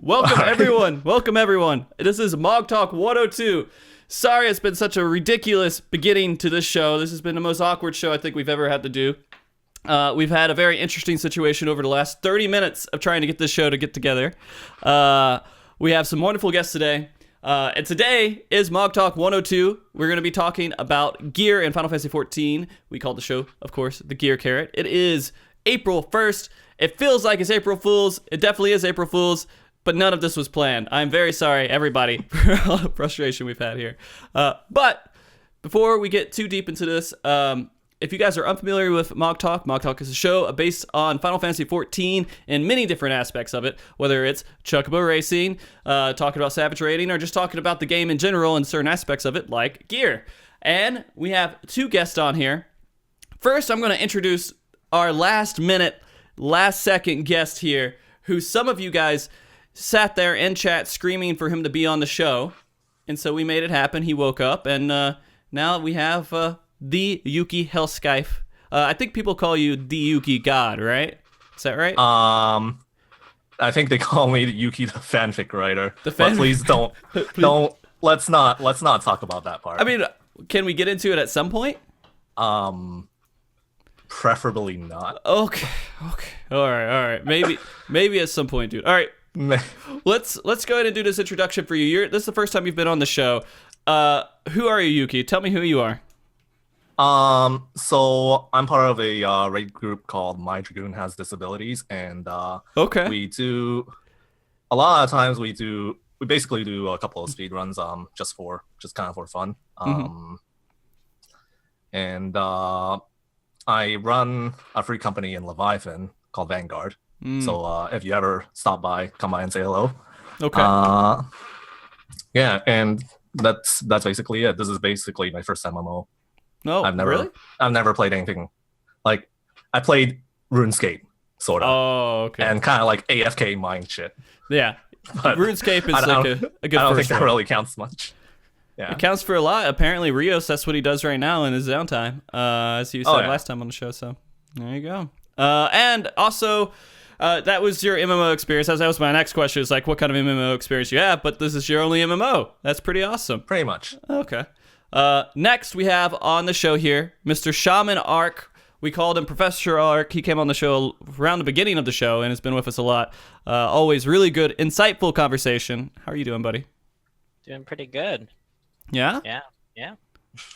Welcome everyone. Welcome everyone. This is MogTalk 102. Sorry it's been such a ridiculous beginning to this show. This has been the most awkward show I think we've ever had to do. We've had a very interesting situation over the last 30 minutes of trying to get this show to get together. We have some wonderful guests today. And today is MogTalk 102. We're going to be talking about gear in Final Fantasy XIV. We called the show, of course, the Gear Carrot. It is April 1st. It feels like it's April Fool's. It definitely is April Fool's, but none of this was planned. I'm very sorry, everybody, for all the frustration we've had here. But before we get too deep into this, if you guys are unfamiliar with MogTalk, MogTalk is a show based on Final Fantasy XIV and many different aspects of it, whether it's Chocobo Racing, talking about Savage Raiding, or just talking about the game in general and certain aspects of it, like gear. And we have two guests on here. First, I'm going to introduce our last second guest here, who some of you guys sat there in chat screaming for him to be on the show. And so we made it happen. He woke up, and now we have the Yuki Hellscythe. I think people call you the Yuki God, right? Is that right? I think they call me the Yuki the fanfic writer. But please don't let's not talk about that part. I mean, can we get into it at some point? Preferably not. Okay. All right. Maybe at some point, dude. All right. Let's go ahead and do this introduction for you. This is the first time you've been on the show. Who are you, Yuki? Tell me who you are. So I'm part of a raid group called My Dragoon Has Disabilities, and okay, we do a lot of times we basically do a couple of speedruns just kind of for fun. And I run a free company in Leviathan called Vanguard. So if you ever stop by, come by and say hello. Okay. Yeah, and that's basically it. This is basically my first MMO. No, really? I've never played anything. Like, I played RuneScape, sort of. Oh, okay. And kind of like AFK mind shit. Yeah. But RuneScape is like a good I don't think one. that really counts much. Yeah. It counts for a lot. Apparently, Rios, that's what he does right now in his downtime, as you said last time on the show. So there you go. And also, that was your MMO experience. That was my next question. Is like, what kind of MMO experience you have? But this is your only MMO. That's pretty awesome. Pretty much. Okay. Next, we have on the show here, Mr. Shaman Arc. We called him Professor Arc. He came on the show around the beginning of the show and has been with us a lot. Always really good, insightful conversation. How are you doing, buddy? Doing pretty good. Yeah?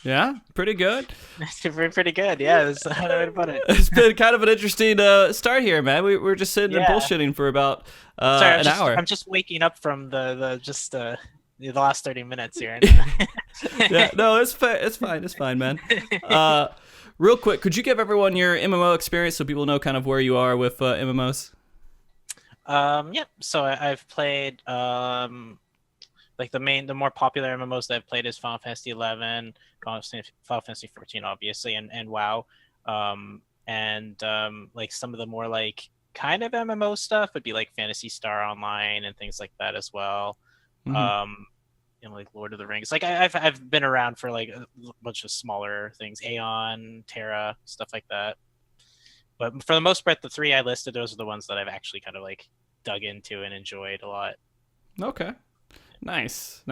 Yeah? Pretty good? Pretty good, yeah. That's how I would put it. It's been kind of an interesting start here, man. We're just sitting and bullshitting for about an hour. I'm just waking up from the last 30 minutes here. Yeah, no, it's fine, man. Real quick, could you give everyone your MMO experience so people know kind of where you are with MMOs? Yeah. So I've played like the more popular MMOs that I've played is Final Fantasy 11, Final Fantasy 14, obviously, and WoW. Like some of the more like kind of MMO stuff would be like Phantasy Star Online and things like that as well. Like Lord of the Rings. Like I've been around for like a bunch of smaller things, Aeon, Terra, stuff like that. But for the most part, the three I listed, those are the ones that I've actually kind of like dug into and enjoyed a lot. Okay. Nice.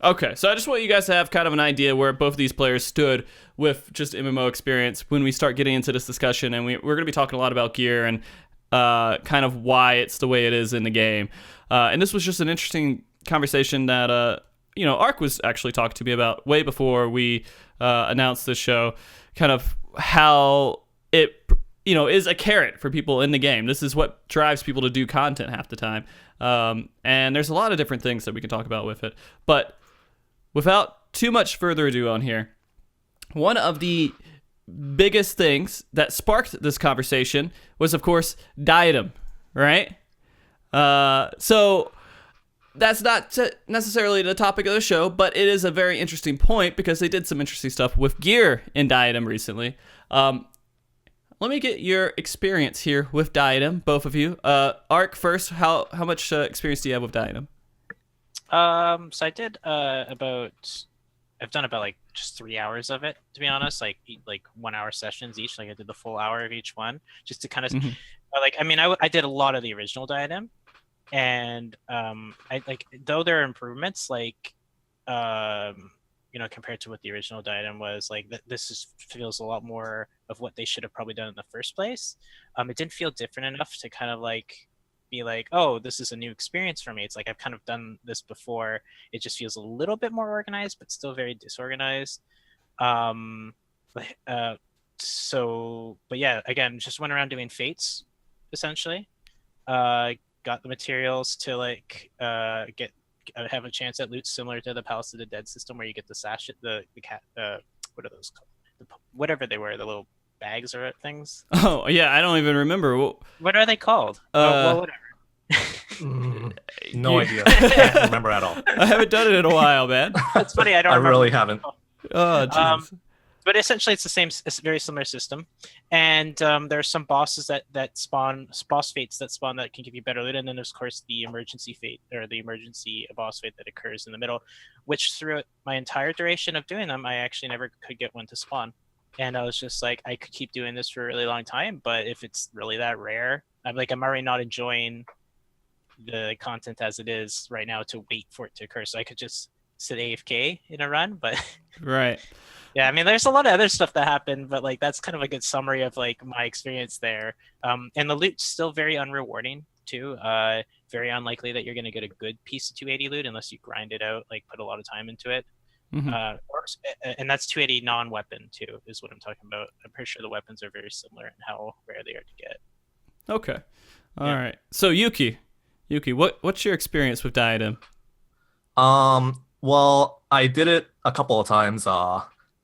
Okay, so I just want you guys to have kind of an idea where both of these players stood with just MMO experience when we start getting into this discussion, and we're going to be talking a lot about gear and kind of why it's the way it is in the game. And this was just an interesting conversation that Arc was actually talking to me about way before we announced this show, kind of how it is a carrot for people in the game. This is what drives people to do content half the time. And there's a lot of different things that we can talk about with it. But without too much further ado on here, one of the biggest things that sparked this conversation was, of course, Diadem, right? So that's not necessarily the topic of the show, but it is a very interesting point because they did some interesting stuff with gear in Diadem recently. Let me get your experience here with Diadem, both of you. Arc first, how much experience do you have with Diadem? So I did I've done about like just 3 hours of it, to be honest, like 1 hour sessions each. Like I did the full hour of each one just to kind of like, I mean, I did a lot of the original Diadem. And I like, though there are improvements, like compared to what the original Diadem was, like this feels a lot more of what they should have probably done in the first place. It didn't feel different enough to kind of like be like, oh, this is a new experience for me. It's like I've kind of done this before. It just feels a little bit more organized, but still very disorganized. But yeah, again, just went around doing fates, essentially. Got the materials to like get have a chance at loot similar to the Palace of the Dead system, where you get the sash, the cat, what are those called? Whatever they were, the little bags or things. Oh yeah, I don't even remember. What are they called? Well, whatever. No idea. I can't remember at all. I haven't done it in a while, man. That's funny. I don't. I remember. really haven't. Oh, jeez. But essentially, it's the same. It's a very similar system, and there are some bosses that spawn boss fates that spawn that can give you better loot, and then there's of course the emergency fate or the emergency boss fate that occurs in the middle, which throughout my entire duration of doing them, I actually never could get one to spawn, and I was just like, I could keep doing this for a really long time, but if it's really that rare, I'm already not enjoying the content as it is right now to wait for it to occur. So I could just sit AFK in a run, but Right. yeah, I mean, there's a lot of other stuff that happened, but like that's kind of a good summary of like my experience there. And the loot's still very unrewarding too. Very unlikely that you're going to get a good piece of 280 loot unless you grind it out, like put a lot of time into it. Mm-hmm. And that's 280 non-weapon too, is what I'm talking about. I'm pretty sure the weapons are very similar in how rare they are to get. Okay. All right. So Yuki, what's your experience with Diadem? Well, I did it a couple of times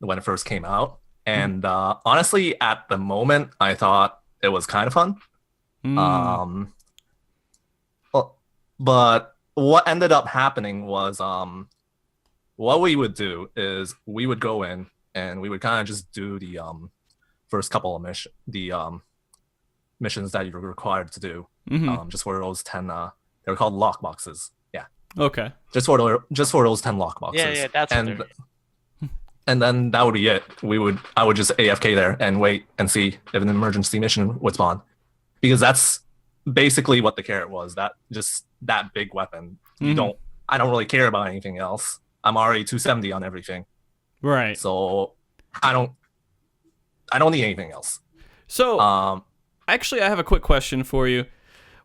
when it first came out, and honestly, at the moment, I thought it was kind of fun. But what ended up happening was what we would do is we would go in and we would kind of just do the first couple of missions that you're required to do, just for those 10. They're called lock boxes. Yeah. Okay. Just for those 10 lock boxes. Yeah, that's and then that would be it. I would just AFK there and wait and see if an emergency mission would spawn, because that's basically what the carrot was. That big weapon. I don't really care about anything else. I'm already 270 on everything. Right. So I don't need anything else. So actually, I have a quick question for you.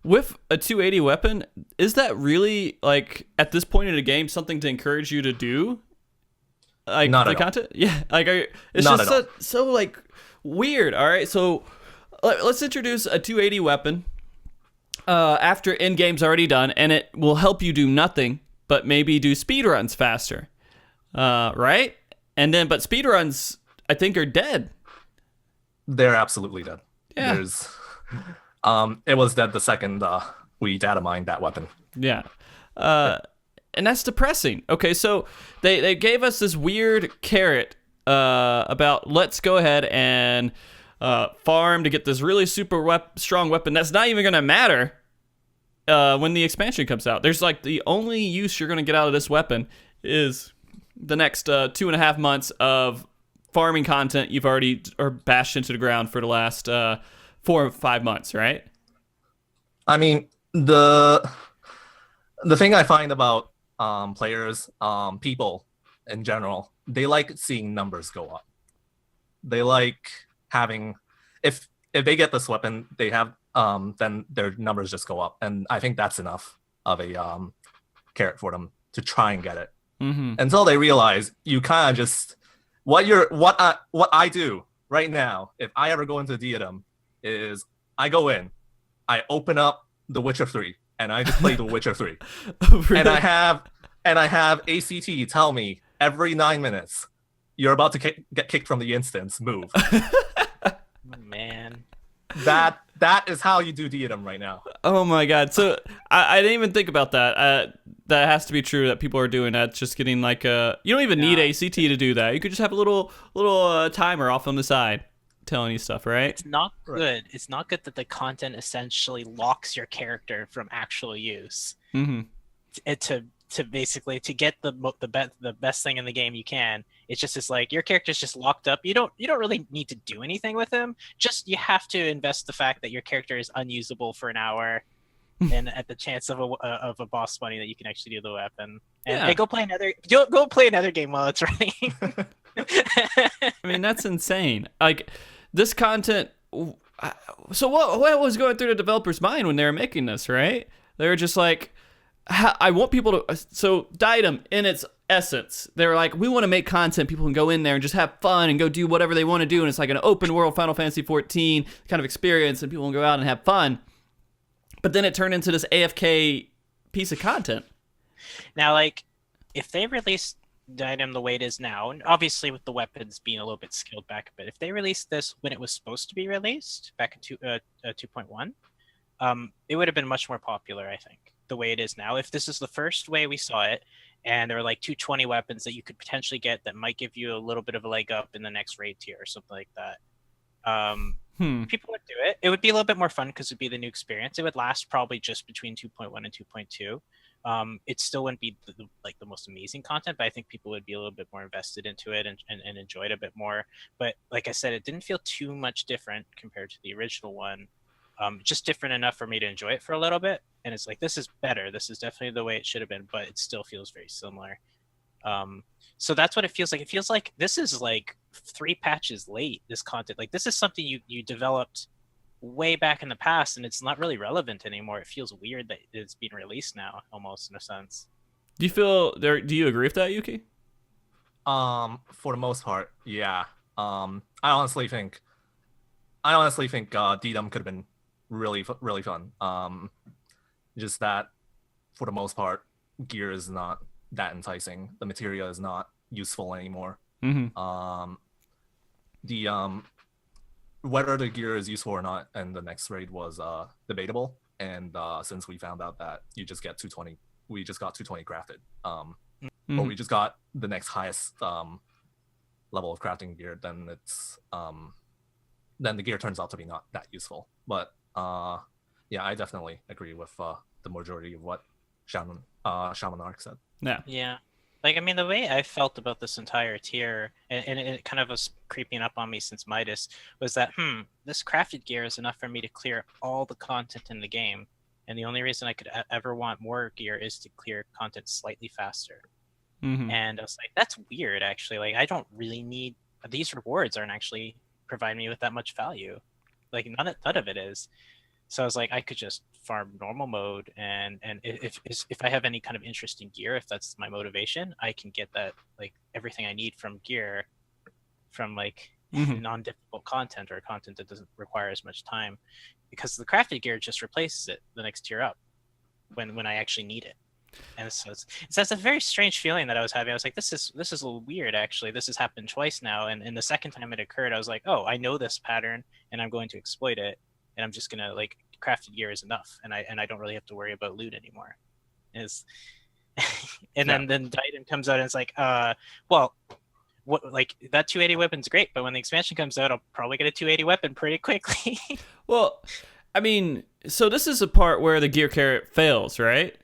With a 280 weapon, is that really, like, at this point in the game, something to encourage you to do? Like, not the at content? All. Yeah, like, it's not just so like weird. All right, so let's introduce a 280 weapon after end game's already done, and it will help you do nothing but maybe do speedruns faster, right? And then, but speedruns, I think, are dead. They're absolutely dead. Yeah. It was dead the second we data mined that weapon. Yeah. And that's depressing. Okay, so they gave us this weird carrot about let's go ahead and farm to get this really super strong weapon that's not even going to matter when the expansion comes out. There's like the only use you're going to get out of this weapon is the next 2.5 months of farming content you've already bashed into the ground for the last 4 or 5 months, right? I mean, the thing I find about players, people in general, they like seeing numbers go up. They like having, if they get this weapon, they have then their numbers just go up, and I think that's enough of a carrot for them to try and get it. Until they realize you kind of just what I do right now. If I ever go into Diadem, is I go in, I open up The Witcher 3, and I just play The Witcher 3. Really? And I have ACT tell me every 9 minutes, you're about to get kicked from the instance, move. Man. That is how you do Diadem right now. Oh my god. So I didn't even think about that. That has to be true that people are doing that. Just getting like you don't even need ACT to do that. You could just have a little timer off on the side telling you stuff, right? It's not good. Right. It's not good that the content essentially locks your character from actual use. To basically to get the best thing in the game you can. It's just it's like your character's just locked up. You don't really need to do anything with him. Just you have to invest the fact that your character is unusable for an hour, and at the chance of a boss spawning that you can actually do the weapon. And Yeah. hey, go play another game while it's running. I mean, that's insane. Like, this content. So what was going through the developer's mind when they were making this, right? They were just like, I want people to. So Diadem, in its essence, they were like, we want to make content people can go in there and just have fun and go do whatever they want to do, and it's like an open world Final Fantasy 14 kind of experience, and people can go out and have fun. But then it turned into this AFK piece of content. Now, like, if they released Diadem the way it is now, and obviously with the weapons being a little bit scaled back a bit, if they released this when it was supposed to be released back in 2.1, it would have been much more popular, I think, the way it is now. If this is the first way we saw it, and there were like 220 weapons that you could potentially get that might give you a little bit of a leg up in the next raid tier or something like that, people would do it. It would be a little bit more fun because it'd be the new experience. It would last probably just between 2.1 and 2.2. It still wouldn't be the most amazing content, but I think people would be a little bit more invested into it and enjoy it a bit more. But like I said, it didn't feel too much different compared to the original one. Just different enough for me to enjoy it for a little bit. And it's like, this is better. This is definitely the way it should have been, but it still feels very similar. So that's what it feels like. It feels like this is like 3 patches late, this content. Like, this is something you developed way back in the past, and it's not really relevant anymore. It feels weird that it's being released now, almost, in a sense. Do you agree with that, Yuki? For the most part, yeah. I honestly think Diadem could have been really fun. Just that, for the most part, gear is not that enticing. The material is not useful anymore. Whether the gear is useful or not in the next raid was debatable. And since we found out that you just get 220, we just got 220 crafted. Or we just got the next highest level of crafting gear, then then the gear turns out to be not that useful. But yeah, I definitely agree with the majority of what ShamanArkk said. Yeah. Like, I mean, the way I felt about this entire tier, and it kind of was creeping up on me since Midas, was that, this crafted gear is enough for me to clear all the content in the game. And the only reason I could ever want more gear is to clear content slightly faster. And I was like, that's weird, actually. Like, I don't really need... These rewards aren't actually providing me with that much value. Like, none of it is. So I was like, I could just farm normal mode, and if I have any kind of interesting gear, if that's my motivation, I can get that, like, everything I need from gear from like non-difficult content or content that doesn't require as much time, because the crafted gear just replaces it the next tier up when I actually need it. And so that's a very strange feeling that I was having. I was like, this is a little weird, actually. This has happened twice now, and the second time it occurred, I was like, oh, I know this pattern, and I'm going to exploit it. And I'm just gonna, like, crafted gear is enough, and I don't really have to worry about loot anymore. Then Diadem comes out and it's like, well, what, like, that 280 weapon's great, but when the expansion comes out, I'll probably get a 280 weapon pretty quickly. Well, I mean, so this is a part where the gear carrot fails, right?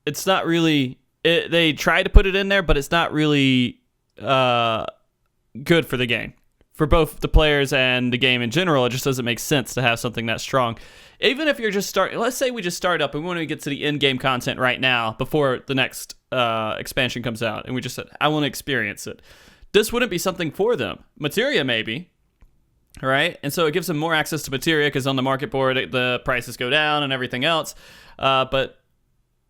It's not really. They try to put it in there, but it's not really good for the game. For both the players and the game in general, it just doesn't make sense to have something that strong. Even if you're just starting, let's say we just start up and we want to get to the in-game content right now before the next expansion comes out, and we just said, I want to experience it. This wouldn't be something for them. Materia, maybe, right? And so it gives them more access to materia because on the market board, the prices go down and everything else. But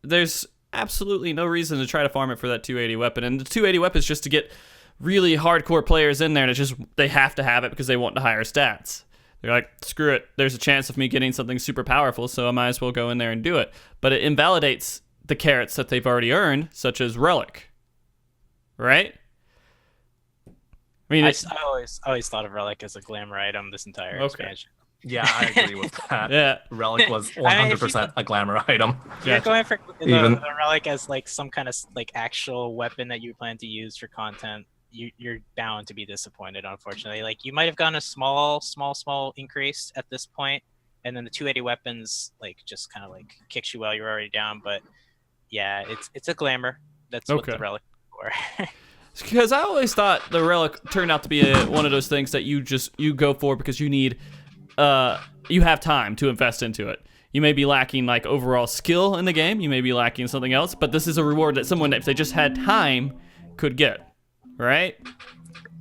there's absolutely no reason to try to farm it for that 280 weapon. And the 280 weapon is just to get really hardcore players in there, and it's just they have to have it because they want the higher stats. They're like, screw it, there's a chance of me getting something super powerful, so I might as well go in there and do it. But it invalidates the carrots that they've already earned, such as Relic, right? I mean, I always thought of Relic as a glamour item this entire expansion. Yeah, I agree with that. Yeah, Relic was 100% a glamour item. You're going for the Relic as like some kind of like actual weapon that you plan to use for content. You're bound to be disappointed, unfortunately. Like, you might have gotten a small increase at this point, and then the 280 weapons like just kind of like kicks you while you're already down. But yeah, it's a glamour. That's what the Relic is for. Because I always thought the Relic turned out to be one of those things that you go for because you need you have time to invest into it. You may be lacking like overall skill in the game. You may be lacking something else, but this is a reward that someone, if they just had time, could get, right?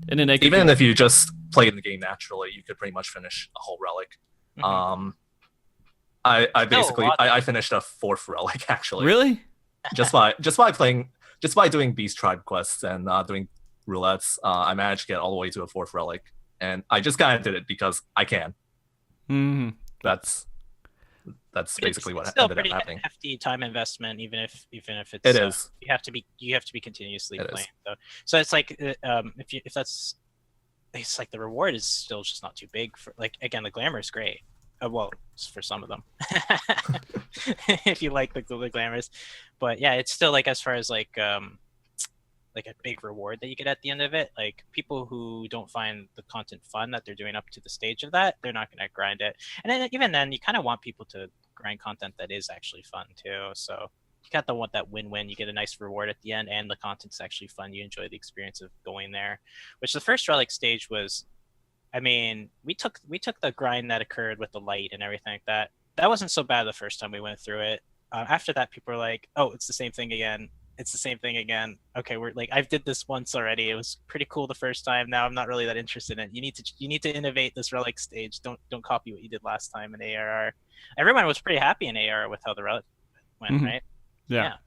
And then they could Even if you just played the game naturally, you could pretty much finish a whole relic. I basically I finished a 4th relic actually. Really? just by doing beast tribe quests and doing roulettes, I managed to get all the way to a 4th relic, and I just kind of did it because I can. Mm-hmm. That's basically what still ended up pretty happening. hefty time investment, even if it's It is. you have to be continuously It playing. So it's like if that's, it's like the reward is still just not too big for, like, again, the glamour is great. Well, for some of them, if you like the glamours, but yeah, it's still like, as far as like a big reward that you get at the end of it, like people who don't find the content fun that they're doing up to the stage of that, they're not going to grind it. And then even then, you kind of want people to grind content that is actually fun too. So you got to want that win-win. You get a nice reward at the end, and the content's actually fun. You enjoy the experience of going there, which the first relic stage was. I mean, we took the grind that occurred with the light and everything like that. That wasn't so bad the first time we went through it. After that, people were like, "Oh, it's the same thing again. It's the same thing again." Okay, we're like, I've did this once already. It was pretty cool the first time. Now I'm not really that interested in it. You need to innovate this relic stage. Don't copy what you did last time in ARR. Everyone was pretty happy in ARR with how the relic went, right? Yeah.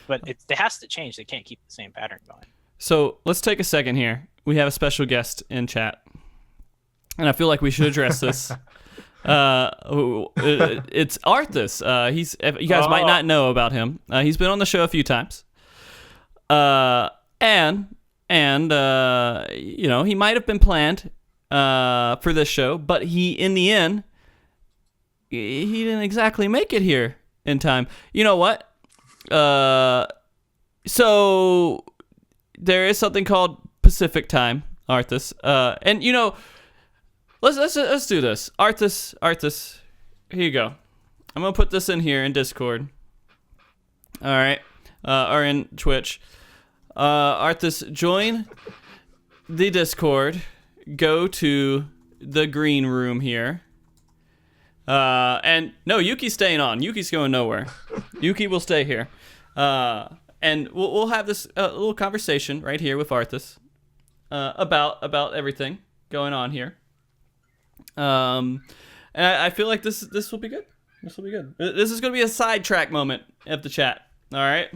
But it has to change. They can't keep the same pattern going. So let's take a second here. We have a special guest in chat, and I feel like we should address this. It's Arthus. You guys might not know about him. He's been on the show a few times. And you know, he might have been planned for this show, but in the end, he didn't exactly make it here in time. You know what? So there is something called Pacific time, Arthus. And you know, let's do this. Arthus, here you go. I'm gonna put this in here in Discord. All right, or in Twitch. Arthus, join the Discord. Go to the green room here. And no, Yuki's staying on. Yuki's going nowhere. Yuki will stay here. And we'll have this little conversation right here with Arthus about everything going on here. And I feel like this will be good. This will be good. This is going to be a sidetrack moment of the chat. All right.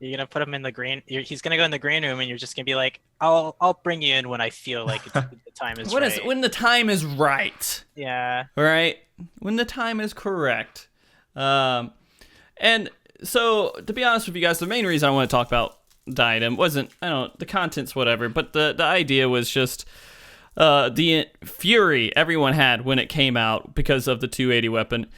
You're gonna put him in the green. He's gonna go in the green room, and you're just gonna be like, "I'll bring you in when I feel like the time is right." When the time is right. Yeah. All right. When the time is correct. And so, to be honest with you guys, the main reason I want to talk about Diadem wasn't, the content's whatever, but the idea was just the fury everyone had when it came out because of the 280 weapon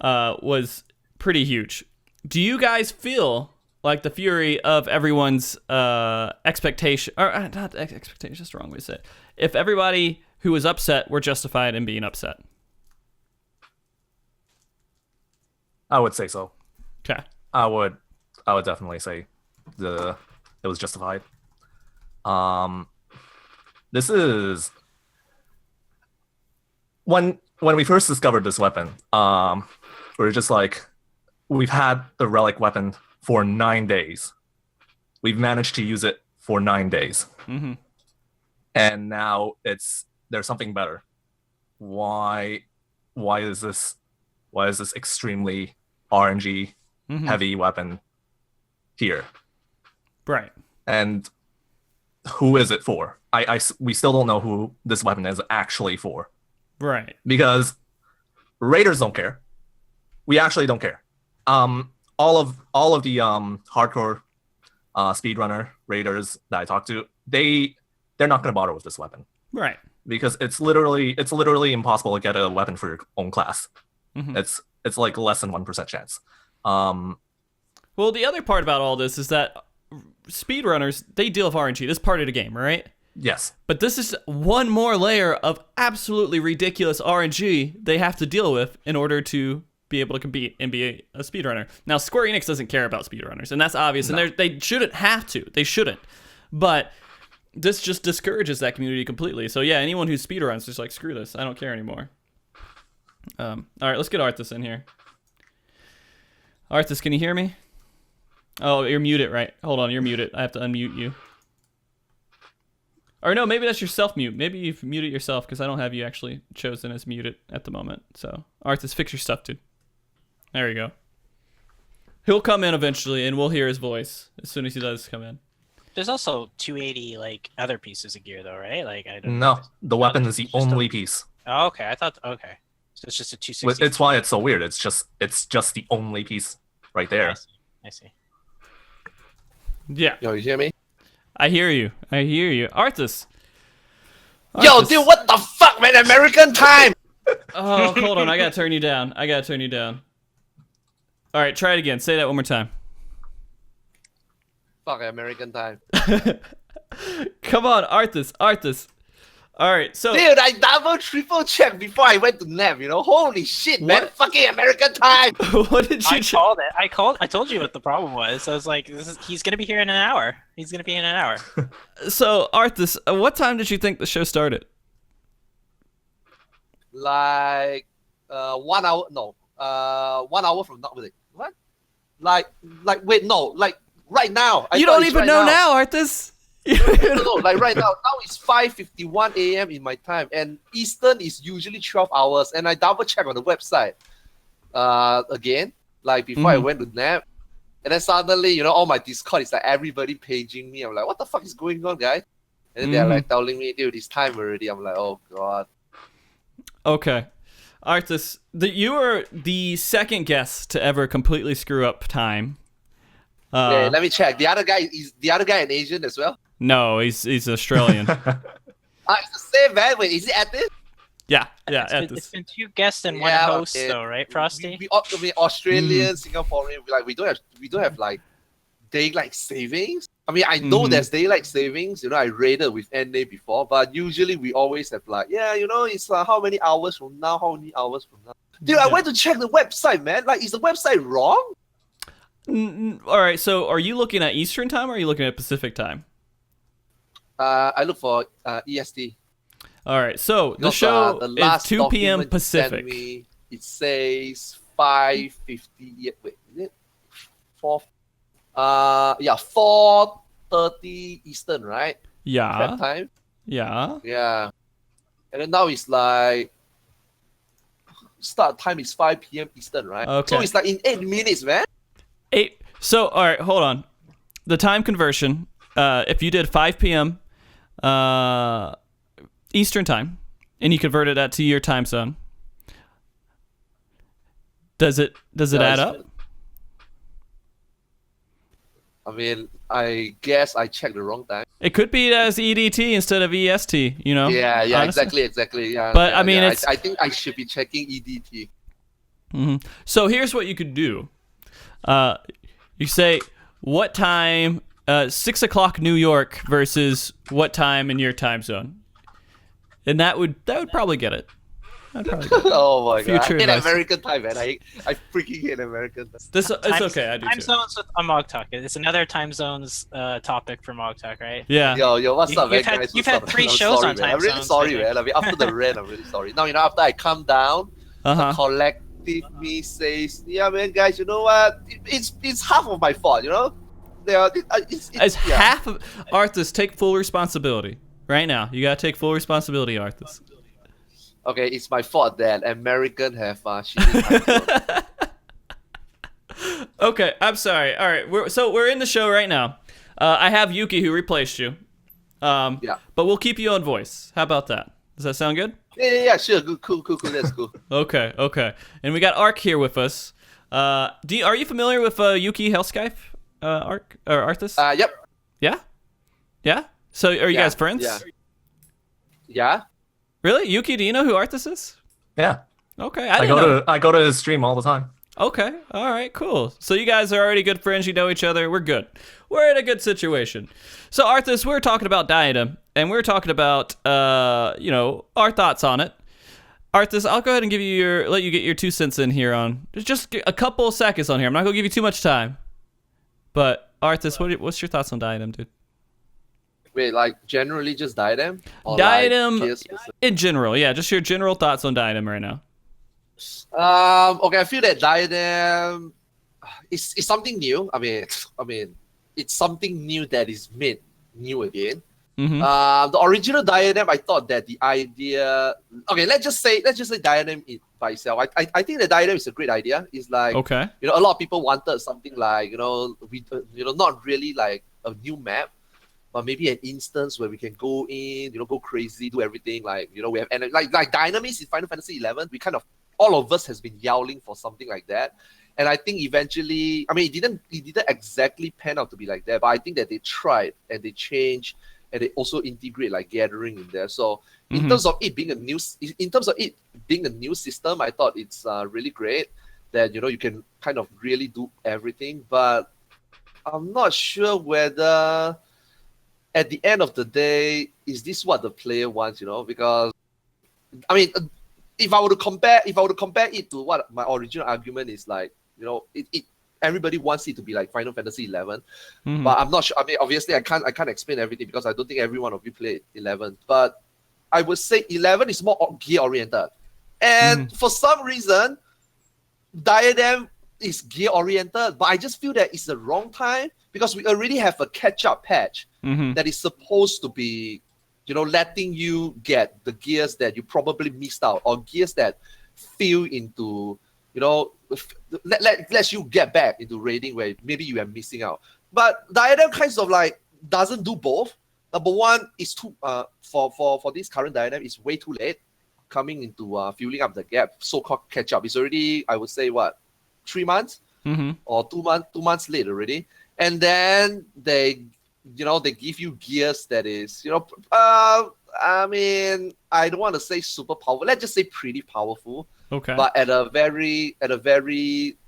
was pretty huge. Do you guys feel like the fury of everyone's expectation, or not expectation, that's the wrong way to say it. If everybody who was upset were justified in being upset? I would say so. Okay. I would definitely say it was justified. This is when we first discovered this weapon, we were just like, we've had the relic weapon for 9 days. We've managed to use it for 9 days. Mm-hmm. And now there's something better. Why is this extremely RNG heavy weapon here? Right. And who is it for? We still don't know who this weapon is actually for. Right. Because raiders don't care. We actually don't care. All of the hardcore speedrunner raiders that I talk to, they're not going to bother with this weapon. Right. Because it's literally impossible to get a weapon for your own class. Mm-hmm. It's like less than 1% chance. Well, the other part about all this is that speedrunners, they deal with RNG. This is part of the game, right? Yes. But this is one more layer of absolutely ridiculous RNG they have to deal with in order to be able to compete and be a speedrunner. Now, Square Enix doesn't care about speedrunners, and that's obvious. No. And they shouldn't have to. They shouldn't. But this just discourages that community completely. So yeah, anyone who speedruns just like, screw this. I don't care anymore. All right, let's get Arthus in here. Arthus, can you hear me? Oh, you're muted, right? Hold on, you're muted. I have to unmute you. Or no, maybe that's your self-mute. Maybe you've muted yourself because I don't have you actually chosen as muted at the moment. So, Arthus, fix your stuff, dude. There you go. He'll come in eventually, and we'll hear his voice as soon as he does come in. There's also 280 like other pieces of gear though, right? Like I don't. No, the weapon is the just only piece. Oh, okay, I thought okay. So it's just a 260. It's why it's so weird. It's just the only piece right there. I see. Yeah. Yo, you hear me? I hear you. Arthus. Yo, dude, what the fuck, man? American time! Oh, hold on. I gotta turn you down. All right, try it again. Say that one more time. Fuck, American time. Come on, Arthus. All right, so Dude, I double, triple checked before I went to nap, you know? Holy shit, man. What? Fucking American time! what did you? Called it. I told you what the problem was. I was like, he's gonna be here in an hour. So, Arthus, what time did you think the show started? Like, 1 hour, no. 1 hour from now, wait, what? Wait, no, like, right now. You don't even know now, Arthus. No, like right now it's 5:51 a.m. in my time, and Eastern is usually 12 hours. And I double check on the website, again, like before I went to nap, and then suddenly, you know, all my Discord is like everybody paging me. I'm like, what the fuck is going on, guys? And then they're like telling me, dude, it's time already. I'm like, oh god. Okay, Arthus, you are the second guest to ever completely screw up time. Okay, let me check. The other guy an Asian as well? No, he's Australian. It's the same, man. Wait, is it at this? yeah, It's been 2 guests and 1 host, though, right, Frosty? We Australian, Singaporean. We don't have like daylight savings. I mean, I know there's daylight savings. You know, I raided with NA before, but usually we always have like, yeah, you know, it's how many hours from now? Dude, I went to check the website, man. Like, is the website wrong? All right, so are you looking at Eastern time or are you looking at Pacific time? I look for EST. All right, so the Because, show the is last 2 p.m. document you sent Pacific. me, it says 5:50. Wait, is it 4? Yeah, 4:30 Eastern, right? Yeah, That time. yeah. Yeah. And then now it's like start time is 5 p.m. Eastern, right? Okay. So it's like in 8 minutes, man. 8. So, all right, hold on. The time conversion, if you did 5 p.m. Eastern time, and you converted that to your time zone, does it add up? I mean, I guess I checked the wrong time. It could be as EDT instead of EST, you know? Yeah, honestly. exactly. Yeah. But, yeah, I mean, yeah. it's... I think I should be checking EDT. So here's what you could do. You say, what time, 6 o'clock New York versus what time in your time zone? And that would probably get it. Oh my god! I Future hate advice. American time, man. I freaking hate American time. It's okay, I do Time too. zones with a MogTalk. It's another time zones topic for MogTalk, right? Yeah. Yo, what's up, man? You've had- Guys, you've what's had up? 3 I'm shows sorry, on man. time I'm really zones, sorry, I man. I mean, after the rant, I'm really sorry. Now, you know, after I come down, the collective me says, yeah, man, guys, you know what? It's half of my fault, you know? As half of Arthus, take full responsibility right now. You gotta take full responsibility, Arthus. Okay, it's my fault that American have shitty time zone. Okay, I'm sorry. All right, we're in the show right now. I have Yuki who replaced you. Yeah. But we'll keep you on voice. How about that? Does that sound good? Yeah, sure. Good, cool. That's cool. Okay. And we got Arc here with us. Are you familiar with Yuki Hellscythe? Arc or Arthus? Yep. Yeah. So are you guys friends? Yeah. Really, Yuki? Do you know who Arthus is? Yeah. Okay, I go to his stream all the time. Okay, all right, cool. So you guys are already good friends. You know each other. We're good. We're in a good situation. So Arthus, we're talking about Diadem, and we're talking about our thoughts on it. Arthus, I'll go ahead and let you get your 2 cents in here on just a couple of seconds on here. I'm not gonna give you too much time. But Arthus, what's your thoughts on Diadem, dude? Wait, like generally just Diadem? Or Diadem like specific? in general, yeah. Just your general thoughts on Diadem right now. Okay, I feel that Diadem. it's something new. I mean, it's something new that is made new again. The original Diadem, I thought that the idea. Okay, let's just say Diadem by itself. I think the Diadem is a great idea. It's like, Okay. you know, a lot of people wanted something like, you know, not really like a new map, but maybe an instance where we can go in, you know, go crazy, do everything. Like, you know, we have, and like Dynamis in Final Fantasy 11, we kind of, all of us has been yowling for something like that. And I think eventually, I mean, it didn't exactly pan out to be like that, but I think that they tried and they changed and they also integrate like gathering in there. So in terms of it being a new system, I thought it's really great that, you know, you can kind of really do everything. But I'm not sure whether at the end of the day, is this what the player wants, you know? Because I mean, if I were to compare it to what my original argument is, like, you know, it everybody wants it to be like Final Fantasy 11, but I'm not sure. I mean, obviously, I can't explain everything because I don't think every one of you played 11. But I would say 11 is more gear oriented, and for some reason, Diadem is gear oriented. But I just feel that it's the wrong time because we already have a catch-up patch that is supposed to be, you know, letting you get the gears that you probably missed out, or gears that fill into, you know, lets you get back into raiding where maybe you are missing out. But Diadem kind of like doesn't do both. Number one is too for this current Diadem is way too late coming into filling up the gap, so-called catch up. It's already, I would say, what, 3 months or 2 months late already. And then they give you gears that is, you know, I mean, I don't want to say super powerful. Let's just say pretty powerful. Okay. But at a very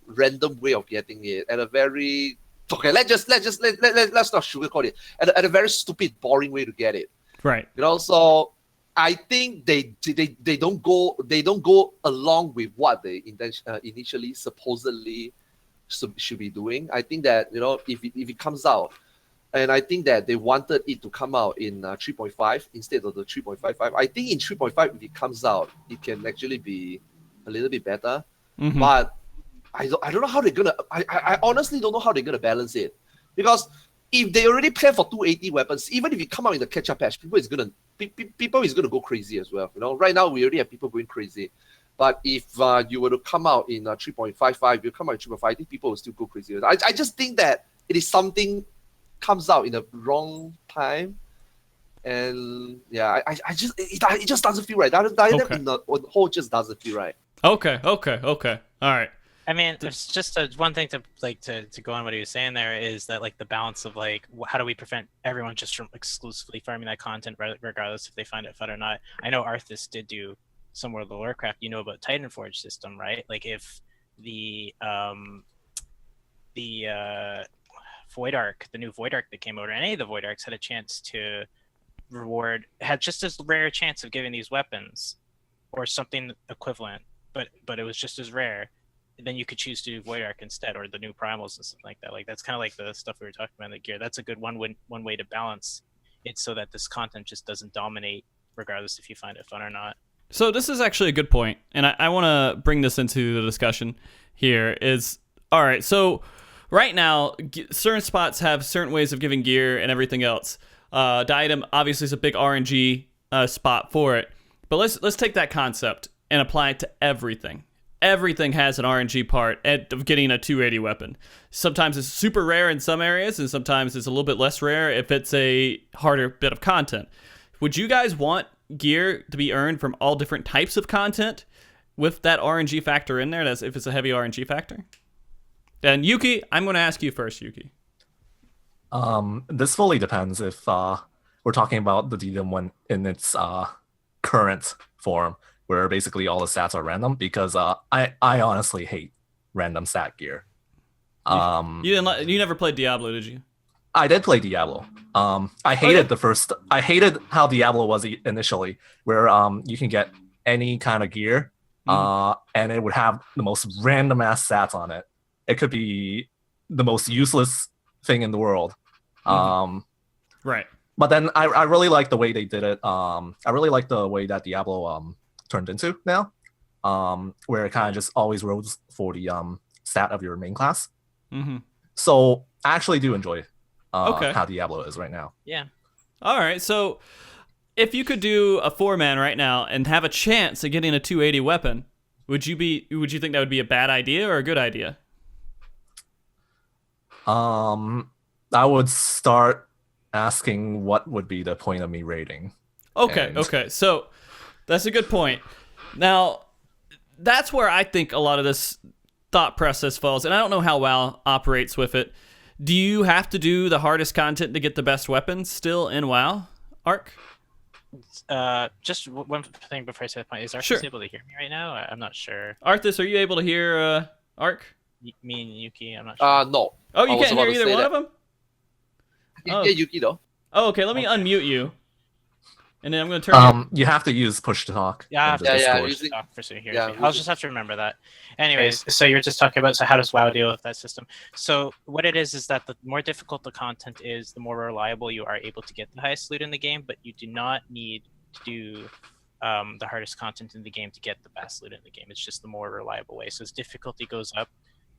random way of getting it. Let's not sugarcoat it. At a very stupid, boring way to get it. Right. You know, so I think they don't go along with what they initially supposedly should be doing. I think that, you know, if it comes out, and I think that they wanted it to come out in 3.5 instead of the 3.55. I think in 3.5, if it comes out, it can actually be a little bit better. But I don't know how they're gonna. I honestly don't know how they're gonna balance it, because if they already plan for 280 weapons, even if it come out in the catch-up patch, people is gonna go crazy as well. You know, right now we already have people going crazy. But if you were to come out in 3.55, you come out in 3.5, I think people will still go crazy. I just think that it is something comes out in the wrong time, and yeah, it just doesn't feel right. Diadem in the whole just doesn't feel right. Okay. All right. I mean, there's just one thing to go on what he was saying there is that, like, the balance of, like, how do we prevent everyone just from exclusively farming that content regardless if they find it fun or not. I know Arthus did do some World of Warcraft. You know about Titanforge system, right? Like, if the Void Arc, the new Void Arc that came out, or any of the Void Arcs had a chance to had just as rare a chance of giving these weapons or something equivalent, but it was just as rare, then you could choose to do Void Arc instead, or the new Primals and stuff like that. Like, that's kind of like the stuff we were talking about in the gear. That's a good one way to balance it so that this content just doesn't dominate regardless if you find it fun or not. So this is actually a good point, and I want to bring this into the discussion here. Is, all right, so right now, certain spots have certain ways of giving gear and everything else. Diadem obviously is a big RNG spot for it, but let's take that concept and apply it to everything. Everything has an RNG part of getting a 280 weapon. Sometimes it's super rare in some areas, and sometimes it's a little bit less rare if it's a harder bit of content. Would you guys want gear to be earned from all different types of content with that RNG factor in there, as if it's a heavy RNG factor? And Yuki, I'm going to ask you first, Yuki. This fully depends if we're talking about the Diadem one in its current form, where basically all the stats are random, because I honestly hate random stat gear. You never played Diablo, did you? I did play Diablo. I hated I hated how Diablo was initially, where you can get any kind of gear, and it would have the most random ass stats on it. It could be the most useless thing in the world. Right. But then I really like the way they did it. I really like the way that Diablo turned into now, where it kind of just always rolls for the stat of your main class. Mm-hmm. So I actually do enjoy Okay. how Diablo is right now. Yeah. All right. So if you could do a 4-man right now and have a chance at getting a 280 weapon, would you think that would be a bad idea or a good idea? I would start asking what would be the point of me raiding. Okay, And- okay. So that's a good point. Now, that's where I think a lot of this thought process falls, and I don't know how WoW operates with it. Do you have to do the hardest content to get the best weapons still in WoW, Arc? Just one thing before I say the point. Is Arthus Sure. able to hear me right now? I'm not sure. Arthus, are you able to hear Arc? Me and Yuki, I'm not sure. No. Oh, I you was can't about hear to either say one that. of them? You Oh. can hear Yuki though. Oh, okay. Let me Okay. unmute you. And then I'm going to turn You have to use push to talk. Yeah, in the yeah, Discord. using- Talk for so here. yeah, I'll just have to remember that. Anyways, so you're just talking about how does WoW deal with that system? So what it is that the more difficult the content is, the more reliable you are able to get the highest loot in the game. But you do not need to do the hardest content in the game to get the best loot in the game. It's just the more reliable way. So as difficulty goes up,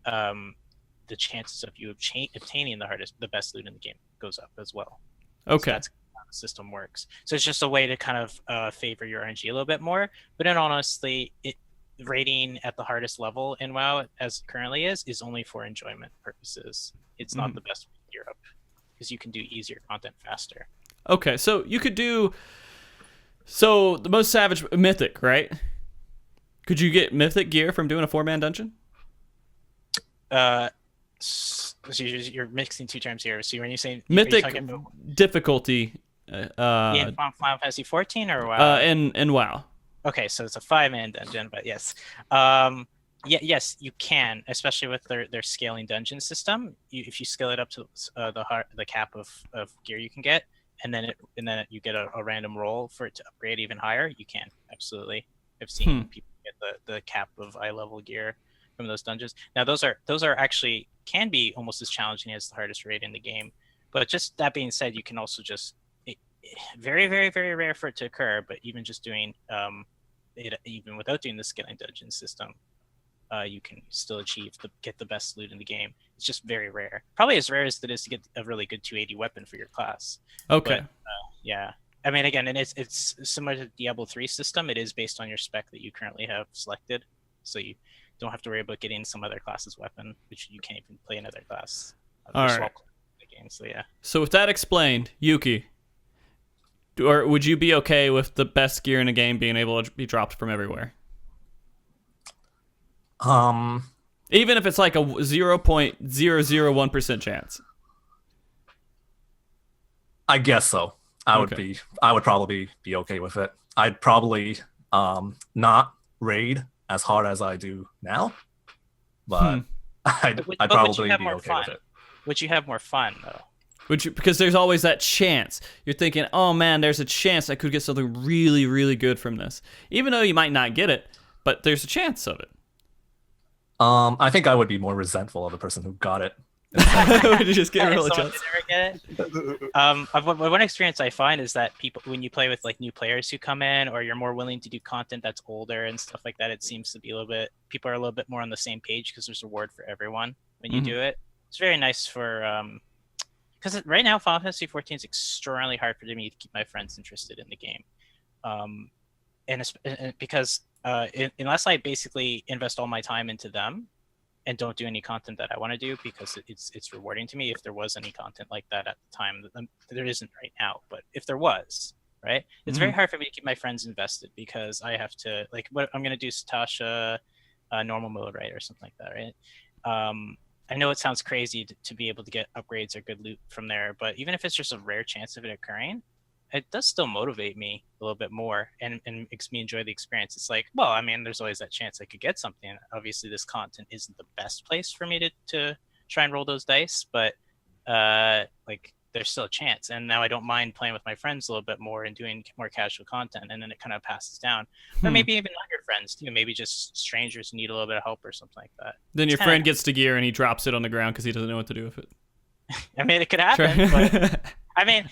the chances of you obtaining the best loot in the game goes up as well. So Okay. that's how the system works. So it's just a way to kind of favor your RNG a little bit more. But then honestly, rating at the hardest level in WoW as it currently is only for enjoyment purposes. It's not the best way to gear up because you can do easier content faster. Okay, so you could do... So, the most savage... Mythic, right? Could you get Mythic gear from doing a 4-man dungeon? So you're mixing two terms here. So when you say Mythic are you talking about difficulty in Final Fantasy 14 or WoW? in WoW. Okay, so it's a 5-man dungeon, but yes. Yes, you can, especially with their scaling dungeon system. If you scale it up to the cap of gear you can get, and then you get a random roll for it to upgrade even higher, you can absolutely. I've seen people get the cap of eye level gear from those dungeons. Now those are actually can be almost as challenging as the hardest raid in the game. But just that being said, you can also just very, very, very rare for it to occur, but even just doing it, even without doing the scaling dungeon system, you can still get the best loot in the game. It's just very rare. Probably as rare as it is to get a really good 280 weapon for your class. Okay. But, yeah. I mean, again, and it's similar to Diablo 3 system. It is based on your spec that you currently have selected, so you don't have to worry about getting some other class's weapon, which you can't even play another class. All There's right. swap in the game, so yeah. So with that explained, Yuki, or would you be okay with the best gear in a game being able to be dropped from everywhere? Even if it's like a 0.001% chance. I guess so. I would probably be okay with it. I'd probably not raid as hard as I do now, but I'd But would probably you have be more okay fun? with it. Would you have more fun though? Because there's always that chance. You're thinking, oh man, there's a chance I could get something really, really good from this. Even though you might not get it, but there's a chance of it. I think I would be more resentful of the person who got it. Would you just get really Someone chance? did never get it. One experience I find is that people, when you play with like new players who come in, or you're more willing to do content that's older and stuff like that, it seems to be people are a little bit more on the same page because there's a reward for everyone when you do it. It's very nice for because right now Final Fantasy 14 is extraordinarily hard for me to keep my friends interested in the game, and because unless I basically invest all my time into them and don't do any content that I want to do, because it's rewarding to me. If there was any content like that at the time, there isn't right now, but if there was, right, it's very hard for me to keep my friends invested because I have to, like, what I'm gonna do Satasha normal mode, right, or something like that, right? I know it sounds crazy to be able to get upgrades or good loot from there, but even if it's just a rare chance of it occurring, it does still motivate me a little bit more and makes me enjoy the experience. It's like, well, I mean, there's always that chance I could get something. Obviously, this content isn't the best place for me to try and roll those dice, but like, there's still a chance. And now I don't mind playing with my friends a little bit more and doing more casual content, and then it kind of passes down. Or maybe even not your friends too, maybe just strangers who need a little bit of help or something like that. Then your It's friend gets the gear and he drops it on the ground because he doesn't know what to do with it. I mean, it could happen, but I mean,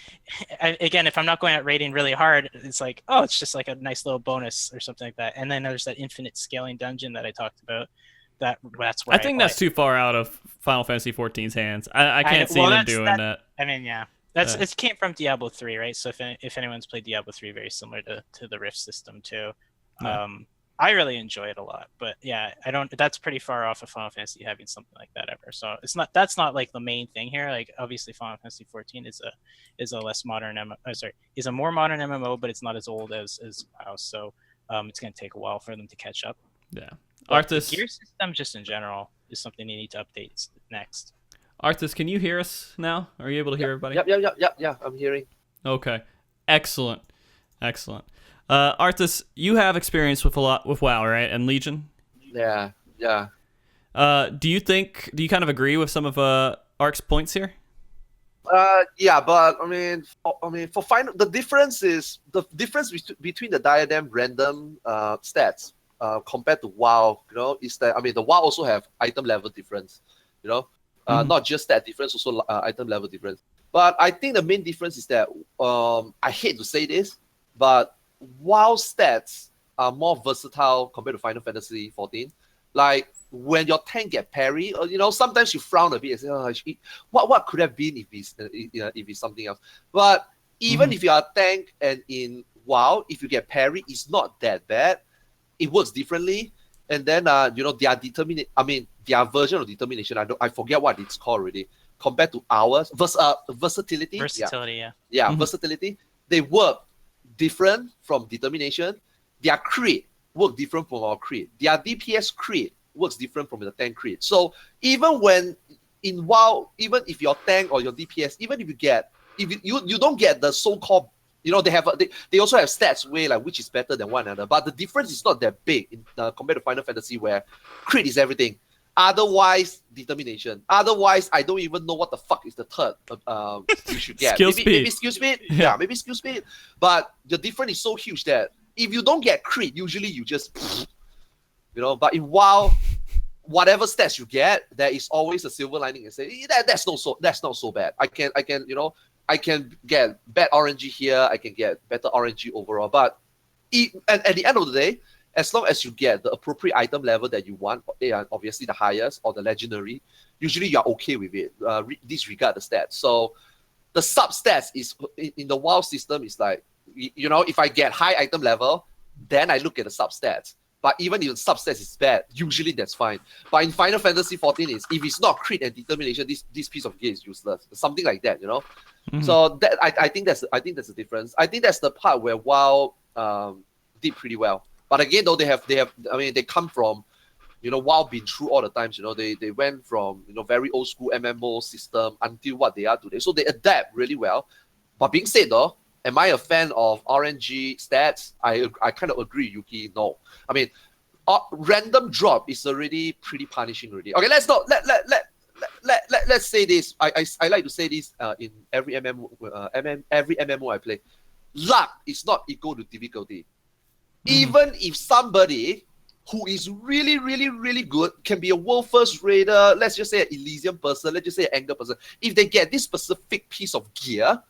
again, if I'm not going out raiding really hard, it's like, oh, it's just like a nice little bonus or something like that. And then there's that infinite scaling dungeon that I talked about that's where I think that's too far out of Final Fantasy 14's hands. I can't see them doing that. I mean, yeah. It came from Diablo 3, right? So if anyone's played Diablo 3, very similar to the Rift system too. Yeah. I really enjoy it a lot, but yeah, I don't. That's pretty far off of Final Fantasy having something like that ever. So that's not like the main thing here. Like obviously, Final Fantasy 14 is a less modern is a more modern MMO, but it's not as old as WoW. So it's gonna take a while for them to catch up. Yeah, But Arthus. the gear system, just in general, is something they need to update next. Arthus, can you hear us now? Are you able to hear everybody? Yeah. I'm hearing. Okay, excellent. Arthus, you have experience with WoW, right? And Legion. Yeah. Do you kind of agree with some of Ark's points here? Yeah, but I mean, for final, the difference between the Diadem random stats compared to WoW, is that the WoW also have item level difference, not just stat difference, also item level difference. But I think the main difference is that I hate to say this, but WoW stats are more versatile compared to Final Fantasy 14. Like when your tank get parry, sometimes you frown a bit and say, "Oh, what could have been if it's something else?" But even if you are a tank and in WoW, if you get parry, it's not that bad. It works differently, and then their version of determination. I forget what it's called already. Compared to ours, versatility. Versatility, yeah. Versatility. They work different from determination. Their crit work different from our crit. Their DPS crit works different from the tank crit. So even when in WoW, even if your tank or your DPS, even if you don't get the so-called, they also have stats way like which is better than one another. But the difference is not that big compared to Final Fantasy where crit is everything. Otherwise, determination. Otherwise, I don't even know what the fuck is the third you should get. Maybe skill speed. Yeah, maybe skill speed. But the difference is so huge that if you don't get crit, usually you just, But in WoW, whatever stats you get, there is always a silver lining and say that's not so bad. I can get bad RNG here. I can get better RNG overall. But at the end of the day, as long as you get the appropriate item level that you want, obviously the highest or the legendary, usually you're okay with it. Disregard the stats. So the sub stats is in the WoW system is like, if I get high item level, then I look at the sub stats. But even if the sub stats is bad, usually that's fine. But in Final Fantasy 14 if it's not crit and determination, this piece of gear is useless. Something like that, So that I think that's the difference. I think that's the part where WoW did pretty well. But again, though, they come from, WoW been through all the times, they went from, very old school MMO system until what they are today. So they adapt really well. But being said though, am I a fan of RNG stats? I kind of agree, Yuki. No. Random drop is already pretty punishing already. Okay, let's say this. I like to say this in every MMO I play. Luck is not equal to difficulty. Even if somebody who is really, really, really good can be a world first raider, let's just say an Elysium person, let's just say an Anger person, if they get this specific piece of gear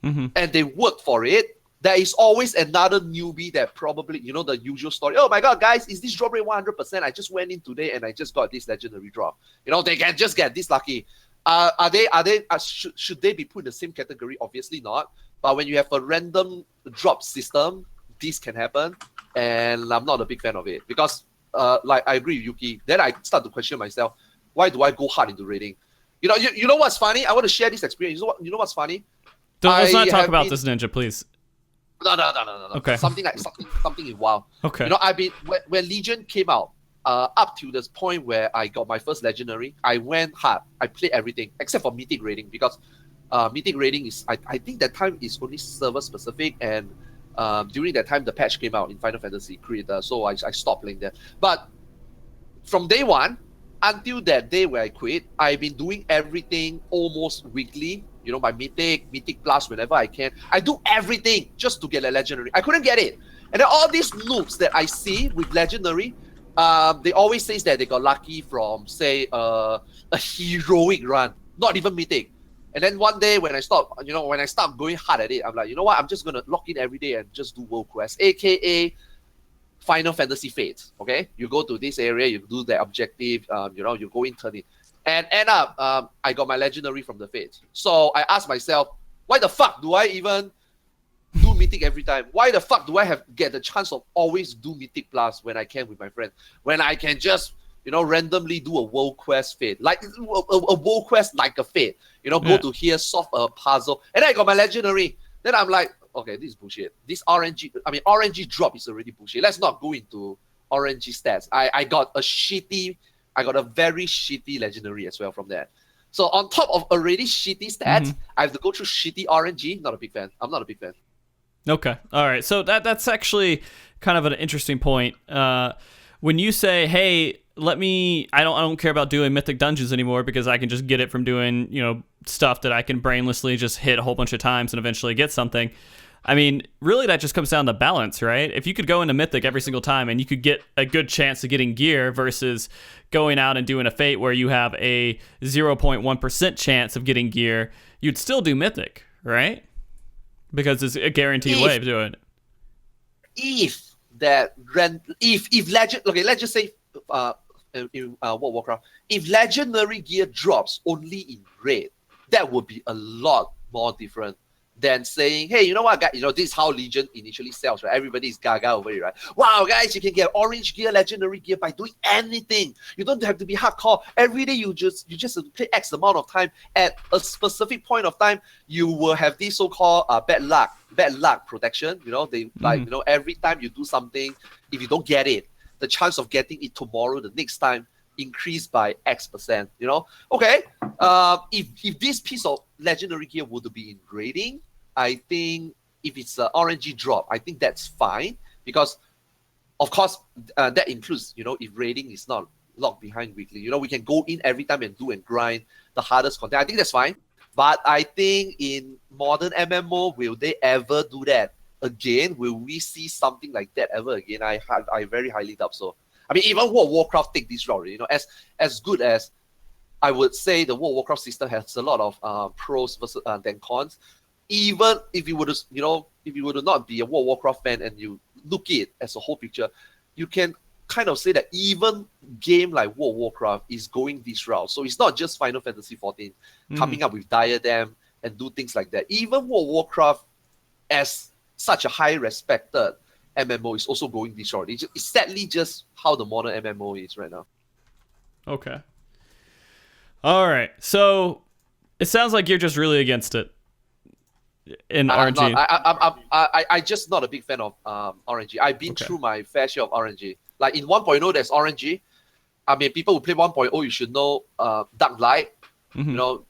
and they work for it, there is always another newbie that probably, the usual story. Oh my God, guys, is this drop rate 100%? I just went in today and I just got this legendary drop. They can just get this lucky. Should they be put in the same category? Obviously not. But when you have a random drop system, this can happen, and I'm not a big fan of it because, I agree with Yuki. Then I start to question myself: why do I go hard into raiding? You know what's funny? I want to share this experience. You know what's funny? Let's not talk about this, Ninja, please. No. Okay. Something in WoW. Okay. I've been when Legion came out, up to this point where I got my first legendary, I went hard. I played everything except for mythic raiding because, mythic raiding is I think that time is only server specific and. During that time, the patch came out in Final Fantasy Creator, so I stopped playing that. But from day one until that day where I quit, I've been doing everything almost weekly. My Mythic Plus whenever I can. I do everything just to get a legendary. I couldn't get it, and then all these noobs that I see with legendary, they always say that they got lucky from say a heroic run, not even Mythic. And then one day when I start going hard at it, I'm like, you know what? I'm just gonna log in every day and just do world quest, aka Final Fantasy Fates. Okay, you go to this area, you do the objective, you go in turn it, and end up I got my legendary from the Fates. So I asked myself, why the fuck do I even do Mythic every time? Why the fuck do I get the chance of always do Mythic Plus when I can with my friend? When I can just randomly do a world quest Fate, like a world quest like a Fate. Go to here, solve a puzzle, and then I got my legendary. Then I'm like, okay, this is bullshit. This RNG drop is already bullshit. Let's not go into RNG stats. I got a very shitty legendary as well from that. So on top of already shitty stats, I have to go through shitty RNG. Not a big fan. I'm not a big fan. Okay. All right. So that's actually kind of an interesting point. When you say, hey, I don't care about doing mythic dungeons anymore because I can just get it from doing, stuff that I can brainlessly just hit a whole bunch of times and eventually get something. I mean, really that just comes down to balance, right? If you could go into mythic every single time and you could get a good chance of getting gear versus going out and doing a fate where you have a 0.1% chance of getting gear, you'd still do mythic, right? Because it's a guaranteed way of doing it. Let's just say in World of Warcraft, if legendary gear drops only in raid, that would be a lot more different than saying, hey, you know what, guys, this is how Legion initially sells, right? Everybody is gaga over it, right? Wow, guys, you can get orange gear, legendary gear by doing anything. You don't have to be hardcore. Every day you just play X amount of time. At a specific point of time, you will have this so-called bad luck protection. Every time you do something, if you don't get it, the chance of getting it tomorrow, the next time, increase by X%. Okay. If this piece of legendary gear would be in grading, I think if it's an RNG drop, I think that's fine because, of course, that includes if raiding is not locked behind weekly. We can go in every time and do and grind the hardest content. I think that's fine. But I think in modern MMO, will they ever do that again? Will we see something like that ever again? I very highly doubt so. I mean, even World of Warcraft take this route. As good as I would say the World of Warcraft system has a lot of pros versus than cons. Even if you were to not be a World of Warcraft fan and you look at it as a whole picture, you can kind of say that even game like World of Warcraft is going this route. So it's not just Final Fantasy 14 coming up with Diadem and do things like that. Even World of Warcraft, as such a high respected MMO, is also going this route. It's sadly just how the modern MMO is right now. Okay. All right. So it sounds like you're just really against it in RNG. I'm just not a big fan of RNG. I've been through my fair share of RNG. Like in 1.0, there's RNG. I mean, people who play 1.0, you should know Dark Light. Your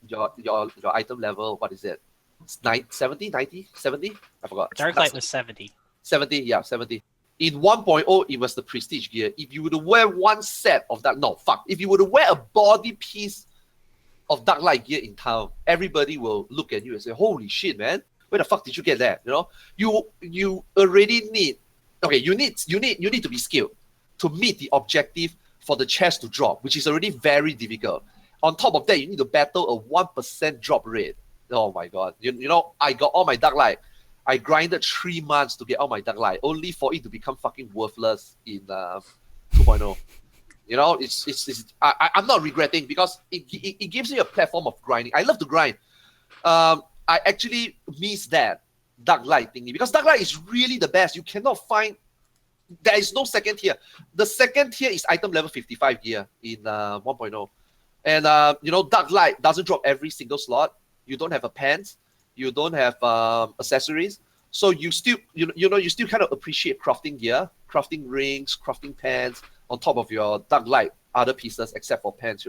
item level, what is it? It's 70, 90, 70? I forgot. Dark Light was 70. 70, yeah, 70. In 1.0, it was the prestige gear. If you were to wear one set of that, if you were to wear a body piece of Dark Light gear in town, everybody will look at you and say, holy shit, man, where the fuck did you get that? You already need, you need to be skilled to meet the objective for the chest to drop, which is already very difficult. On top of that, you need to battle a 1% drop rate. Oh my god. I got all my Dark Light. I grinded 3 months to get all my Dark Light, only for it to become fucking worthless in 2.0. I'm not regretting because it gives me a platform of grinding. I love to grind. I actually miss that Dark Light thingy because Dark Light is really the best. You cannot find. There is no second tier. The second tier is item level 55 gear in 1.0. And Dark Light doesn't drop every single slot. You don't have a pants. You don't have accessories. So you still kind of appreciate crafting gear, crafting rings, crafting pants on top of your Dark Light other pieces except for pants.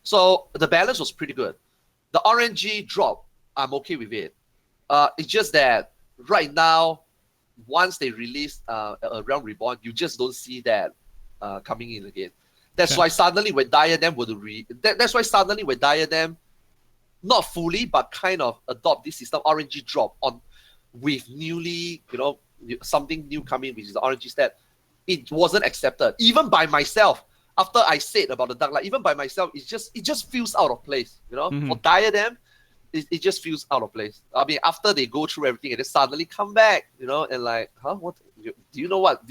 So the balance was pretty good. The RNG drop, I'm okay with it. It's just that right now, once they release a Realm Reborn, you just don't see that coming in again. That's why suddenly when Diadem not fully but kind of adopt this system, RNG drop on with newly, something new coming, which is the RNG stat, it wasn't accepted. Even by myself, after I said about the Dark Light, even by myself, it just feels out of place. For Diadem, it just feels out of place. I mean, after they go through everything and then suddenly come back, and like, huh? What? Do you know what?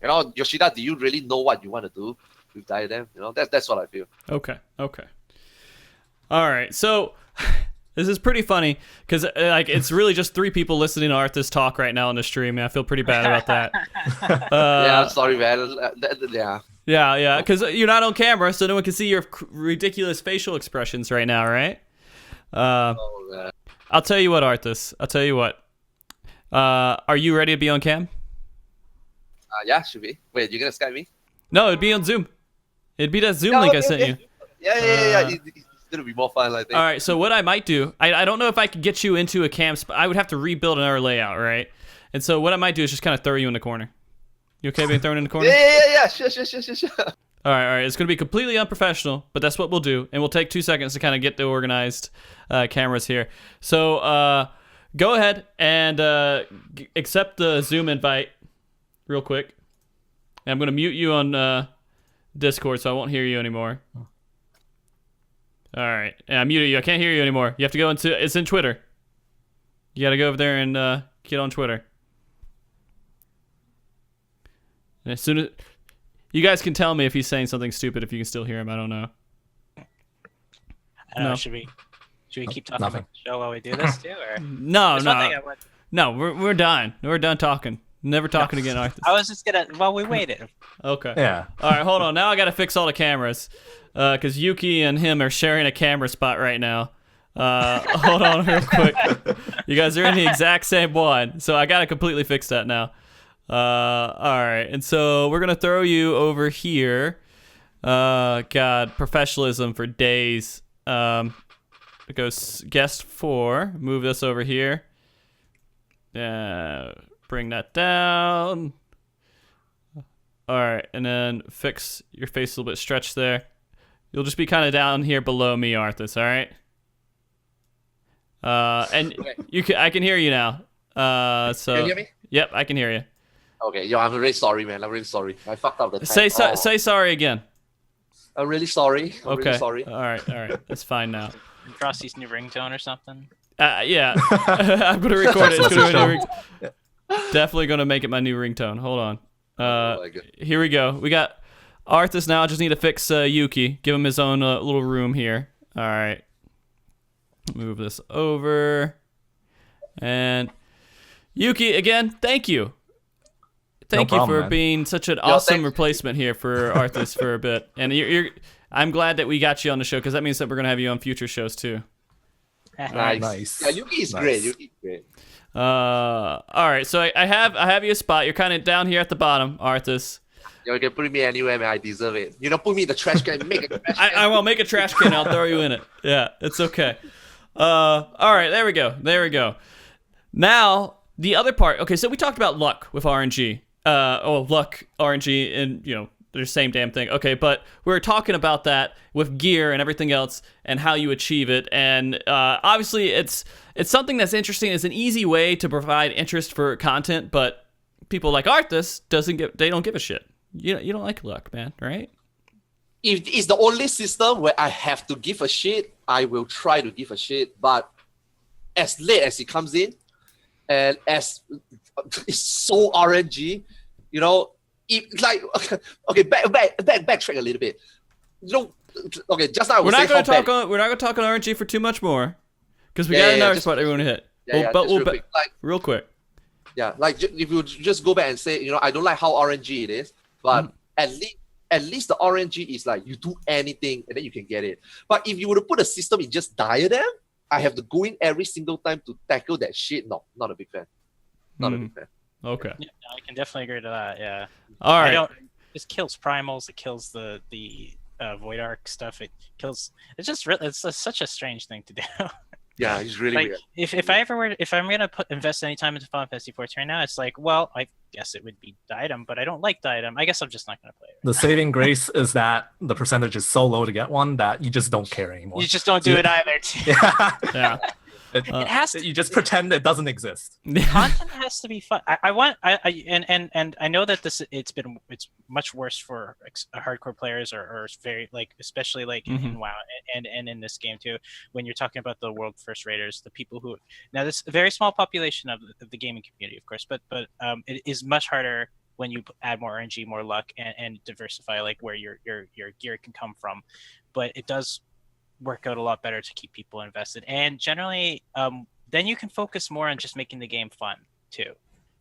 You know, Yoshida, do you really know what you want to do with Diadem? You know, that's what I feel. Okay. All right. So this is pretty funny because like it's really just 3 people listening to Arthus talk right now on the stream, and I feel pretty bad about that. Yeah, I'm sorry, man. Yeah. Yeah, because you're not on camera, so no one can see your ridiculous facial expressions right now, right? Oh, man. I'll tell you what, Arthus. I'll tell you what. Are you ready to be on cam? Yeah, should be. Wait, you're gonna Skype me? No, it'd be on Zoom. It'd be that Zoom link I sent you. Yeah. It's gonna be more fun, I think. All right, so what I might do, I don't know if I could get you into a cam spot. I would have to rebuild another layout, right? And so what I might do is just kind of throw you in the corner. You okay being thrown in the corner? Yeah. Sure. All right. It's going to be completely unprofessional, but that's what we'll do. And we'll take 2 seconds to kind of get the organized cameras here. So go ahead and accept the Zoom invite real quick. And I'm going to mute you on Discord so I won't hear you anymore. All right. And I muted you. I can't hear you anymore. You have to go into, it's in Twitter. You got to go over there and get on Twitter. And as soon as... You guys can tell me if he's saying something stupid if you can still hear him. I don't know. I don't know. Should we keep talking about the show while we do this too? Or? No. We're done. We're done talking. Never talking again, Arthur. I was just gonna. Well, we waited. Okay. Yeah. All right, hold on. Now I gotta fix all the cameras, because Yuki and him are sharing a camera spot right now. Hold on real quick. You guys are in the exact same one, so I gotta completely fix that now. All right, and so we're gonna throw you over here. God, professionalism for days. It goes guest 4. Move this over here. Bring that down. All right, and then fix your face a little bit stretched there. You'll just be kind of down here below me, Arthus. All right. And I can hear you now. So. Can you hear me? Yep, I can hear you. Okay, yo, I'm really sorry, man. I'm really sorry. I fucked up the time. Say sorry again. I'm really sorry. I'm really sorry. All right. That's fine now. Frosty's new ringtone or something. Yeah. I'm gonna record it. It's gonna be my new ringtone. Definitely gonna make it my new ringtone. Hold on. Here we go. We got Arthus now. I just need to fix Yuki. Give him his own little room here. All right. Move this over. And Yuki, again, thank you. Thank you for being such an awesome replacement here for Arthus for a bit. And I'm glad that we got you on the show because that means that we're gonna have you on future shows too. Nice. Yeah, Yuki is great. Yuki is great. All right, so I have you a spot. You're kind of down here at the bottom, Arthus. You can put me anywhere, man. I deserve it. You know, put me in the trash can. Make a trash can. I will make a trash can. I'll throw you in it. Yeah, it's okay. All right, there we go. Now the other part. Okay, so we talked about luck with RNG. Luck, RNG, and they're the same damn thing. Okay, but we were talking about that with gear and everything else and how you achieve it. And obviously, it's something that's interesting. It's an easy way to provide interest for content, but people like Arthus they don't give a shit. You don't like luck, man, right? If it's the only system where I have to give a shit, I will try to give a shit. But as late as it comes in, and as it's so RNG, backtrack a little bit. Okay, just now we're not going to talk on RNG for too much more because we got another spot everyone to hit. Real quick. Yeah, like if you just go back and say, I don't like how RNG it is, but at least the RNG is like you do anything and then you can get it. But if you were to put a system in just Diadem, I have to go in every single time to tackle that shit. No, not a big fan. Not a big fan. Okay. Yeah, I can definitely agree to that. Yeah. All right. It kills primals. It kills the Void Arc stuff. It kills. It's just it's such a strange thing to do. Yeah, it's really weird. If I'm gonna invest any time into Final Fantasy XIV right now, it's like, well, I guess it would be Diadem, but I don't like Diadem. I guess I'm just not gonna play it. The saving grace is that the percentage is so low to get one that you just don't care anymore. You just don't do it either. Yeah. It has to. You just pretend it doesn't exist. Content has to be fun. I know that it's much worse for hardcore players or very especially in WoW and in this game too. When you're talking about the world first raiders, the people who now this a very small population of the gaming community, of course, but it is much harder when you add more RNG, more luck, and diversify like where your gear can come from. But it does work out a lot better to keep people invested, and generally then you can focus more on just making the game fun too.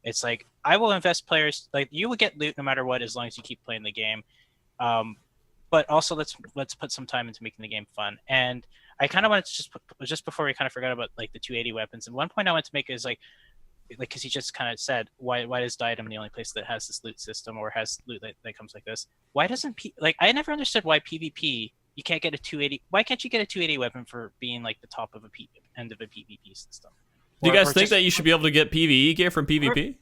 It's like, I will invest players, like, you will get loot no matter what as long as you keep playing the game, but also let's put some time into making the game fun. And I kind of wanted to just before we kind of forgot about like the 280 weapons, and one point I want to make is like because he just kind of said, why is Diadem the only place that has this loot system or has loot that comes like this? Why doesn't like, I never understood why PvP you can't get a 280. Why can't you get a 280 weapon for being like the top of a end of a PvP system? Do you guys think that you should be able to get PvE gear from PvP?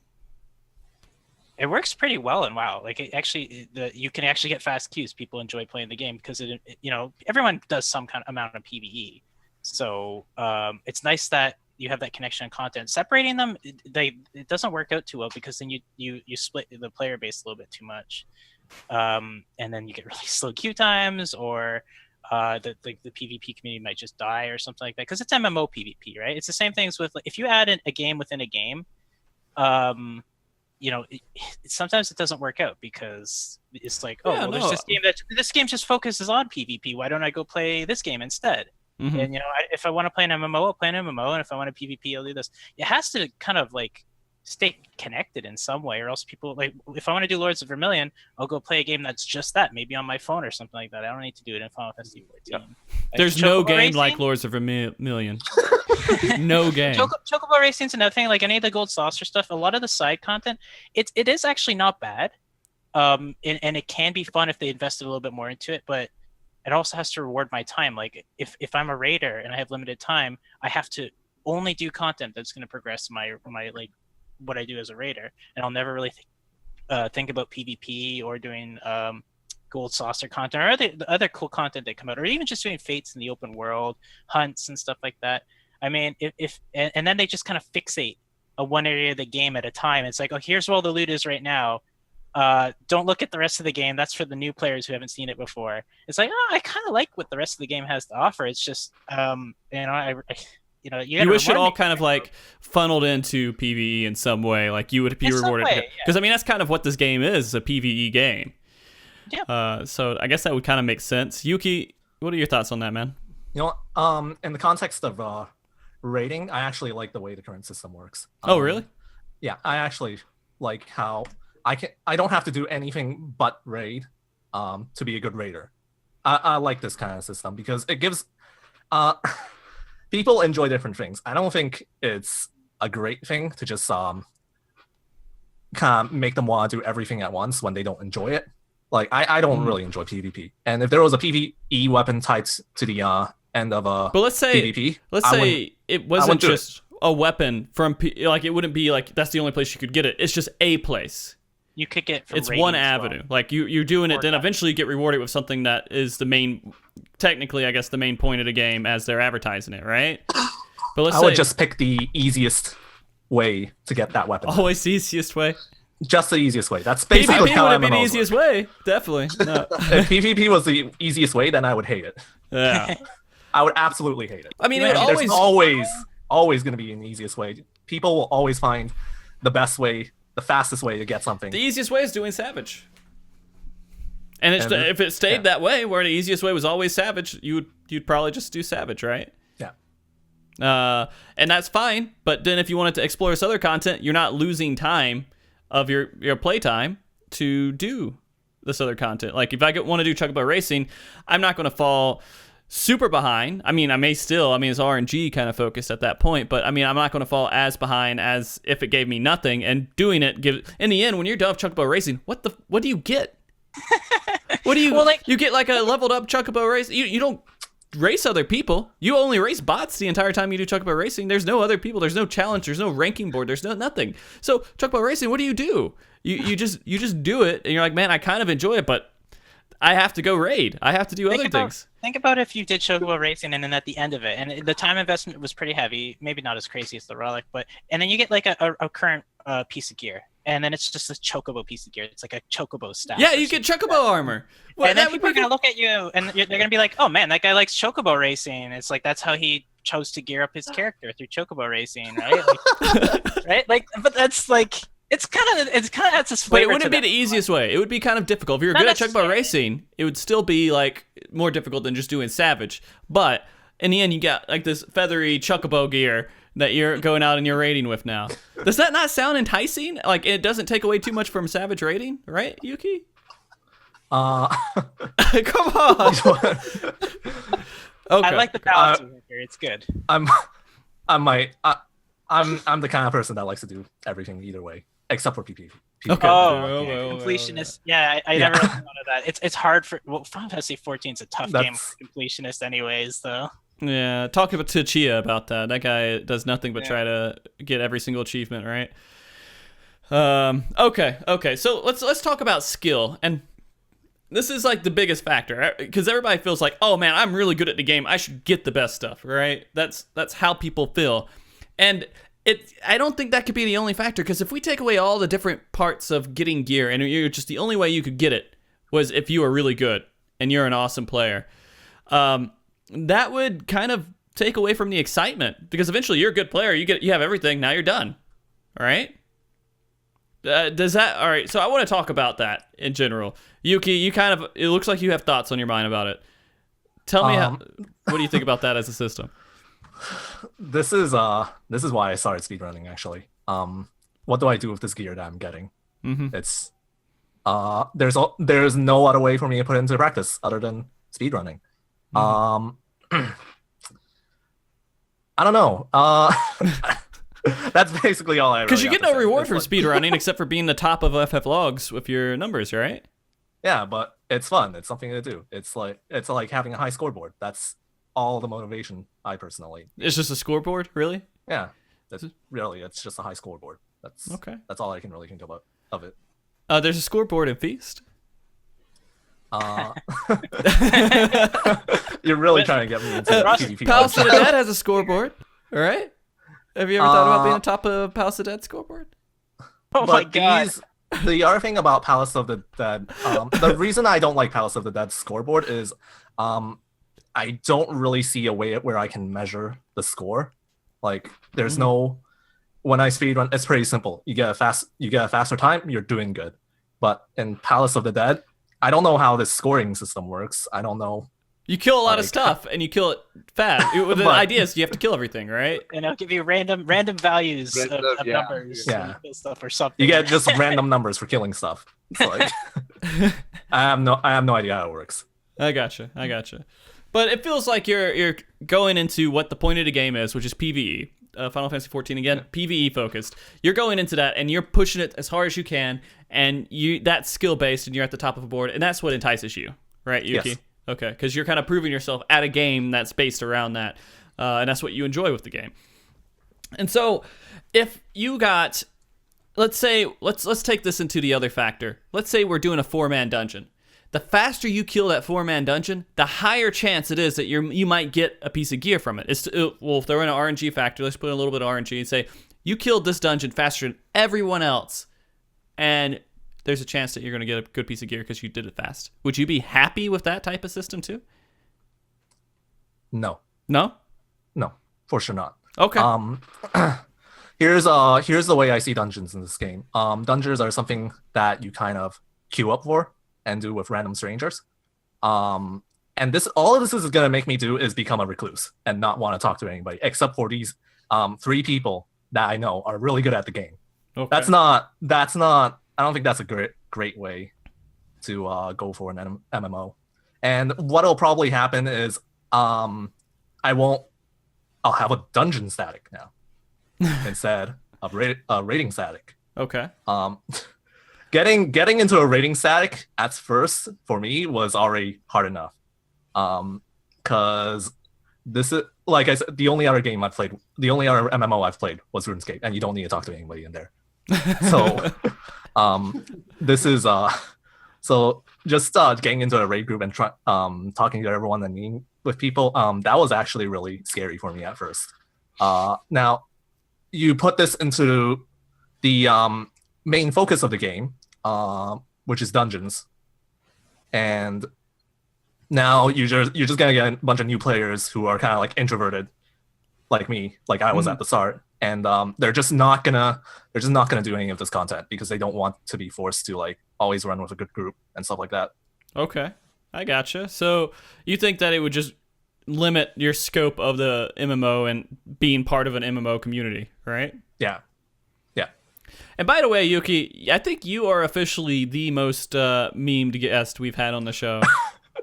It works pretty well in WoW. Like, it actually, you can actually get fast queues. People enjoy playing the game because everyone does some kind of amount of PvE. So it's nice that you have that connection and content. Separating them, it doesn't work out too well because then you split the player base a little bit too much. And then you get really slow queue times, or the PvP community might just die or something like that, because it's MMO PvP, right? It's the same things with, like, if you add in a game within a game, sometimes it doesn't work out because it's like, there's this game just focuses on PvP. Why don't I go play this game instead? Mm-hmm. And if I want to play an MMO, I'll play an MMO, and if I want to PvP, I'll do this. It has to kind of like stay connected in some way, or else people, like, if I want to do Lords of Vermilion, I'll go play a game that's just that, maybe on my phone or something like that. I don't need to do it in Final Fantasy 14. Yeah. There's no game like Lords of Vermilion. No game. Chocobo Racing's another thing. Like any of the Gold Saucer stuff, a lot of the side content, it is actually not bad, and it can be fun if they invested a little bit more into it. But it also has to reward my time. Like if I'm a raider and I have limited time, I have to only do content that's going to progress my like what I do as a raider, and I'll never really think about PvP or doing Gold Saucer content or the other cool content that come out, or even just doing fates in the open world, hunts and stuff like that. I mean, and then they just kind of fixate a one area of the game at a time. It's like, oh, here's where all the loot is right now. Don't look at the rest of the game. That's for the new players who haven't seen it before. It's like, I kind of like what the rest of the game has to offer. It's just, you wish it all kind of like funneled into PvE in some way, like you would be rewarded. Because I mean, that's kind of what this game is, a PvE game. Yeah. So I guess that would kind of make sense. Yuki, what are your thoughts on that, man? In the context of rating, I actually like the way the current system works. Oh, really? Yeah, I actually like how I don't have to do anything but raid to be a good raider. I like this kind of system because it gives people enjoy different things. I don't think it's a great thing to just kind of make them want to do everything at once when they don't enjoy it. Like, I don't really enjoy PvP. And if there was a PvE weapon tied to the end of a PvP, let's say it wasn't just a weapon from like, it wouldn't be like that's the only place you could get it. It's just a place. You could get it's one avenue. Well. Like you're doing it, then eventually you get rewarded with something that is the main, technically, I guess, the main point of the game as they're advertising it, right? But I would just pick the easiest way to get that weapon. Always the easiest way. Just the easiest way. That's basically PvP how would be the easiest way. Definitely. No. If PvP was the easiest way, then I would hate it. Yeah. I would absolutely hate it. I mean, there's always going to be an easiest way. People will always find the best way, the fastest way to get something. The easiest way is doing Savage. And if it stayed that way, where the easiest way was always Savage, you'd probably just do Savage, right? Yeah. And that's fine. But then if you wanted to explore this other content, you're not losing time of your playtime to do this other content. Like if I want to do Chocobo Racing, I'm not going to fall super behind. I mean, I may still. I mean, it's RNG kind of focused at that point, but I mean, I'm not going to fall as behind as if it gave me nothing. And doing it in the end, when you're done with Chocobo Racing, what do you get? What do you? Well, you get like a leveled up Chocobo Race. You don't race other people. You only race bots the entire time you do Chocobo Racing. There's no other people. There's no challenge. There's no ranking board. There's nothing. So Chocobo Racing, what do? You just do it, and you're like, man, I kind of enjoy it, but I have to go raid. I have to do other things. Think about if you did Chocobo Racing and then at the end of it, and the time investment was pretty heavy, maybe not as crazy as the Relic, and then you get like a current piece of gear, and then it's just a Chocobo piece of gear. It's like a Chocobo staff. Yeah, you get Chocobo armor. Well, and then people are going to look at you, and they're going to be like, oh man, that guy likes Chocobo Racing. It's like, that's how he chose to gear up his character, through Chocobo Racing, right? Like, right? Like, but that's like, it's kind of that's a But flavor. it wouldn't to be that. the easiest way. It would be kind of difficult. If you're Not good at Chugbo necessarily. Racing, it would still be like more difficult than just doing Savage. But in the end, you got like this feathery Chocobo gear that you're going out and you're raiding with now. Does that not sound enticing? Like it doesn't take away too much from Savage raiding, right, Yuki? Come on. Okay. I like the balance of it here. It's good. I'm the kind of person that likes to do everything either way, except for PvP. Okay. Oh, Well, completionist. Yeah, I never really thought of that. It's hard for Final Fantasy 14 is a tough game for completionist, anyways. Though. Yeah, talk to Chia about that. That guy does nothing but Yeah. try to get every single achievement, right? Okay. So let's talk about skill, and this is like the biggest factor because everybody feels like, oh man, I'm really good at the game. I should get the best stuff, right? That's how people feel, and I don't think that could be the only factor because if we take away all the different parts of getting gear and you're just the only way you could get it was if you were really good and you're an awesome player, that would kind of take away from the excitement because eventually you're a good player, you have everything, now you're done, all right? Does that all right? So I want to talk about that in general. Yuki, it looks like you have thoughts on your mind about it. Tell me what do you think about that as a system? This is why I started speedrunning actually. What do I do with this gear that I'm getting? Mm-hmm. It's there's no other way for me to put it into practice other than speedrunning. I don't know. That's basically all I. Because really you get have no to say. reward It's from like- speedrunning except for being the top of FF logs with your numbers, right? Yeah, but it's fun. It's something to do. It's like having a high scoreboard. That's all the motivation I personally. It's just a scoreboard, really? Yeah, it's just a high scoreboard. That's Okay. That's all I can really think about of it. There's a scoreboard in Feast. You're really trying to get me into PvP. Palace of the Dead has a scoreboard, all right? Have you ever thought about being on top of Palace of the Dead scoreboard? Oh my But god. the other thing about Palace of the Dead, the reason I don't like Palace of the Dead scoreboard is I don't really see a way where I can measure the score. Like there's no when I speedrun, it's pretty simple. You get a faster time, you're doing good. But in Palace of the Dead, I don't know how this scoring system works. I don't know. You kill a lot of Like- stuff and you kill it fast. The But- idea is you have to kill everything, right? And I'll give you random values Random, of yeah. numbers Yeah. when you kill stuff or something. You get just random numbers for killing stuff. It's like I have no idea how it works. I gotcha. But it feels like you're going into what the point of the game is, which is PvE. Final Fantasy 14 again, PvE focused. You're going into that and you're pushing it as hard as you can, and that's skill based, and you're at the top of a board, and that's what entices you, right, Yuki? Yes. Okay, because you're kind of proving yourself at a game that's based around that, and that's what you enjoy with the game. And so, if you got, let's say, let's take this into the other factor. Let's say we're doing a 4-man dungeon. The faster you kill that 4-man dungeon, the higher chance it is that you might get a piece of gear from it. We'll throw in an RNG factor. Let's put in a little bit of RNG and say you killed this dungeon faster than everyone else, and there's a chance that you're going to get a good piece of gear because you did it fast. Would you be happy with that type of system too? No, No? for sure not. Okay. Here's the way I see dungeons in this game. Dungeons are something that you kind of queue up for and do with random strangers. And all of this is gonna make me do is become a recluse and not want to talk to anybody except for these 3 people that I know are really good at the game. Okay. That's not. I don't think that's a great way to go for an MMO. And what'll probably happen is I'll have a dungeon static now instead of rating static. Okay. Getting into a rating static at first for me was already hard enough. Cause this is, like I said, the only other MMO I've played was RuneScape, and you don't need to talk to anybody in there. So this is so just getting into a raid group and talking to everyone and meeting with people, that was actually really scary for me at first. Now you put this into the main focus of the game, which is dungeons, and now you're just gonna get a bunch of new players who are kind of like introverted, like me, like I was at the start, and they're just not gonna do any of this content because they don't want to be forced to like always run with a good group and stuff like that. Okay, I gotcha. So you think that it would just limit your scope of the MMO and being part of an MMO community, right? Yeah. And by the way, Yuki, I think you are officially the most memed guest we've had on the show.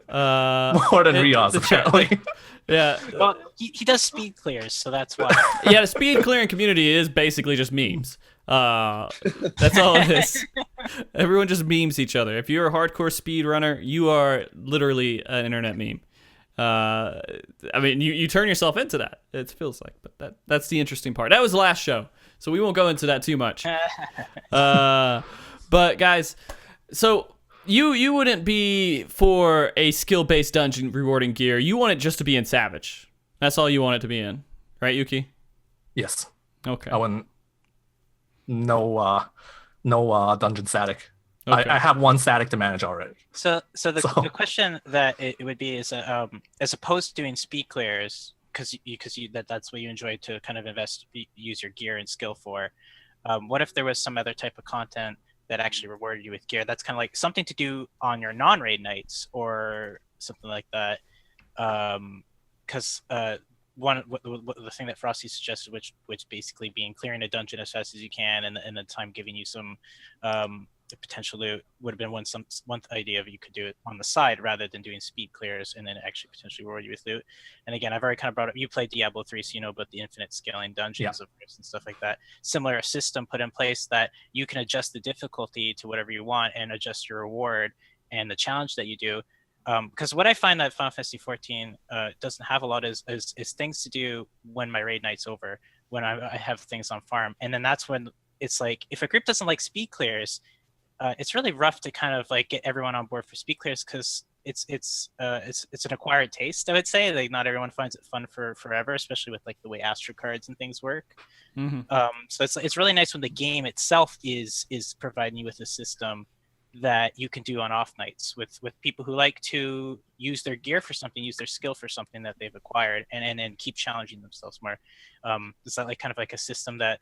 More than Riaz, apparently. Yeah. Well, he does speed clears, so that's why. Yeah, the speed clearing community is basically just memes. That's all it is. Everyone just memes each other. If you're a hardcore speedrunner, you are literally an internet meme. I mean, you turn yourself into that. It feels like, but that's the interesting part. That was the last show, so we won't go into that too much. But guys, so you wouldn't be for a skill-based dungeon rewarding gear. You want it just to be in Savage. That's all you want it to be in, right, Yuki? Yes. Okay. I wouldn't. No dungeon static. Okay. I have one static to manage already. So the question that it would be is, as opposed to doing speed clears, because that's what you enjoy to kind of use your gear and skill for. What if there was some other type of content that actually rewarded you with gear? That's kind of like something to do on your non-raid nights or something like that. Because the thing that Frosty suggested, which basically being clearing a dungeon as fast as you can, and the time giving you some potential loot, would have been one idea of you could do it on the side rather than doing speed clears and then actually potentially reward you with loot. And again, I've already kind of brought up, you played Diablo 3, so you know about the infinite scaling dungeons, of course, and stuff like that. Similar system put in place that you can adjust the difficulty to whatever you want and adjust your reward and the challenge that you do. Because what I find that Final Fantasy 14 doesn't have a lot is things to do when my raid night's over, when I have things on farm. And then that's when it's like, if a group doesn't like speed clears, it's really rough to kind of like get everyone on board for speed clears, because it's an acquired taste, I would say. Like, not everyone finds it fun for forever, especially with like the way Astro cards and things work. So it's really nice when the game itself is providing you with a system that you can do on off nights with people who like to use their gear for something, use their skill for something that they've acquired, and then keep challenging themselves more. Is that like kind of like a system that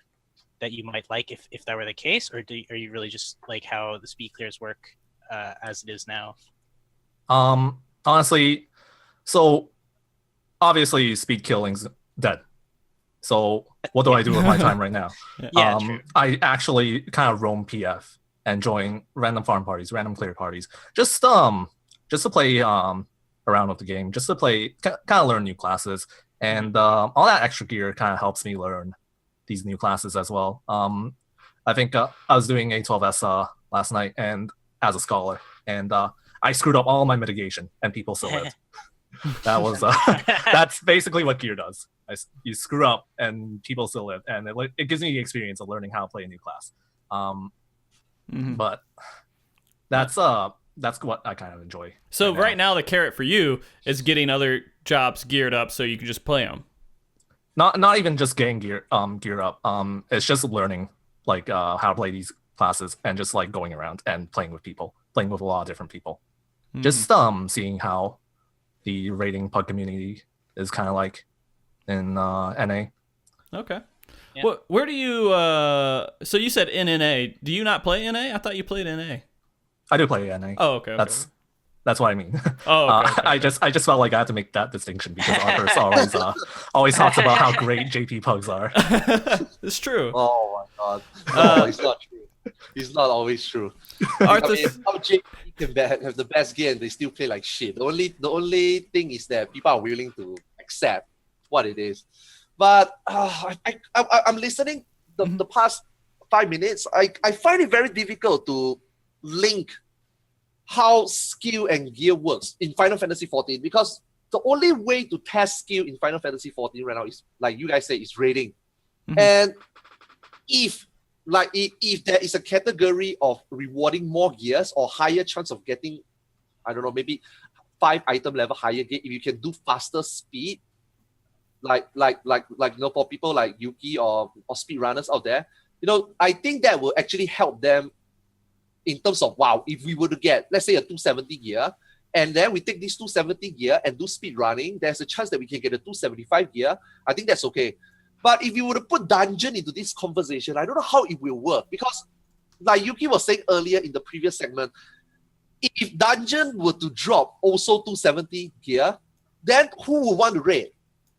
you might like if that were the case, or are you really just like how the speed clears work as it is now? Honestly, so obviously speed killing's dead. So what do I do with my time right now? True. I actually kind of roam PF and join random farm parties, random clear parties, just to play around with the game, just to play, kind of learn new classes, and all that extra gear kind of helps me learn these new classes as well. I think I was doing A12S last night and as a scholar, and I screwed up all my mitigation, and people still lived. That was that's basically what gear does. You screw up, and people still live, and it gives me the experience of learning how to play a new class. But that's what I kind of enjoy. So right now the carrot for you is getting other jobs geared up so you can just play them. Not even just getting geared up. It's just learning like how to play these classes and just like going around and playing with a lot of different people. Just seeing how the raiding pug community is kind of like in NA. Okay. Yeah. Where do you so you said in NA, do you not play NA? I thought you played NA. I do play NA. Oh, okay. That's what I mean. Oh, okay. I just felt like I had to make that distinction because Arthurs always talks about how great JP pugs are. It's true. Oh my god. No, it's not true. It's not always true. Arthus, how JP can have the best gear and they still play like shit. The only thing is that people are willing to accept what it is. But I'm listening the past 5 minutes. I find it very difficult to link how skill and gear works in Final Fantasy 14, because the only way to test skill in Final Fantasy 14 right now is, like you guys say, is raiding. And if there is a category of rewarding more gears or higher chance of getting, I don't know, maybe 5 item level higher gear, if you can do faster speed, like for people like Yuki or speedrunners out there, I think that will actually help them in terms of, wow, if we were to get, let's say, a 270 gear and then we take this 270 gear and do speed running, there's a chance that we can get a 275 gear. I think that's okay. But if you were to put dungeon into this conversation, I don't know how it will work, because like Yuki was saying earlier in the previous segment, if dungeon were to drop also 270 gear, then who would want to raid?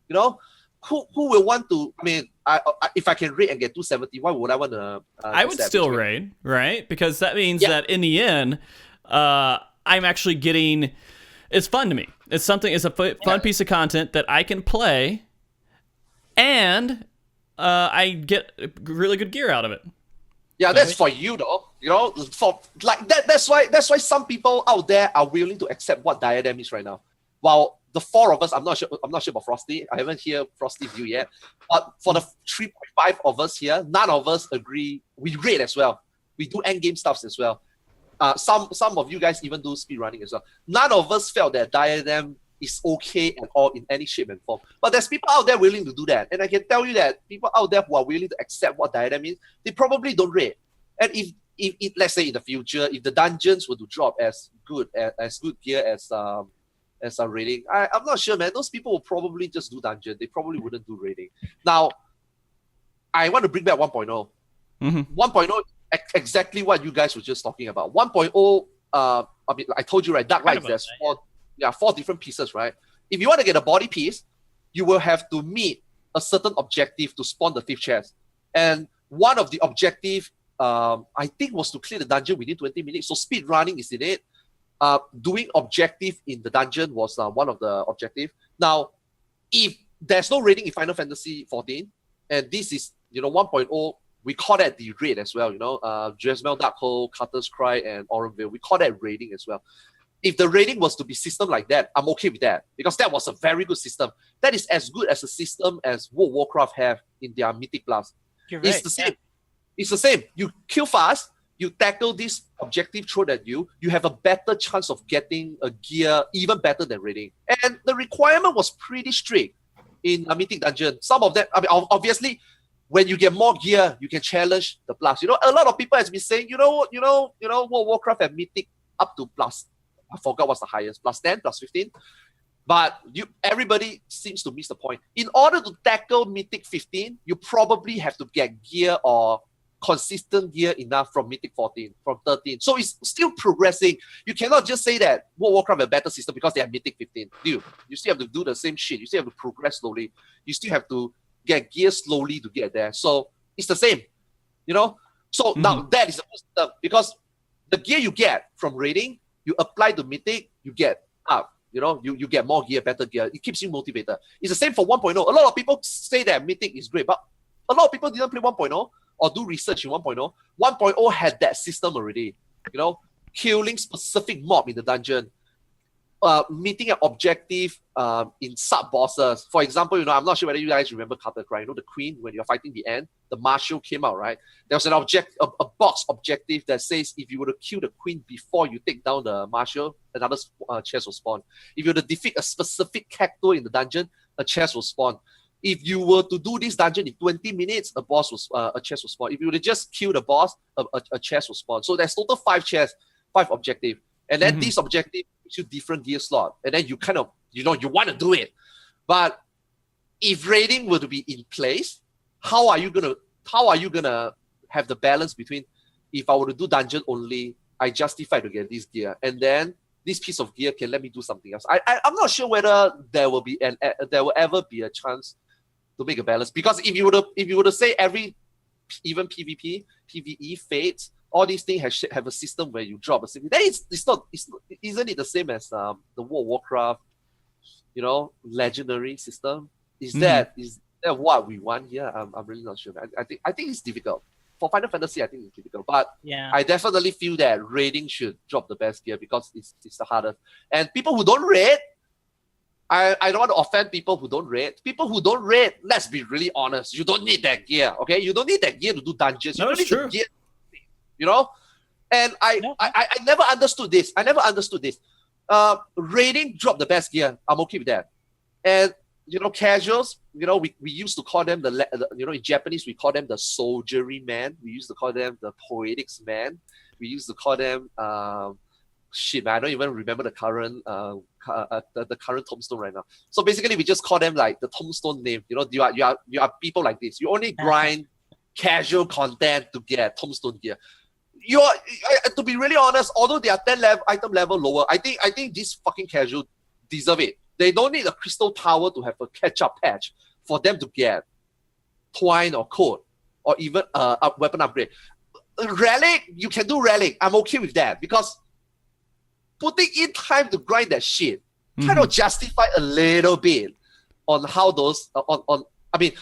You know, who will want to? I mean, if I can raid and get 270, why would I want to? I would still raid, right? Because that means that in the end, I'm actually getting. It's fun to me. It's something. It's a fun piece of content that I can play, and I get really good gear out of it. Yeah, that's for you though. You know, for like that. That's why some people out there are willing to accept what Diadem is right now. While the four of us, I'm not sure about Frosty. I haven't heard Frosty's view yet. But for the 3.5 of us here, none of us agree. We raid as well. We do end game stuffs as well. Some of you guys even do speed running as well. None of us felt that Diadem is okay at all in any shape and form. But there's people out there willing to do that. And I can tell you that people out there who are willing to accept what Diadem is, they probably don't raid. And if let's say in the future, if the dungeons were to drop as good gear as a raiding, I'm not sure, man. Those people will probably just do dungeon. They probably wouldn't do raiding. Now, I want to bring back 1.0. 1.0, exactly what you guys were just talking about. 1.0, I mean, I told you, right, Dark Lights, there's four different pieces, right? If you want to get a body piece, you will have to meet a certain objective to spawn the 5th chest. And one of the objective, I think, was to clear the dungeon within 20 minutes. So speed running is in it. Doing objective in the dungeon was one of the objective. Now, if there's no raiding in Final Fantasy 14, and this is 1.0, we call that the raid as well. Jezebel Darkhold, Carter's Cry, and Orenville, we call that raiding as well. If the raiding was to be system like that, I'm okay with that, because that was a very good system. That is as good as a system as World of Warcraft have in their Mythic Plus. You're right. It's the same. Yeah. It's the same. You kill fast, you tackle this objective thrown at you, you have a better chance of getting a gear even better than raiding. And the requirement was pretty strict in a Mythic Dungeon. Some of them, I mean, obviously, when you get more gear, you can challenge the plus. A lot of people has been saying, World of Warcraft and Mythic up to plus. I forgot what's the highest, plus 10, plus 15. But everybody seems to miss the point. In order to tackle Mythic 15, you probably have to get gear or consistent gear enough from Mythic 14, from 13. So it's still progressing. You cannot just say that World of Warcraft have a better system because they have Mythic 15. You still have to do the same shit. You still have to progress slowly. You still have to get gear slowly to get there. So it's the same, So now that is the system, because the gear you get from raiding, you apply to Mythic, you get up. You get more gear, better gear. It keeps you motivated. It's the same for 1.0. A lot of people say that Mythic is great, but a lot of people didn't play 1.0 or do research in 1.0. 1.0 had that system already. Killing specific mob in the dungeon, meeting an objective in sub-bosses. For example, I'm not sure whether you guys remember Carter Cry. The Queen, when you're fighting the end, the Marshal came out, right? There was a box objective that says if you were to kill the Queen before you take down the Marshal, another chest will spawn. If you were to defeat a specific cacto in the dungeon, a chest will spawn. If you were to do this dungeon in 20 minutes, a chest will spawn. If you were to just kill the boss, a chest will spawn. So there's total 5 chests, 5 objectives. And then this objective gives you different gear slot. And then you kind of, you want to do it. But if raiding were to be in place, how are you gonna have the balance between, if I were to do dungeon only, I justify to get this gear, and then this piece of gear can let me do something else. I'm not sure whether there will ever be a chance to make a balance, because if you were to say even PvP, PvE, Fates, all these things have a system where you drop a single. Then isn't it the same as the World of Warcraft, legendary system? Is that what we want here? I'm really not sure. I think it's difficult. For Final Fantasy, I think it's difficult. But yeah, I definitely feel that raiding should drop the best gear because it's the hardest. And people who don't raid, I don't want to offend people who don't raid. People who don't raid, let's be really honest, you don't need that gear, okay? You don't need that gear to do dungeons. You don't need the gear, And I never understood this. Raiding drop the best gear. I'm okay with that. And casuals, we used to call them in Japanese we call them the soldiery man. We used to call them the poetics man. We used to call them shit, man, I don't even remember the current the current tombstone right now. So basically, we just call them like the tombstone name. You know, you are people like this. You only grind casual content to get tombstone gear. To be really honest, although they are 10 item level lower, I think this fucking casual deserve it. They don't need a crystal tower to have a catch-up patch for them to get twine or code or even weapon upgrade. Relic, you can do relic. I'm okay with that because putting in time to grind that shit kind of justify a little bit on how those I mean,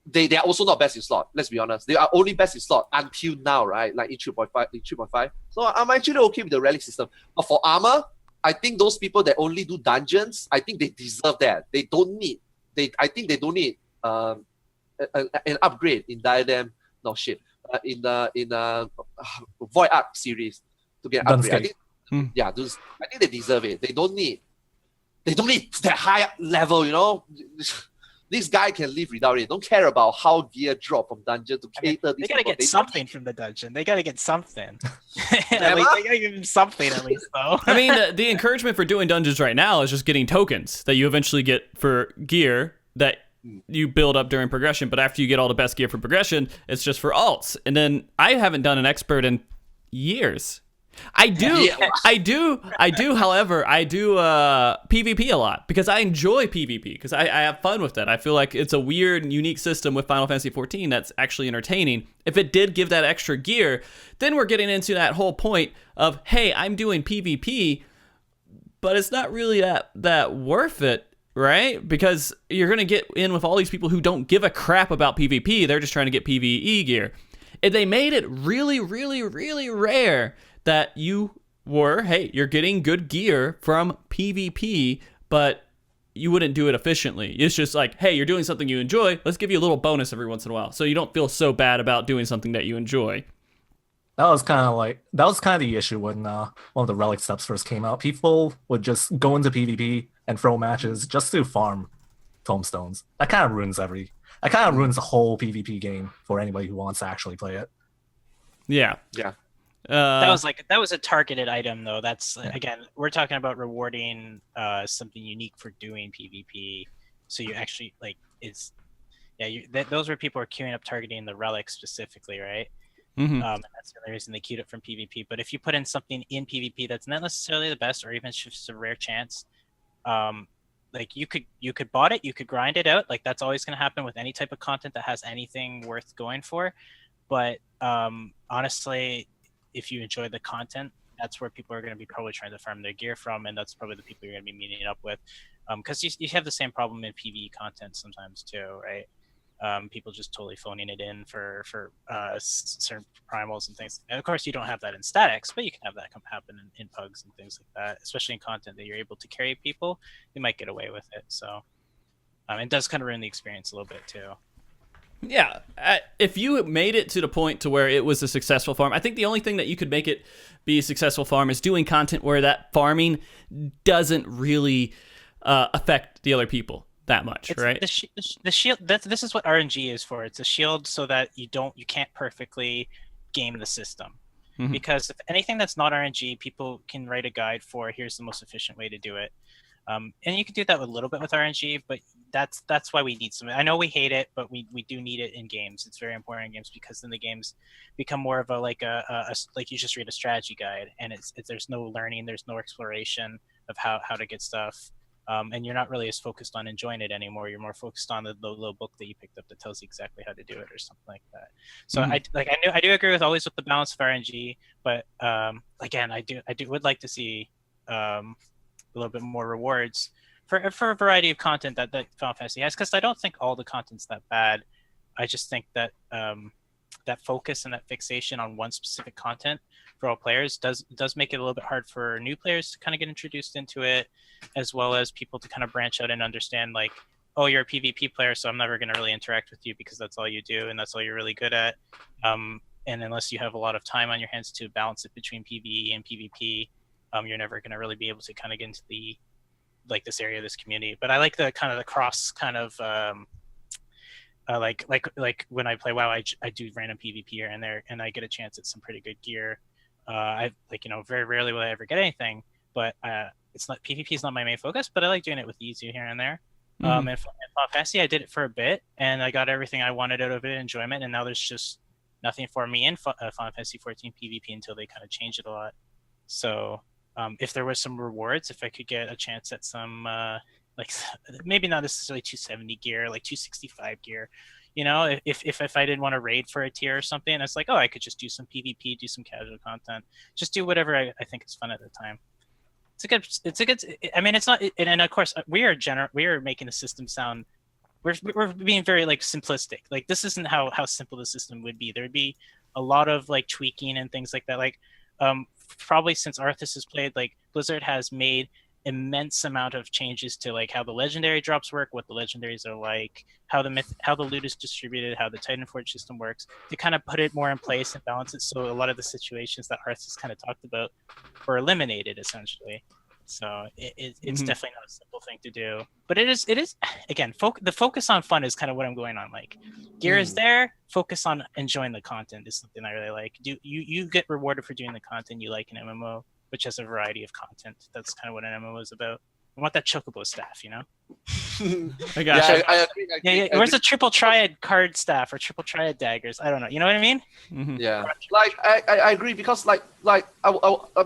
they are also not best in slot. Let's be honest. They are only best in slot until now, right? Like in 3.5. So I'm actually okay with the relic system. But for armor, I think those people that only do dungeons, I think they deserve that. They don't need. I think they don't need an upgrade in Diadem. No shit. In the Void Arc series to get an upgrade. I think they deserve it. They don't need that high level. You know. This guy can live without it. Don't care about how gear drop from dungeon to cater. They gotta get something from the dungeon. They gotta get something. At least, they gotta give him something at least, though. I mean, the encouragement for doing dungeons right now is just getting tokens that you eventually get for gear that you build up during progression. But after you get all the best gear for progression, it's just for alts. And then I haven't done an expert in years. I do. However, I do PvP a lot because I enjoy PvP because I have fun with that. I feel like it's a weird and unique system with Final Fantasy XIV that's actually entertaining. If it did give that extra gear, then we're getting into that whole point of, hey, I'm doing PvP, but it's not really that worth it, right? Because you're going to get in with all these people who don't give a crap about PvP. They're just trying to get PvE gear. If they made it really, really, really rare that you're getting good gear from PvP, but you wouldn't do it efficiently. It's just like, hey, you're doing something you enjoy. Let's give you a little bonus every once in a while, so you don't feel so bad about doing something that you enjoy. That was kind of the issue when one of the Relic steps first came out. People would just go into PvP and throw matches just to farm tombstones. That kind of ruins the whole PvP game for anybody who wants to actually play it. Yeah. That was a targeted item though. That's again, we're talking about rewarding something unique for doing PvP. So you actually those were people who are queuing up targeting the relic specifically, right? And that's the only reason they queued it from PvP. But if you put in something in PvP that's not necessarily the best, or even just a rare chance, like you could bot it, you could grind it out. Like that's always going to happen with any type of content that has anything worth going for. But honestly, if you enjoy the content, that's where people are going to be probably trying to farm their gear from, and that's probably the people you're going to be meeting up with. Because you have the same problem in PvE content sometimes too, right? People just totally phoning it in for certain primals and things. And of course, you don't have that in statics, but you can have that happen in pugs and things like that. Especially in content that you're able to carry people, you might get away with it. So it does kind of ruin the experience a little bit too. Yeah, if you made it to the point to where it was a successful farm, I think the only thing that you could make it be a successful farm is doing content where that farming doesn't really affect the other people that much, right? The shield. This is what RNG is for. It's a shield so that you can't perfectly game the system. Because if anything that's not RNG, people can write a guide for here's the most efficient way to do it. And you can do that a little bit with RNG, but that's why we need some. I know we hate it, but we do need it in games. It's very important in games because then the games become more of a like you just read a strategy guide, and there's no learning, there's no exploration of how to get stuff, and you're not really as focused on enjoying it anymore. You're more focused on the little book that you picked up that tells you exactly how to do it or something like that. So I do agree with the balance of RNG, but again, I would like to see a little bit more rewards for a variety of content that Final Fantasy has, because I don't think all the content's that bad. I just think that that focus and that fixation on one specific content for all players does make it a little bit hard for new players to kind of get introduced into it, as well as people to kind of branch out and understand like, oh, you're a PvP player, so I'm never going to really interact with you because that's all you do and that's all you're really good at. And unless you have a lot of time on your hands to balance it between PvE and PvP, you're never going to really be able to kind of get into the this area of this community. But I like the kind of the cross kind of like when I play WoW, I do random PvP here and there, and I get a chance at some pretty good gear. I very rarely will I ever get anything, but it's not PvP is not my main focus, but I like doing it with Izu here and there. Mhm. And Final Fantasy, I did it for a bit, and I got everything I wanted out of it, enjoyment, and now there's just nothing for me in Final Fantasy 14 PvP until they kind of change it a lot. So if there was some rewards, if I could get a chance at some like maybe not necessarily 270 gear, like 265 gear, if I didn't want to raid for a tier or something, it's like, oh, I could just do some PvP, do some casual content, just do whatever I think is fun at the time. It's a good. I mean, it's not, and of course we are making the system sound. We're being very like simplistic. Like this isn't how simple the system would be. There'd be a lot of like tweaking and things like that. Like probably since Arthus has played, like Blizzard has made immense amount of changes to like how the legendary drops work, what the legendaries are like, how the loot is distributed, how the Titan Forge system works, to kind of put it more in place and balance it, so a lot of the situations that Arthus kind of talked about were eliminated essentially. So it's definitely not a simple thing to do, but it is again, the focus on fun is kind of what I'm going on. Like gear is there, focus on enjoying the content is something I really like. You get rewarded for doing the content you like in MMO, which has a variety of content. That's kind of what an MMO is about. I want that chocobo staff, I got you. I agree. Yeah. Where's the triple triad card staff or triple triad daggers? I don't know. You know what I mean? Mhm. Yeah, like I agree, because like I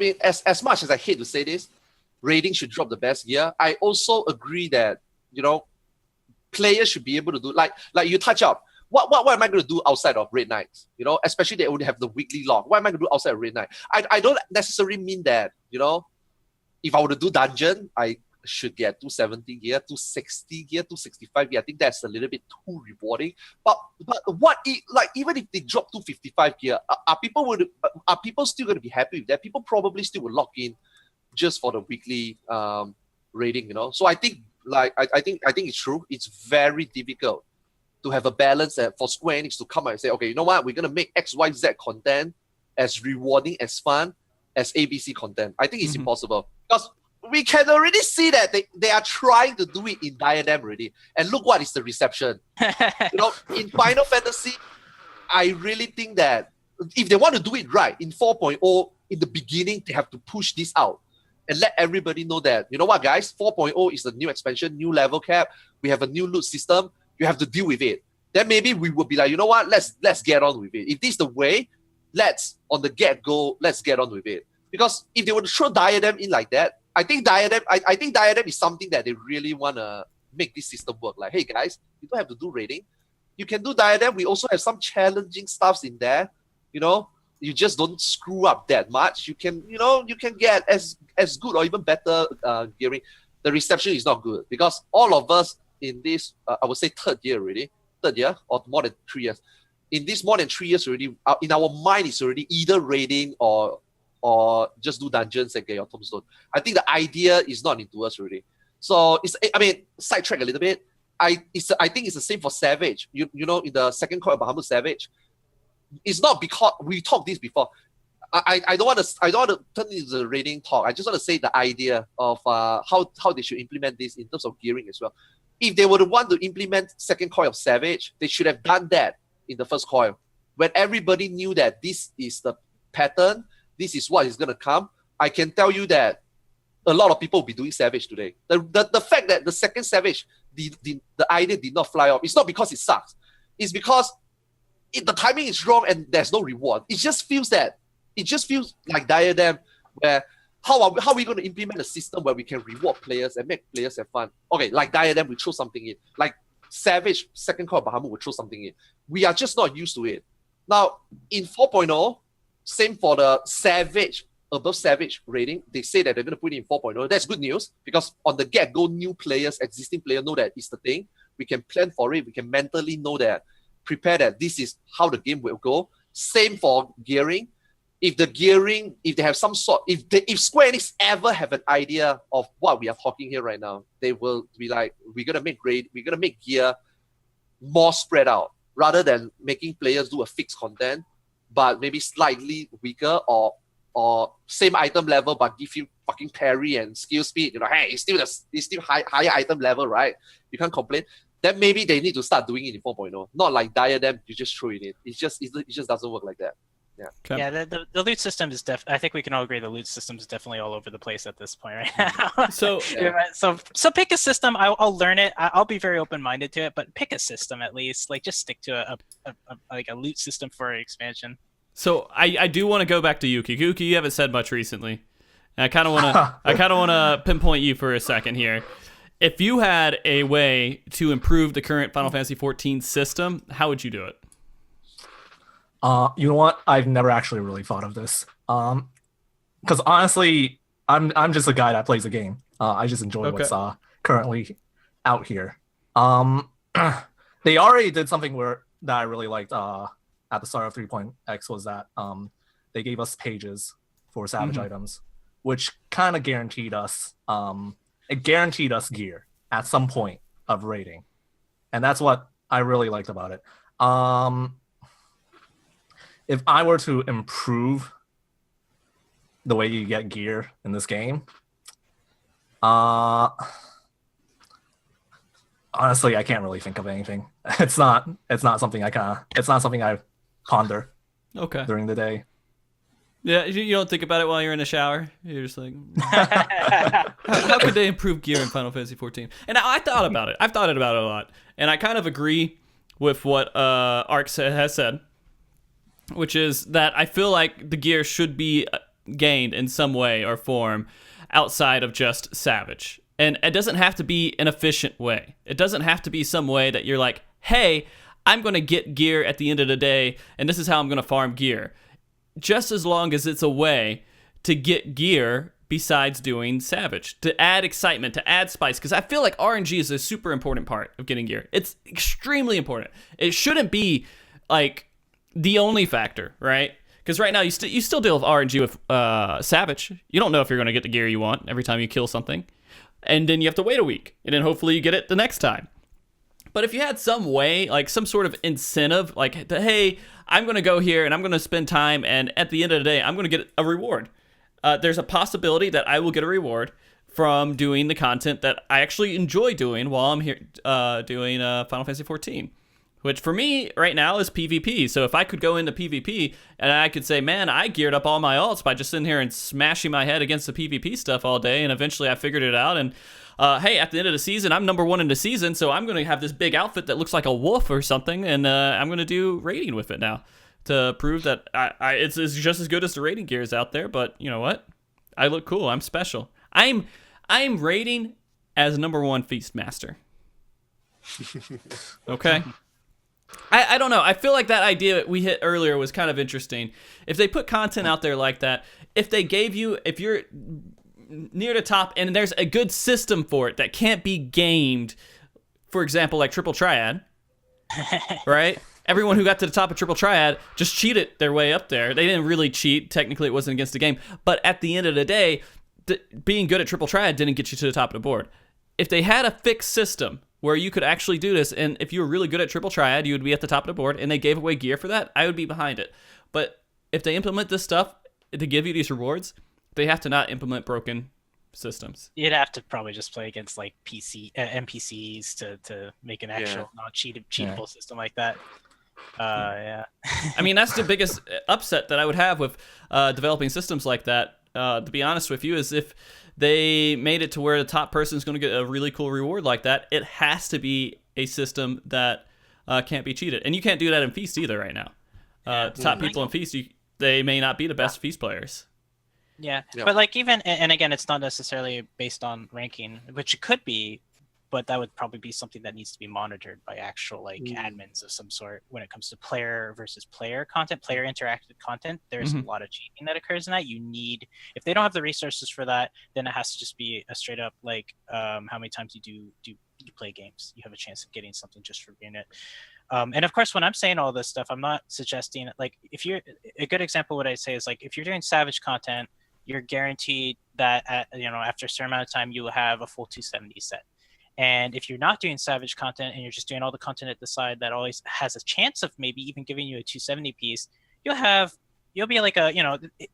mean, as much as I hate to say this, raiding should drop the best gear. I also agree that players should be able to do like you touch up. What am I going to do outside of raid nights? Especially they only have the weekly log. What am I going to do outside of raid night? I don't necessarily mean that if I were to do dungeon, I should get 270 gear, 260 gear, 265 gear. I think that's a little bit too rewarding. But even if they drop 255 gear, are people still going to be happy with that? People probably still will log in just for the weekly rating, So I think I think it's true. It's very difficult to have a balance for Square Enix to come out and say, okay, you know what, we're gonna make XYZ content as rewarding, as fun as ABC content. I think it's impossible, because we can already see that they are trying to do it in Diadem already, and look what is the reception. In Final Fantasy, I really think that if they want to do it right in 4.0, in the beginning, they have to push this out and let everybody know that, you know what, guys, 4.0 is the new expansion, new level cap. We have a new loot system. You have to deal with it. Then maybe we will be like, you know what, let's get on with it. If this is the way, let's get on with it. Because if they were to throw Diadem in like that, I think Diadem is something that they really want to make this system work. Like, hey guys, you don't have to do raiding. You can do Diadem. We also have some challenging stuffs in there. You just don't screw up that much. You can get as good or even better gearing. The reception is not good, because all of us in this, I would say third year or more than 3 years. In this more than 3 years already, in our mind it's already either raiding or just do dungeons and get your tombstone. I think the idea is not into us already. So sidetrack a little bit. I think it's the same for Savage. In the second court of Bahamut Savage, it's not because we talked this before. I don't want to turn into the raiding talk. I just want to say the idea of how they should implement this in terms of gearing as well. If they were to want to implement second coil of Savage, they should have done that in the first coil, when everybody knew that this is the pattern, this is what is going to come. I can tell you that a lot of people will be doing Savage today. The fact that the second Savage, the idea did not fly off, it's not because it sucks. It's because the timing is wrong and there's no reward. It just feels like Diadem, where how are we going to implement a system where we can reward players and make players have fun? Okay, like Diadem, we throw something in. Like Savage, second call of Bahamut, we throw something in. We are just not used to it. Now, in 4.0, same for the Savage, above Savage rating, they say that they're going to put it in 4.0. That's good news, because on the get-go, new players, existing players know that it's the thing. We can plan for it. We can mentally know that, prepare that this is how the game will go. Same for gearing. If they have some sort, if Square Enix ever have an idea of what we are talking here right now, they will be like, we're gonna make gear more spread out, rather than making players do a fixed content, but maybe slightly weaker or same item level but give you fucking parry and skill speed. Hey, it's still higher item level, right? You can't complain. Then maybe they need to start doing it in 4.0, not like Diadem. You just throw it in. It just doesn't work like that. Okay. Yeah, the loot system is I think we can all agree the loot system is definitely all over the place at this point right now. So So pick a system. I'll learn it. I'll be very open minded to it, but pick a system at least. Like just stick to a loot system for expansion. So I do want to go back to Yuki. Yuki, you haven't said much recently. And I kind of want to pinpoint you for a second here. If you had a way to improve the current Final Fantasy XIV system, how would you do it? You know what? I've never actually really thought of this. Because honestly, I'm just a guy that plays a game. I just enjoy what's currently out here. They already did something that I really liked at the start of 3.x was that they gave us pages for Savage items, which kind of guaranteed us gear at some point of rating, and that's what I really liked about it. If I were to improve the way you get gear in this game, honestly, I can't really think of anything. It's not something I ponder during the day. Yeah, you don't think about it while you're in the shower. You're just like, how could they improve gear in Final Fantasy XIV? And I thought about it. I've thought about it a lot, and I kind of agree with what Arc has said, which is that I feel like the gear should be gained in some way or form outside of just Savage. And it doesn't have to be an efficient way. It doesn't have to be some way that you're like, hey, I'm going to get gear at the end of the day, and this is how I'm going to farm gear. Just as long as it's a way to get gear besides doing Savage, to add excitement, to add spice, because I feel like RNG is a super important part of getting gear. It's extremely important. It shouldn't be like the only factor, right? Because right now you still deal with RNG with Savage. You don't know if you're going to get the gear you want every time you kill something. And then you have to wait a week. And then hopefully you get it the next time. But if you had some way, like some sort of incentive, like, hey, I'm going to go here and I'm going to spend time, and at the end of the day, I'm going to get a reward. There's a possibility that I will get a reward from doing the content that I actually enjoy doing while I'm here doing Final Fantasy XIV. Which for me right now is PvP. So if I could go into PvP and I could say, man, I geared up all my alts by just sitting here and smashing my head against the PvP stuff all day, and eventually I figured it out. And hey, at the end of the season, I'm number 1 in the season, so I'm going to have this big outfit that looks like a wolf or something, and I'm going to do raiding with it now to prove that it's just as good as the raiding gears out there. But you know what? I look cool. I'm special. I'm raiding as number 1 feast master. Okay. I don't know. I feel like that idea we hit earlier was kind of interesting. If they put content out there like that, if you're near the top and there's a good system for it that can't be gamed, for example, like Triple Triad, right? Everyone who got to the top of Triple Triad just cheated their way up there. They didn't really cheat. Technically, it wasn't against the game. But at the end of the day, being good at Triple Triad didn't get you to the top of the board. If they had a fixed system where you could actually do this, and if you were really good at Triple Triad, you would be at the top of the board, and they gave away gear for that, I would be behind it. But if they implement this stuff to give you these rewards, they have to not implement broken systems. You'd have to probably just play against like NPCs to make an actual non-cheatable system like that. Yeah. I mean, that's the biggest upset that I would have with developing systems like that, to be honest with you, is if they made it to where the top person is going to get a really cool reward like that, it has to be a system that can't be cheated. And you can't do that in Feast either right now. Top people in Feast, they may not be the best Feast players. Yeah, but like even, and again, it's not necessarily based on ranking, which it could be, but that would probably be something that needs to be monitored by actual like admins of some sort when it comes to player versus player content, player interactive content. There's a lot of cheating that occurs in that. You need, if they don't have the resources for that, then it has to just be a straight up like how many times you play games, you have a chance of getting something just for being it. And of course, when I'm saying all this stuff, I'm not suggesting like if you're a good example. What I say is like if you're doing Savage content, you're guaranteed that after a certain amount of time you will have a full 270 set. And if you're not doing Savage content and you're just doing all the content at the side that always has a chance of maybe even giving you a 270 piece, you'll be like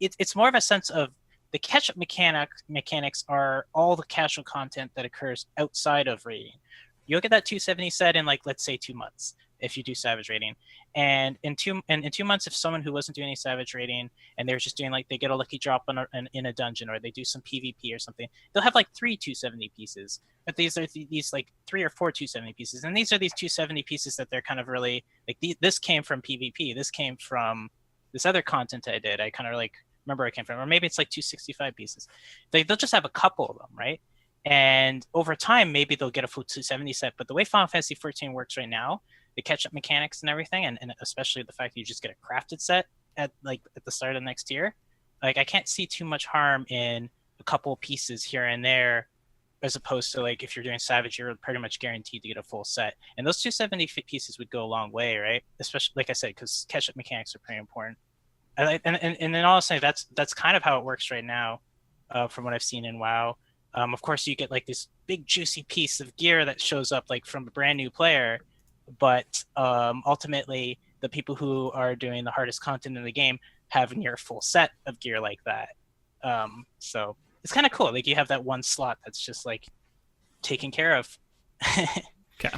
it's more of a sense of the catch-up mechanics are all the casual content that occurs outside of raiding. You'll get that 270 set in like, let's say 2 months. if you do savage raiding. And in 2 months, if someone who wasn't doing any savage raiding and they're just doing like they get a lucky drop in a dungeon or they do some PvP or something, they'll have like 3 270 pieces. But these are these like 3 or 4 270 pieces, and these are these 270 pieces that they're kind of really like. This came from PvP. This came from this other content I did. I kind of like remember where it came from, or maybe it's like 265 pieces. They'll just have a couple of them, right? And over time, maybe they'll get a full 270 set. But the way Final Fantasy 14 works right now, the catch-up mechanics and everything, and especially the fact that you just get a crafted set at the start of the next tier, like I can't see too much harm in a couple pieces here and there, as opposed to like if you're doing Savage, you're pretty much guaranteed to get a full set. And those 270 pieces would go a long way, right? Especially, like I said, because catch-up mechanics are pretty important. And then honestly, that's kind of how it works right now, from what I've seen in WoW. Of course, you get like this big juicy piece of gear that shows up like from a brand new player, but ultimately the people who are doing the hardest content in the game have a near full set of gear like that. So it's kind of cool. Like you have that one slot that's just like taken care of. Okay.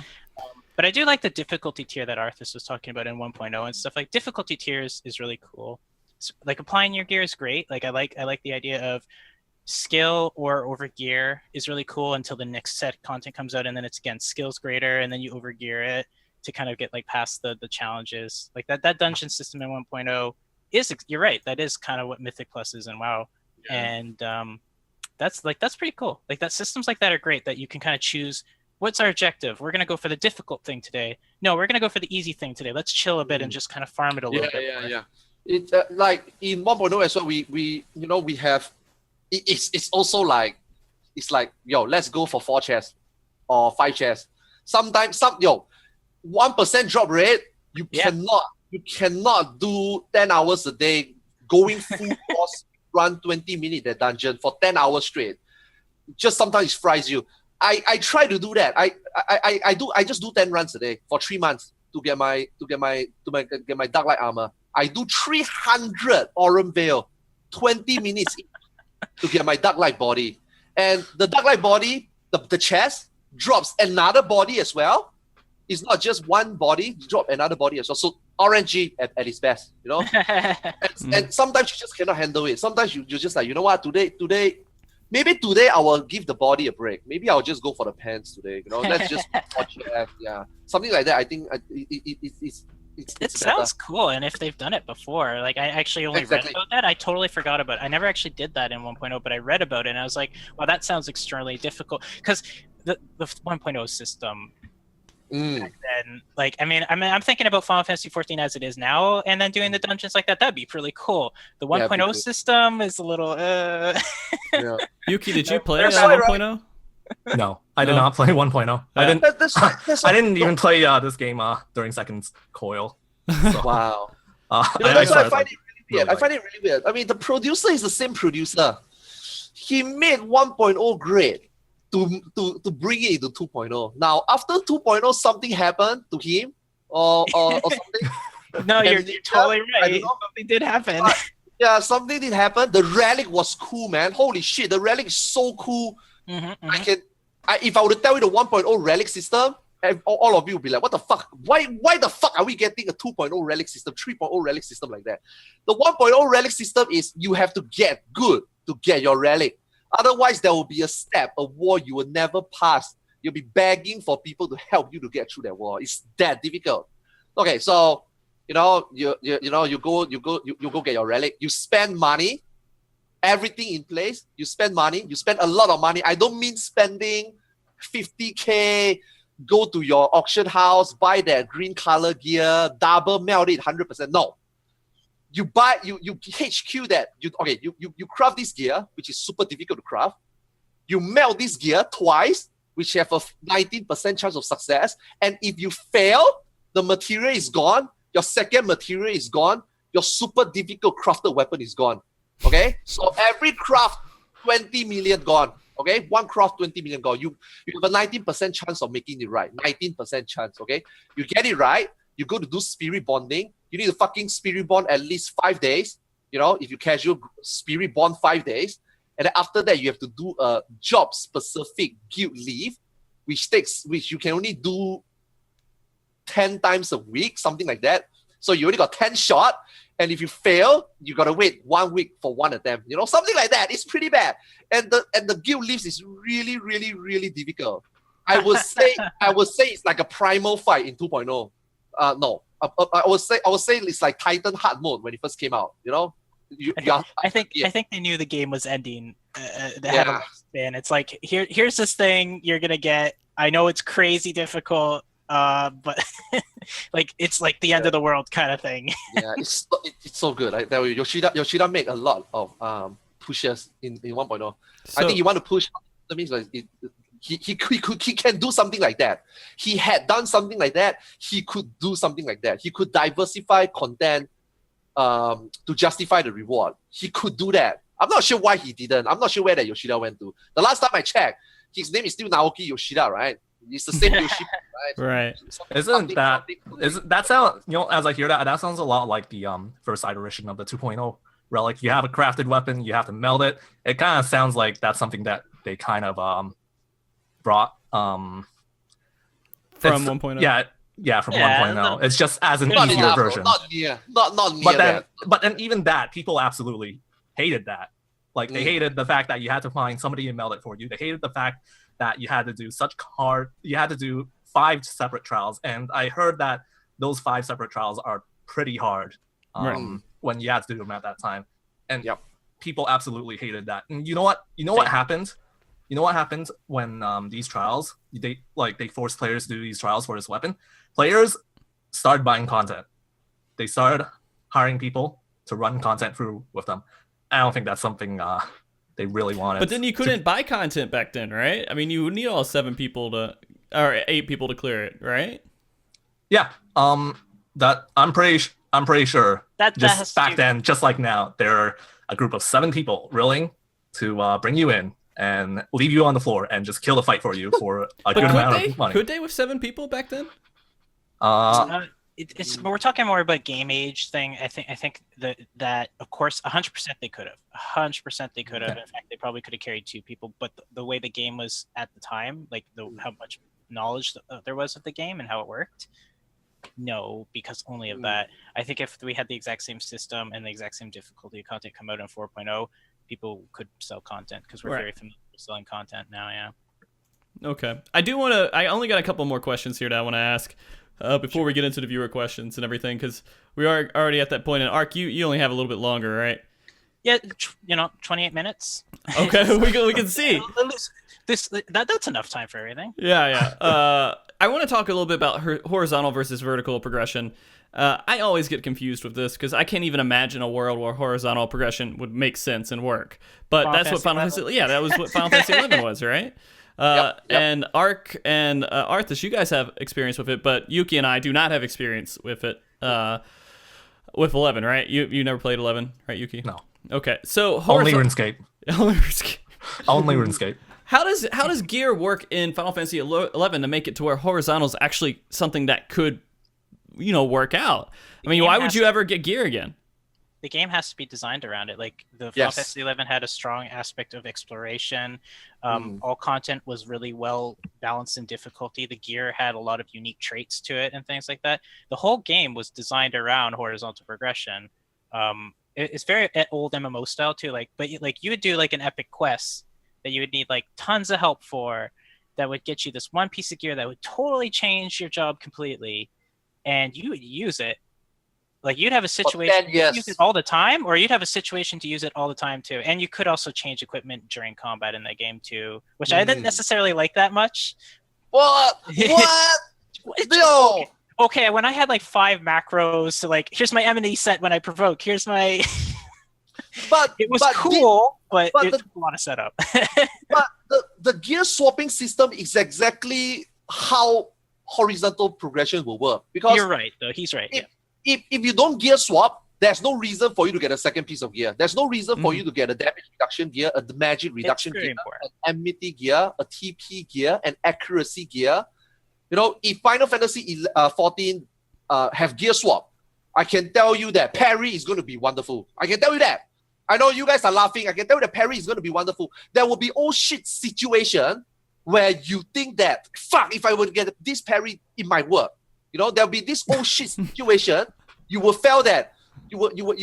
But I do like the difficulty tier that Arthus was talking about in 1.0 and stuff. Like difficulty tiers is really cool. So, like applying your gear is great. Like I like the idea of skill or over gear is really cool until the next set content comes out, and then it's again skills greater, and then you over gear it to kind of get like past the challenges. Like that dungeon system in 1.0 is, you're right, that is kind of what Mythic Plus is in WoW. Yeah. And that's pretty cool. Like that systems like that are great, that you can kind of choose what's our objective. We're gonna go for the difficult thing today. No, we're gonna go for the easy thing today. Let's chill a bit and just kind of farm it a little bit more. Yeah. It like in 1.0 as well, we have it's also like, it's like, yo, let's go for 4 chests or 5 chests. Sometimes 1% drop rate, you cannot do 10 hours a day going full course run 20 minutes that dungeon for 10 hours straight. Just sometimes it fries you. I try to do that. I just do 10 runs a day for 3 months to get my Dark Light armor. I do 300 Aurum Veil, 20 minutes to get my Dark Light body. And the Dark Light body, the chest drops another body as well. It's not just one body, you drop another body as well. So RNG at its best, you know? and sometimes you just cannot handle it. Sometimes you're just like, you know what, maybe today I will give the body a break. Maybe I'll just go for the pants today. You know, let's just watch it. Yeah, something like that. I think it sounds cool. And if they've done it before, like I actually only read about that. I totally forgot about it. I never actually did that in 1.0, but I read about it and I was like, wow, that sounds extremely difficult. Because the 1.0 system back then, like, I mean, I'm thinking about Final Fantasy 14 as it is now, and then doing the dungeons like that. That'd be really cool. The 1.0 system is a little. Yeah. Yuki, did you play 1.0? No, I did not play 1.0. I didn't even play this game during Second Coil. So, wow. I find it really weird. I find it really weird. I mean, the producer is the same producer. He made 1.0 great to bring it into 2.0. Now, after 2.0, something happened to him or something. No, you're totally right. Something did happen. Yeah, something did happen. The Relic was cool, man. Holy shit, the Relic is so cool. If I were to tell you the 1.0 Relic system, all of you would be like, what the fuck? Why the fuck are we getting a 2.0 Relic system, 3.0 Relic system like that? The 1.0 Relic system is you have to get good to get your Relic. Otherwise, there will be a war you will never pass. You'll be begging for people to help you to get through that war. It's that difficult. Okay, so you go get your Relic. You spend money, everything in place. You spend money. You spend a lot of money. I don't mean spending 50K. Go to your auction house, buy that green color gear, double melt it 100%. No. You buy, you HQ that, you craft this gear, which is super difficult to craft. You melt this gear twice, which have a 19% chance of success. And if you fail, the material is gone, your second material is gone, your super difficult crafted weapon is gone. Okay? So every craft, 20 million gone. Okay? One craft, 20 million gone. You have a 19% chance of making it right. 19% chance, okay? You get it right, you go to do spirit bonding. You need to fucking spirit bond at least 5 days. You know, if you casual spirit bond 5 days. And then after that, you have to do a job-specific guild leave, which you can only do 10 times a week, something like that. So you only got 10 shot, and if you fail, you gotta wait 1 week for one attempt. You know, something like that. It's pretty bad. And the guild lives is really, really, really difficult. I would say it's like a primal fight in 2.0. No, I would say it's like Titan hard mode when it first came out. You know, I think they knew the game was ending. They had a lifespan. It's like here's this thing you're gonna get. I know it's crazy difficult, but like it's like the end of the world kind of thing. Yeah, it's so good. I tell you, Yoshida made a lot of pushes in 1.0. I think you want to push. That means like he can do something like that. He had done something like that. He could do something like that. He could diversify content to justify the reward. He could do that. I'm not sure why he didn't. I'm not sure where that Yoshida went to. The last time I checked, his name is still Naoki Yoshida, right? It's the same Yoshida, right? Right. Isn't that sound, you know, as I hear that, that sounds a lot like the first iteration of the 2.0 Relic. You have a crafted weapon, you have to meld it. It kind of sounds like that's something that they kind of brought from 1.0. Yeah, from 1.0. It's just as an easier version. Not near But then even that, people absolutely hated that. Like they hated the fact that you had to find somebody to meld it for you. They hated the fact that you had to do you had to do 5 separate trials. And I heard that those 5 separate trials are pretty hard when you had to do them at that time. And people absolutely hated that. And you know what? What happened? You know what happens when these trials, they force players to do these trials for this weapon? Players started buying content. They started hiring people to run content through with them. I don't think that's something they really wanted. But then you couldn't buy content back then, right? I mean, you would need all 8 people to clear it, right? Yeah. That I'm pretty sure that just back then, just like now, there are a group of 7 people willing to bring you in and leave you on the floor and just kill the fight for you for a good amount of money. Could they with 7 people back then? We're talking more about game age thing. I think that of course 100% they could have. 100% they could have. In fact, they probably could have carried 2 people. But the way the game was at the time, like how much knowledge there was of the game and how it worked, no, because only of that. I think if we had the exact same system and the exact same difficulty of content come out in 4.0, people could sell content because we're very familiar with selling content now. Yeah. Okay. I only got a couple more questions here that I want to ask. Before we get into the viewer questions and everything, because we are already at that point. And Ark, you only have a little bit longer, right? Yeah, 28 minutes. Okay, we can see. That's enough time for everything. Yeah. I want to talk a little bit about horizontal versus vertical progression. I always get confused with this because I can't even imagine a world where horizontal progression would make sense and work. But that's what Final Fantasy. Yeah, that was what Final Fantasy 11 was, right? Yep. And Ark and Arthus, you guys have experience with it, but Yuki and I do not have experience with it. With 11, right? You never played 11, right, Yuki? No. Okay, so only RuneScape. Only RuneScape. Only RuneScape. How does gear work in Final Fantasy 11 to make it to where horizontal is actually something that could, work out? I mean, why would you ever get gear again? The game has to be designed around it. Like the Final Fantasy 11 had a strong aspect of exploration. All content was really well balanced in difficulty. The gear had a lot of unique traits to it and things like that. The whole game was designed around horizontal progression. It's very old MMO style too. But you would do like an epic quest that you would need like tons of help for, that would get you this one piece of gear that would totally change your job completely, and you would use it. Like you'd have a situation to use it all the time, or you'd have a situation to use it all the time too. And you could also change equipment during combat in that game too, which I didn't necessarily like that much. What? No. Okay, when I had like 5 macros, so like here's my M&E set when I provoke. Here's my. It was cool, but it took a lot of setup. But the gear swapping system is exactly how horizontal progression will work. Because you're right, though. He's right. If you don't gear swap, there's no reason for you to get a second piece of gear. There's no reason for you to get a damage reduction gear, a magic reduction gear, an enmity gear, a TP gear, an accuracy gear. If Final Fantasy 14 have gear swap, I can tell you that parry is going to be wonderful. I can tell you that. I know you guys are laughing. I can tell you that parry is going to be wonderful. There will be oh shit situation where you think that, fuck, if I would get this parry, it might work. You know, there'll be this oh shit situation. You will feel that. You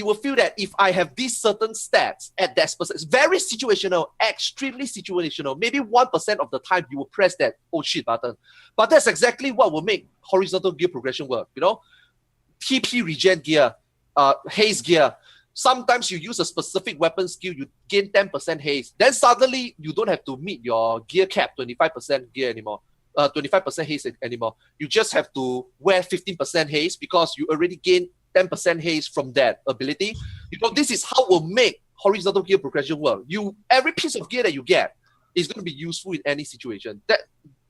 will feel that if I have these certain stats at that specific, it's very situational, extremely situational. Maybe 1% of the time you will press that oh shit button. But that's exactly what will make horizontal gear progression work. You know, TP regen gear, haste gear. Sometimes you use a specific weapon skill, you gain 10% haste. Then suddenly you don't have to meet your gear cap 25% gear anymore. 25% haste anymore. You just have to wear 15% haste because you already gain 10% haste from that ability. You know, this is how we'll make horizontal gear progression work. Every piece of gear that you get is going to be useful in any situation. That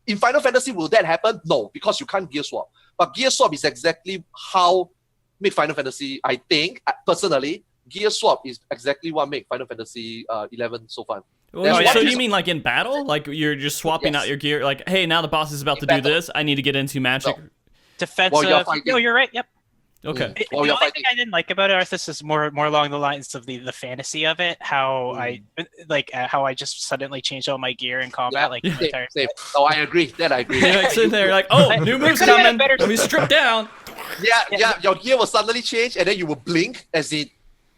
in Final Fantasy, will that happen? No, because you can't gear swap. But gear swap is exactly how make Final Fantasy, I think, personally, gear swap is exactly what make Final Fantasy 11 so fun. Well, so you mean like in battle? Like you're just swapping out your gear? Like, hey, now the boss is about to do this. I need to get into magic. No. Defensive. No, you're right. Yep. Okay. The only thing I didn't like about it, Arthus, is more along the lines of the fantasy of it. How I just suddenly changed all my gear in combat. Same. Oh, I agree. That I agree. You're like sitting there like, oh, new moves coming. Let me strip down. Yeah. Your gear will suddenly change, and then you will blink as it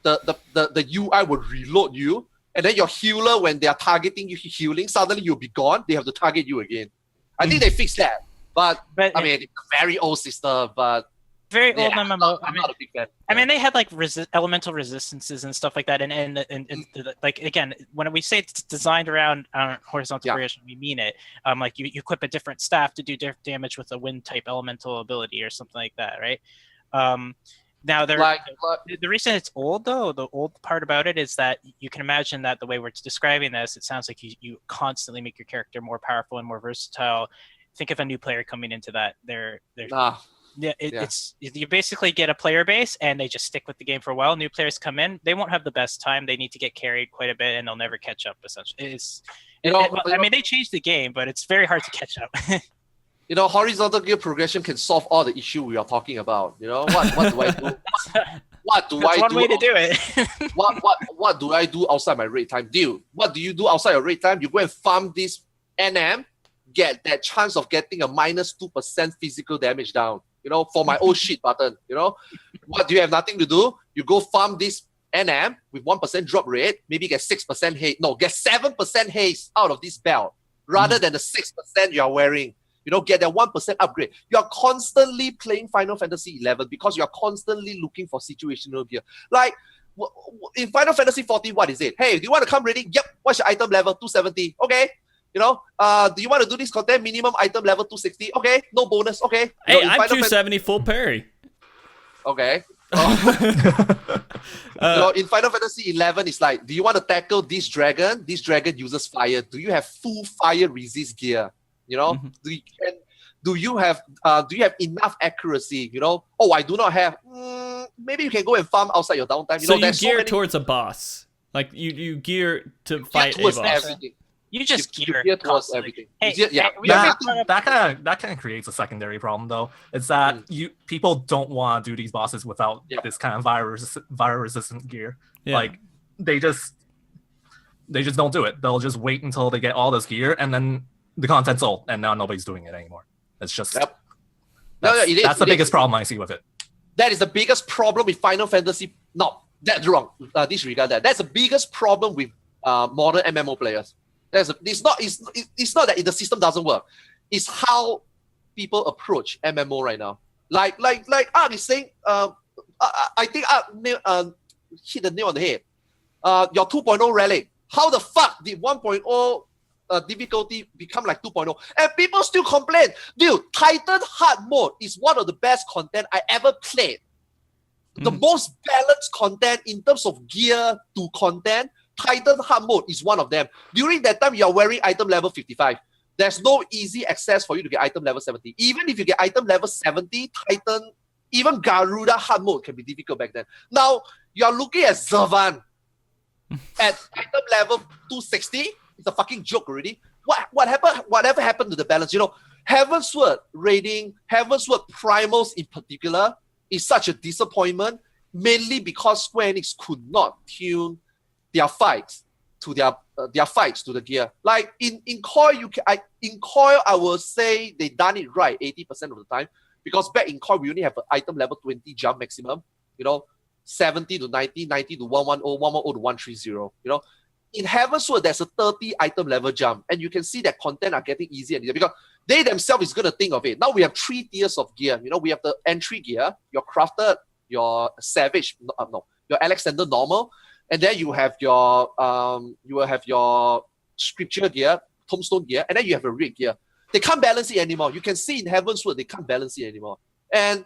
the UI will reload you, and then your healer, when they are targeting you healing, suddenly you'll be gone. They have to target you again. I think they fixed that, but I mean, it's a very old system, but. Very old MMO. I'm not a big fan. I mean, they had like elemental resistances and stuff like that, and like again, when we say it's designed around horizontal progression, we mean it. Like you equip a different staff to do different damage with a wind type elemental ability or something like that, right? Now, the reason it's old, though, the old part about it is that you can imagine that the way we're describing this, it sounds like you constantly make your character more powerful and more versatile. Think of a new player coming into that. It's you basically get a player base and they just stick with the game for a while. New players come in, they won't have the best time. They need to get carried quite a bit and they'll never catch up. Essentially, I mean, they changed the game, but it's very hard to catch up. You know, horizontal gear progression can solve all the issue we are talking about. You know, what do I do? What do I do? One way to do it. what do I do outside my raid time? Dude, what do you do outside your raid time? You go and farm this NM, get that chance of getting a -2% physical damage down. You know, for my old shit button, you know, what do you have nothing to do? You go farm this NM with 1% drop rate, maybe get 6% haste. No, get 7% haste out of this belt rather than the 6% you are wearing. You know, get that 1% upgrade. You are constantly playing Final Fantasy 11 because you are constantly looking for situational gear. Like in Final Fantasy 14, what is it? Hey, do you want to come ready? Yep. What's your item level? 270. Okay. You know, do you want to do this content? Minimum item level 260. Okay, no bonus. Okay. Hey, I'm 270 full parry. Okay. You know, in Final Fantasy 11, it's like, do you want to tackle this dragon? This dragon uses fire. Do you have full fire resist gear? You know, do you have enough accuracy? You know, oh, I do not have. Maybe you can go and farm outside your downtime. You so know, you gear towards a boss. Like you gear to fight a boss. Everything. You just gear towards everything. Hey, that kind of creates a secondary problem, though. It's that people don't want to do these bosses without this kind of virus resistant gear. Yeah. Like they just don't do it. They'll just wait until they get all this gear, and then the content's old, and now nobody's doing it anymore. It's just that's the biggest problem I see with it. That is the biggest problem with Final Fantasy. No, that's wrong. Disregard that. That's the biggest problem with modern MMO players. It's not that the system doesn't work. It's how people approach MMO right now. Like Ark is saying, I think Ark hit the nail on the head. Your 2.0 Relic. How the fuck did 1.0 difficulty become like 2.0? And people still complain. Dude, Titan hard mode is one of the best content I ever played. The most balanced content in terms of gear to content. Titan hard mode is one of them. During that time, you are wearing item level 55. There's no easy access for you to get item level 70. Even if you get item level 70, Titan, even Garuda hard mode can be difficult back then. Now, you're looking at Zervan at item level 260. It's a fucking joke already. What happened? Whatever happened to the balance? You know, Heavensward raiding, Heavensward primals in particular, is such a disappointment, mainly because Square Enix could not tune their fights to the gear. Like in Coil, I will say they done it right 80% of the time. because back in Core we only have an item level 20 jump maximum, 70 to 90, 90 to 110, 110 to 130, In Heavensward, there's a 30 item level jump, and you can see that content are getting easier and easier because they themselves is going to think of it. Now we have 3 tiers of gear. We have the entry gear, your crafted, your savage, your Alexander normal, and then you have your scripture gear, tombstone gear, and then you have a rig gear. They can't balance it anymore. You can see in Heavensward, they can't balance it anymore. And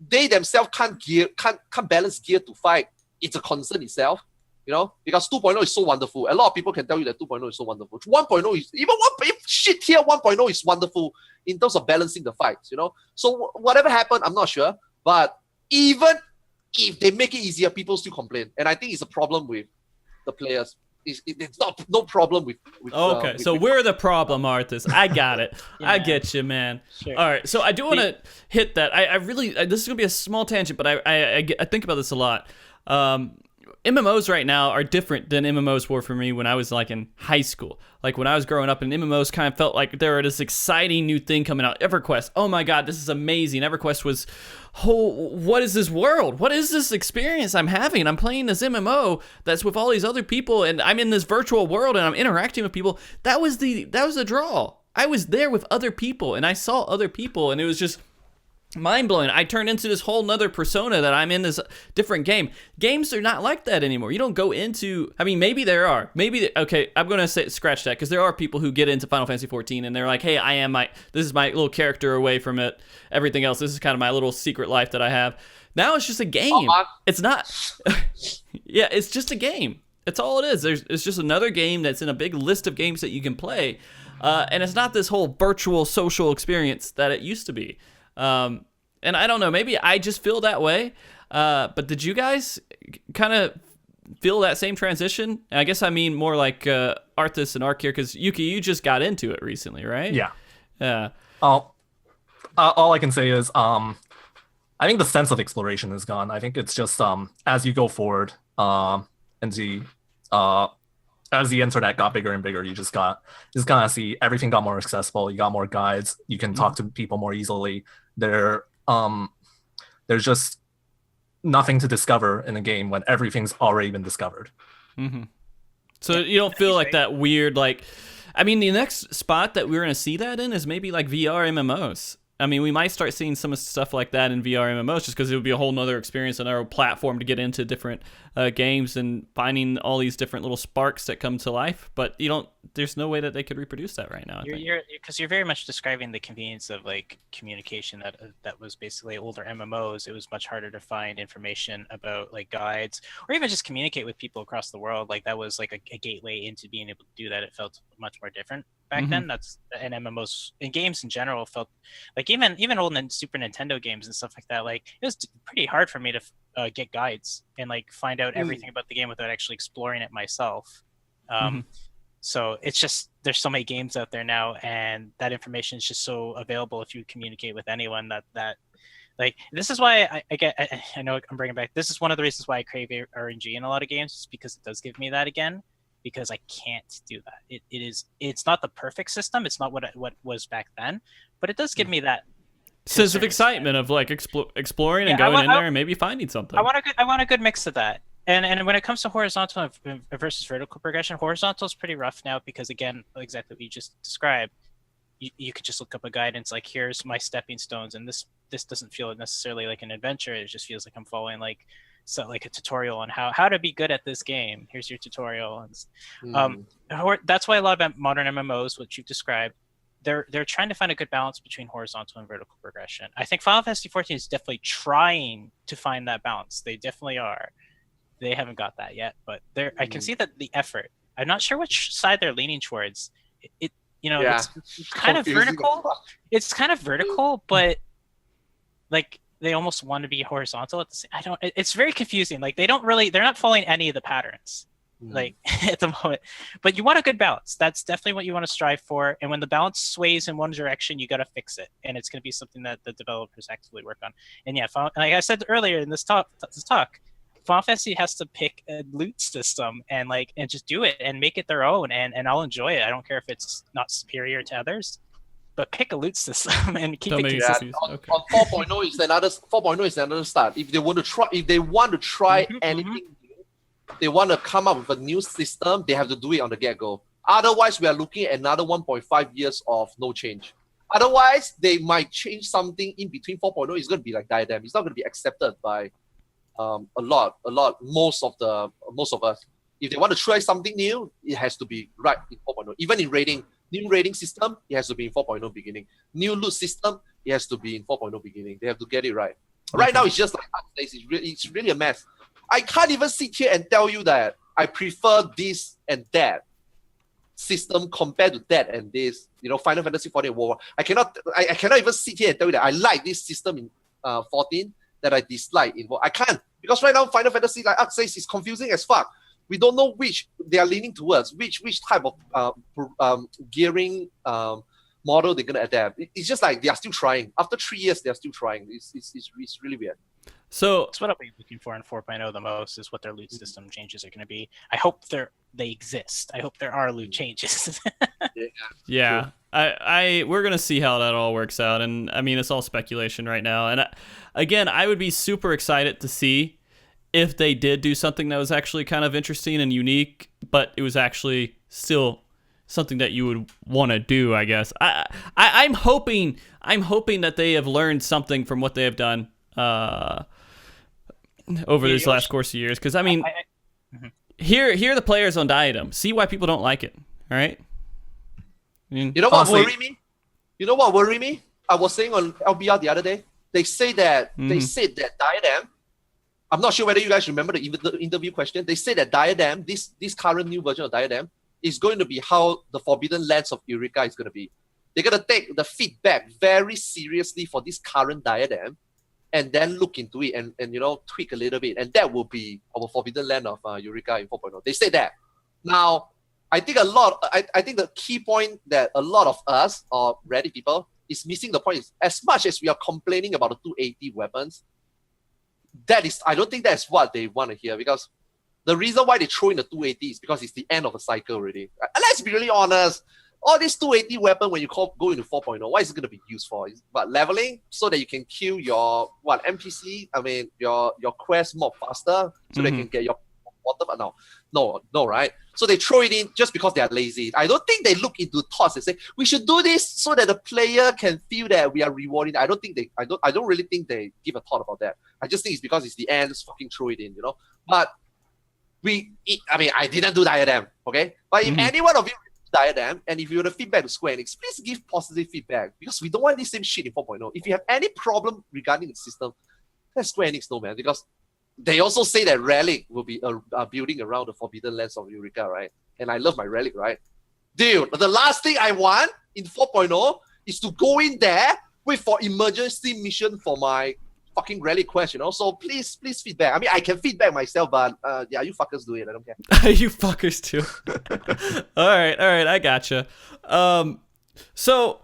they themselves can't balance gear to fight. It's a concern itself, because 2.0 is so wonderful. A lot of people can tell you that 2.0 is so wonderful. 1.0 is, even shit here, 1.0 is wonderful in terms of balancing the fights, So whatever happened, I'm not sure. But even if they make it easier, people still complain. And I think it's a problem with the players. It's not no problem with okay, so we're the problem, Arthus. I got it. Yeah. I get you, man. Sure. All right, so I do want to hit that. I really, this is gonna be a small tangent, but I think about this a lot. MMOs right now are different than MMOs were for me when I was like in high school. Like when I was growing up, and MMOs kind of felt like they were this exciting new thing coming out. EverQuest, oh my god, this is amazing. EverQuest was, what is this world? What is this experience I'm having? I'm playing this MMO that's with all these other people, and I'm in this virtual world, and I'm interacting with people. That was the draw. I was there with other people, and I saw other people, and it was just mind-blowing. I turned into this whole nother persona that I'm in this different game. Games are not like that anymore. You don't go into, I mean, maybe there are. Okay, I'm going to say scratch that, because there are people who get into Final Fantasy 14 and they're like, hey, this is my little character away from it. Everything else, this is kind of my little secret life that I have. Now it's just a game. It's not, yeah, it's just a game. That's all it is. It's just another game that's in a big list of games that you can play. And it's not this whole virtual social experience that it used to be. And I don't know, maybe I just feel that way. But did you guys kind of feel that same transition? And I guess I mean more like Arthus and Arc here, because Yuki, you just got into it recently, right? Yeah. Yeah. All I can say is, I think the sense of exploration is gone. I think it's just as you go forward, and as the internet got bigger and bigger, you just kind of see everything got more accessible. You got more guides. You can talk to people more easily. There's just nothing to discover in a game when everything's already been discovered. Mm-hmm. So you don't feel like that weird, like, I mean, the next spot that we're going to see that in is maybe like VR MMOs. I mean, we might start seeing some stuff like that in VR MMOs, just because it would be a whole nother experience, another platform to get into different games and finding all these different little sparks that come to life. But there's no way that they could reproduce that right now. Because you're very much describing the convenience of like communication that was basically older MMOs. It was much harder to find information about like guides, or even just communicate with people across the world. Like that was like a gateway into being able to do that. It felt much more different back then. That's, and MMOs and games in general felt like even old Super Nintendo games and stuff like that. Like it was pretty hard for me to get guides and like find out everything about the game without actually exploring it myself. So it's just, there's so many games out there now, and that information is just so available if you communicate with anyone that like, this is why I know I'm bringing back, this is one of the reasons why I crave RNG in a lot of games, is because it does give me that again, because I can't do that. It's not the perfect system. It's not what was back then, but it does give me that sense of excitement of like exploring and going in there and maybe finding something. I want a good mix of that. And when it comes to horizontal versus vertical progression, horizontal is pretty rough now because, again, exactly what you just described, you could just look up a guide and it's like, here's my stepping stones, and this doesn't feel necessarily like an adventure. It just feels like I'm following like a tutorial on how to be good at this game. Here's your tutorial. That's why a lot of modern MMOs, which you've described, they're trying to find a good balance between horizontal and vertical progression. I think Final Fantasy 14 is definitely trying to find that balance. They definitely are. They haven't got that yet, but I can see that the effort. I'm not sure which side they're leaning towards. It's kind of vertical. It's kind of vertical, but like they almost want to be horizontal at the same. It's very confusing. Like they're not following any of the patterns. Like at the moment, but you want a good balance. That's definitely what you want to strive for. And when the balance sways in one direction, you got to fix it, and it's going to be something that the developers actively work on. And yeah, like I said earlier in this talk, Final Fantasy has to pick a loot system and just do it and make it their own, and I'll enjoy it. I don't care if it's not superior to others. but pick a loot system and keep Don't it make it consistent. confusing. On, Okay. on 4.0 is another 4.0 is another start. If they want to try anything new, they want to come up with a new system, they have to do it on the get-go. Otherwise, we are looking at another 1.5 years of no change. Otherwise, they might change something in between 4.0. It's going to be like Diadem. It's not going to be accepted by most of us. If they want to try something new, it has to be right in 4.0. Even in rating, new rating system, it has to be in 4.0 beginning. New loot system, it has to be in 4.0 beginning. They have to get it right. Right now, it's just like it's really a mess. I can't even sit here and tell you that I prefer this and that system compared to that and this. Final Fantasy 14 War. I cannot even sit here and tell you that I like this system in 14 that I dislike in War. I can't, because right now Final Fantasy, like Ark says, is confusing as fuck. We don't know which they are leaning towards, which type of gearing model they're gonna adapt. It's just like they are still trying. After 3 years, they are still trying. It's really weird. So That's what I'll be looking for in 4.0 the most, is what their loot system changes are going to be. I hope they exist. I hope there are loot changes. yeah, we're gonna see how that all works out, and I mean it's all speculation right now. And again, I would be super excited to see if they did do something that was actually kind of interesting and unique, but it was actually still something that you would want to do, I guess. I'm hoping that they have learned something from what they have done over this last course of years. Because, I mean, here are the players on Diadem. See why people don't like it, all right? I mean, You know what worry me? I was saying on LBR the other day, they said that Diadem, I'm not sure whether you guys remember the interview question. They said that Diadem, this current new version of Diadem, is going to be how the Forbidden Lands of Eureka is going to be. They're going to take the feedback very seriously for this current Diadem, and then look into it and tweak a little bit, and that will be our Forbidden Land of Eureka in 4.0. They say that. Now, I think I think the key point that a lot of us or Reddit people is missing the point is, as much as we are complaining about the 280 weapons, I don't think that's what they want to hear, because the reason why they throw in the 280 is because it's the end of the cycle already. And let's be really honest. All this 280 weapon, when you go into 4.0, what is it going to be used for? Is leveling, so that you can kill your NPC? I mean, your quest mob faster, so they can get your water. No, right? So they throw it in just because they are lazy. I don't think they look into thoughts and say we should do this so that the player can feel that we are rewarding. I don't really think they give a thought about that. I just think it's because it's the end. Just fucking throw it in, But I didn't do Diadem, okay? But if any one of you Diadem, and if you want to feedback to Square Enix, please give positive feedback, because we don't want this same shit in 4.0. If you have any problem regarding the system, let Square Enix know, man, because they also say that Relic will be building around the Forbidden Lands of Eureka, right? And I love my Relic, right? Dude, the last thing I want in 4.0 is to go in there, wait for emergency mission for my fucking Relic quest, So please feedback. I mean, I can feedback myself, but yeah, you fuckers do it. I don't care. you fuckers too. all right, I gotcha. So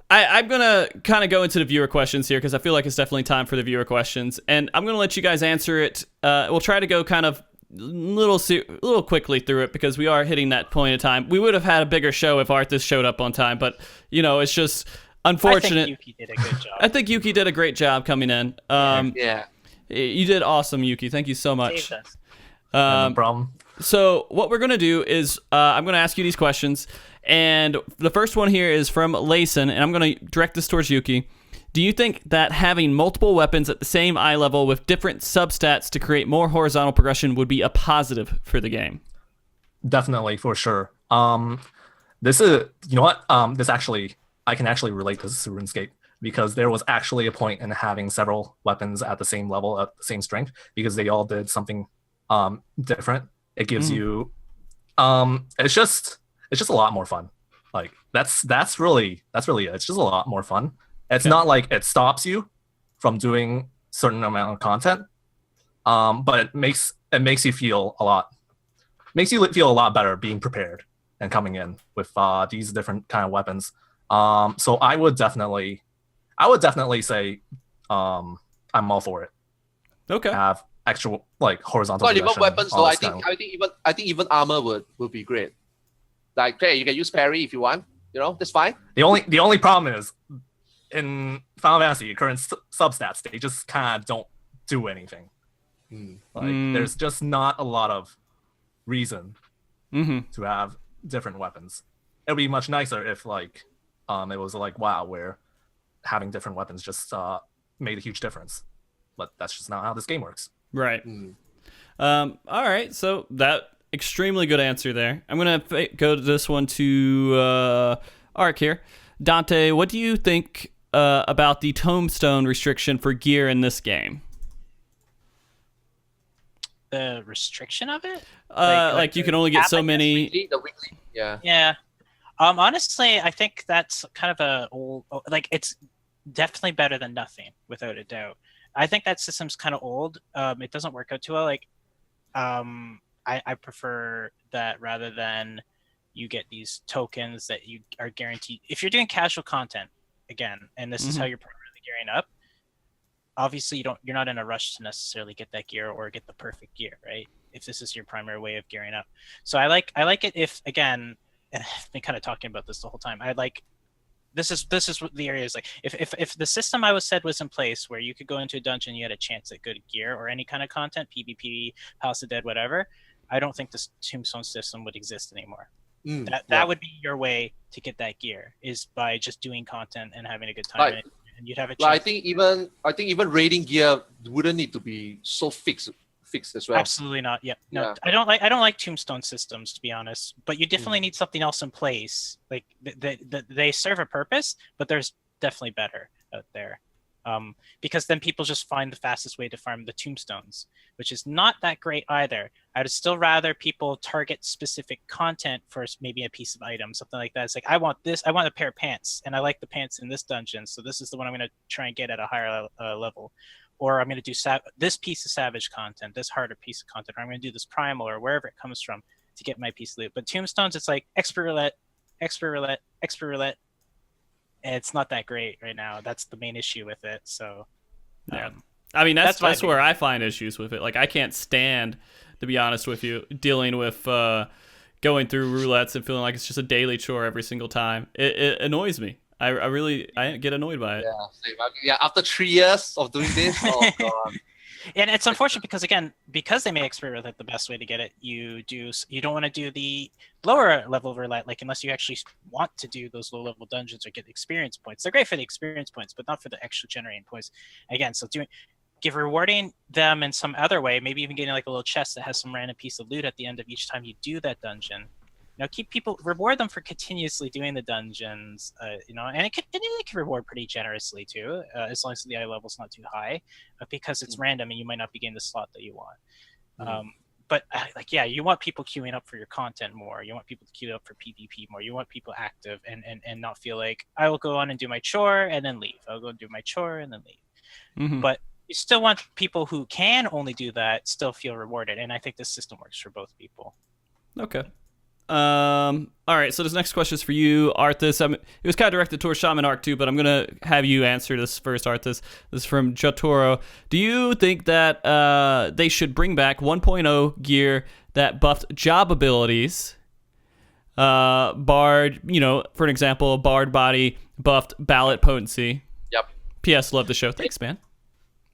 I'm gonna kind of go into the viewer questions here, because I feel like it's definitely time for the viewer questions, and I'm gonna let you guys answer it. We'll try to go kind of little quickly through it, because we are hitting that point of time. We would have had a bigger show if Arthus showed up on time, but it's just unfortunate. I think Yuki did a good job. I think Yuki did a great job coming in. Yeah. You did awesome, Yuki. Thank you so much. No problem. So what we're going to do is I'm going to ask you these questions. And the first one here is from Layson, and I'm going to direct this towards Yuki. Do you think that having multiple weapons at the same eye level with different substats to create more horizontal progression would be a positive for the game? Definitely, for sure. This is, this actually, I can actually relate this to RuneScape, because there was actually a point in having several weapons at the same level, at the same strength, because they all did something different. It gives you, it's just a lot more fun. Like that's really it. It's just a lot more fun. It's not like it stops you from doing certain amount of content, but it makes you feel a lot better being prepared and coming in with these different kind of weapons. So I would definitely say I'm all for it. Okay. Have extra horizontal. Not even weapons though. I think kind of. even armor would be great. Like, okay, you can use parry if you want. You know, that's fine. The only problem is in Final Fantasy current substats, they just kind of don't do anything. There's just not a lot of reason to have different weapons. It would be much nicer if it was like WoW, where having different weapons just made a huge difference. But that's just not how this game works. Right. All right. So that extremely good answer there. I'm gonna go to this one to Arc here. Dante, what do you think about the tombstone restriction for gear in this game? The restriction of it? Like you can only get so many. The weekly. Yeah. Yeah. Honestly, I think that's kind of a old. It's definitely better than nothing, without a doubt. I think that system's kind of old. It doesn't work out too well. I prefer that rather than you get these tokens that you are guaranteed. If you're doing casual content, again, and this is how you're primarily gearing up, obviously you're not in a rush to necessarily get that gear or get the perfect gear, right? If this is your primary way of gearing up. So I like it if, again, and I've been kind of talking about this the whole time. This is what the area is like. If the system I said was in place where you could go into a dungeon, you had a chance at good gear or any kind of content, PvP, House of Dead, whatever, I don't think this tombstone system would exist anymore. That would be your way to get that gear, is by just doing content and having a good time, and you'd have a chance. I think even raiding gear wouldn't need to be so fixed as well. Absolutely not. Yeah. No, yeah. I don't like tombstone systems, to be honest. But you definitely need something else in place. Like they serve a purpose, but there's definitely better out there. Because then people just find the fastest way to farm the tombstones, which is not that great either. I'd still rather people target specific content for maybe a piece of item, something like that. It's like, I want a pair of pants, and I like the pants in this dungeon, so this is the one I'm going to try and get at a higher level. Or I'm going to do this piece of savage content, this harder piece of content, or I'm going to do this primal or wherever it comes from to get my piece of loot. But tombstones, it's like expert roulette, and it's not that great right now. That's the main issue with it. So, yeah. I mean, that's where I find issues with it. Like, I can't stand, to be honest with you, dealing with going through roulettes and feeling like it's just a daily chore every single time. It annoys me. I get annoyed by it. Yeah, same. Yeah. After 3 years of doing this, oh god. And it's unfortunate because they make expert roulette the best way to get it. You don't want to do the lower level roulette, like unless you actually want to do those low level dungeons or get experience points. They're great for the experience points, but not for the extra generating points. Again, so rewarding them in some other way, maybe even getting like a little chest that has some random piece of loot at the end of each time you do that dungeon. Reward them for continuously doing the dungeons, and it can reward pretty generously too, as long as the eye level's not too high, because it's random and you might not be getting the slot that you want. But you want people queuing up for your content more. You want people to queue up for PvP more. You want people active and not feel like, I will go on and do my chore and then leave. I'll go and do my chore and then leave. But you still want people who can only do that still feel rewarded, and I think this system works for both people. Okay. All right, so this next question is for you, Arthus. It was kind of directed towards Shaman Arc too, but I'm gonna have you answer this first, Arthus. This is from Jotaro. Do you think that they should bring back 1.0 gear that buffed job abilities? Bard, for an example, Bard body buffed ballot potency. Yep. P.S. Love the show. Thanks, man.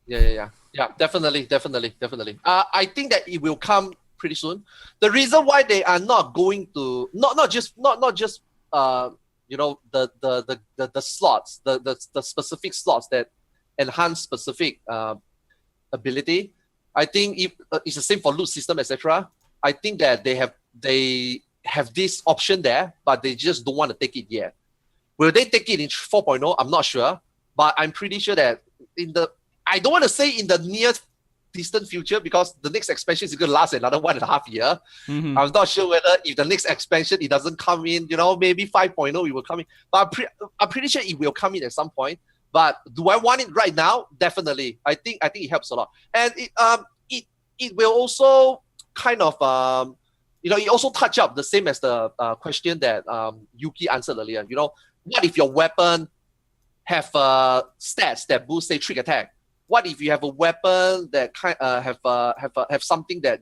Yeah. Definitely. I think that it will come pretty soon. The reason why they are not going to not just the slots, the specific slots that enhance specific ability. I think if it's the same for loot system, etc. I think that they have this option there, but they just don't want to take it yet. Will they take it in 4.0? I'm not sure, but I'm pretty sure that I don't want to say in the near distant future, because the next expansion is going to last another 1.5 years. I'm not sure whether if the next expansion it doesn't come in, maybe 5.0 it will come in. But I'm pretty sure it will come in at some point. But do I want it right now? Definitely. I think it helps a lot, and it will also kind of it also touch up the same as the question that Yuki answered earlier. What if your weapon have stats that boost, say, trick attack? What if you have a weapon that have something that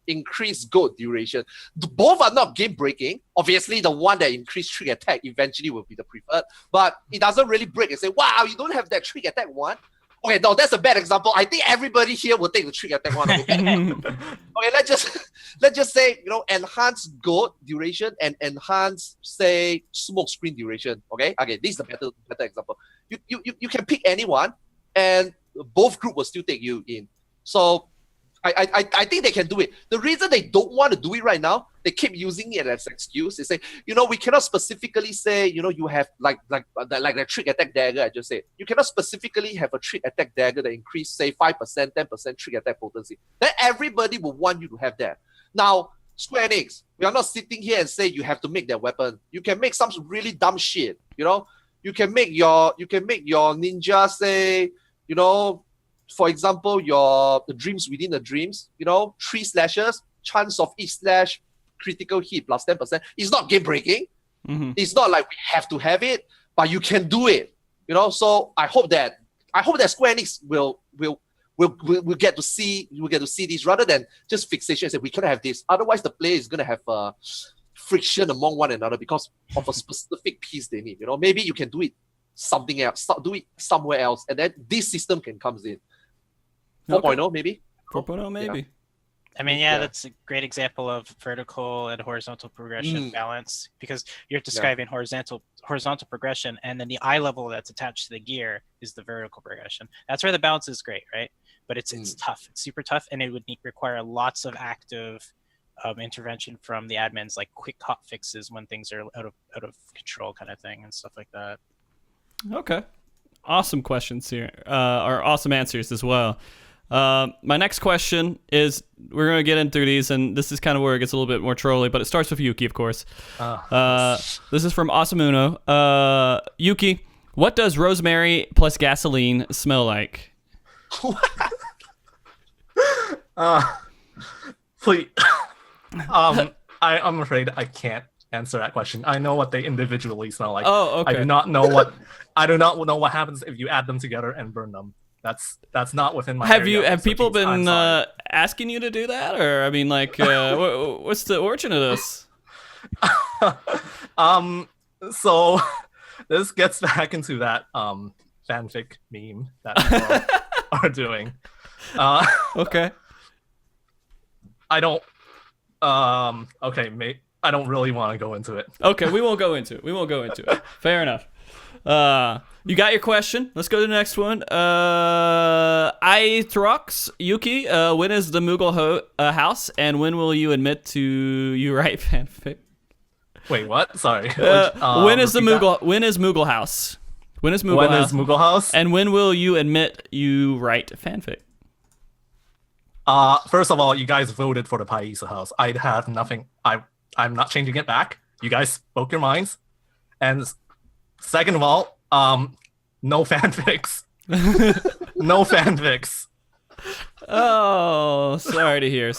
increase gold duration. Both are not game breaking. Obviously, the one that increased trick attack eventually will be the preferred, but it doesn't really break and say, wow, you don't have that trick attack one. Okay, no, that's a bad example. I think everybody here will take the trick attack one. Okay, let's just say, you know, enhance gold duration and enhance, say, smoke screen duration. Okay, this is a better example. You can pick anyone, and both group will still take you in. So I think they can do it. The reason they don't want to do it right now, they keep using it as an excuse. They say, you know, we cannot specifically say, you know, you have like the trick attack dagger I just said. You cannot specifically have a trick attack dagger that increase, say, 5%, 10% trick attack potency. Then everybody will want you to have that. Now, Square Enix, we are not sitting here and say you have to make that weapon. You can make some really dumb shit. You know, you can make your ninja, say, you know, for example, the dreams within the dreams, you know, 3 slashes, chance of each slash, critical hit plus 10%. It's not game breaking. Mm-hmm. It's not like we have to have it, but you can do it. You know, so I hope that Square Enix will get to see this rather than just fixation and say we cannot have this. Otherwise, the player is gonna have friction among one another because of a specific piece they need. You know, maybe you can do it something else, do it somewhere else, and then this system can come in. 4.0 maybe? 4.0 maybe. Yeah. I mean, yeah, that's a great example of vertical and horizontal progression balance, because you're describing horizontal progression, and then the eye level that's attached to the gear is the vertical progression. That's where the balance is great, right? But it's tough. It's super tough, and it would require lots of active intervention from the admins, like quick hot fixes when things are out of control, kind of thing, and stuff like that. Okay, awesome questions here, or awesome answers as well. My next question is, we're going to get in through these, and this is kind of where it gets a little bit more trolly, but it starts with Yuki, of course. This is from Asamuno. Yuki, what does rosemary plus gasoline smell like? Please. I'm afraid I can't answer that question. I know what they individually smell like. Oh, okay. I do not know what happens if you add them together and burn them. That's not within my area. Have people been asking you to do that, or I mean, like, what's the origin of this? So this gets back into that fanfic meme that people are doing. Okay. I don't. Okay, mate. I don't really want to go into it. Okay, we won't go into it. Fair enough. You got your question. Let's go to the next one. Ithrox, Yuki, when is the Moogle house, and when will you admit to you write fanfic? Wait, what? Sorry. When is Moogle house? When is Moogle house? And when will you admit you write fanfic? First of all, you guys voted for the Paisa house. I have nothing. I'm not changing it back. You guys spoke your minds. And second of all, no fanfics. No fanfics. Oh, sorry to hear.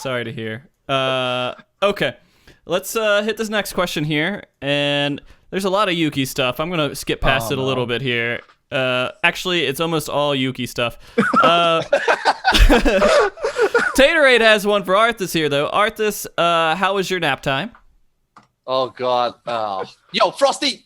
Okay. Let's hit this next question here. And there's a lot of Yuki stuff. I'm going to skip past it a little bit here. Actually, it's almost all Yuki stuff. Taterade has one for Arthus here, though. Arthus, how was your nap time? Oh, God. Yo, Frosty.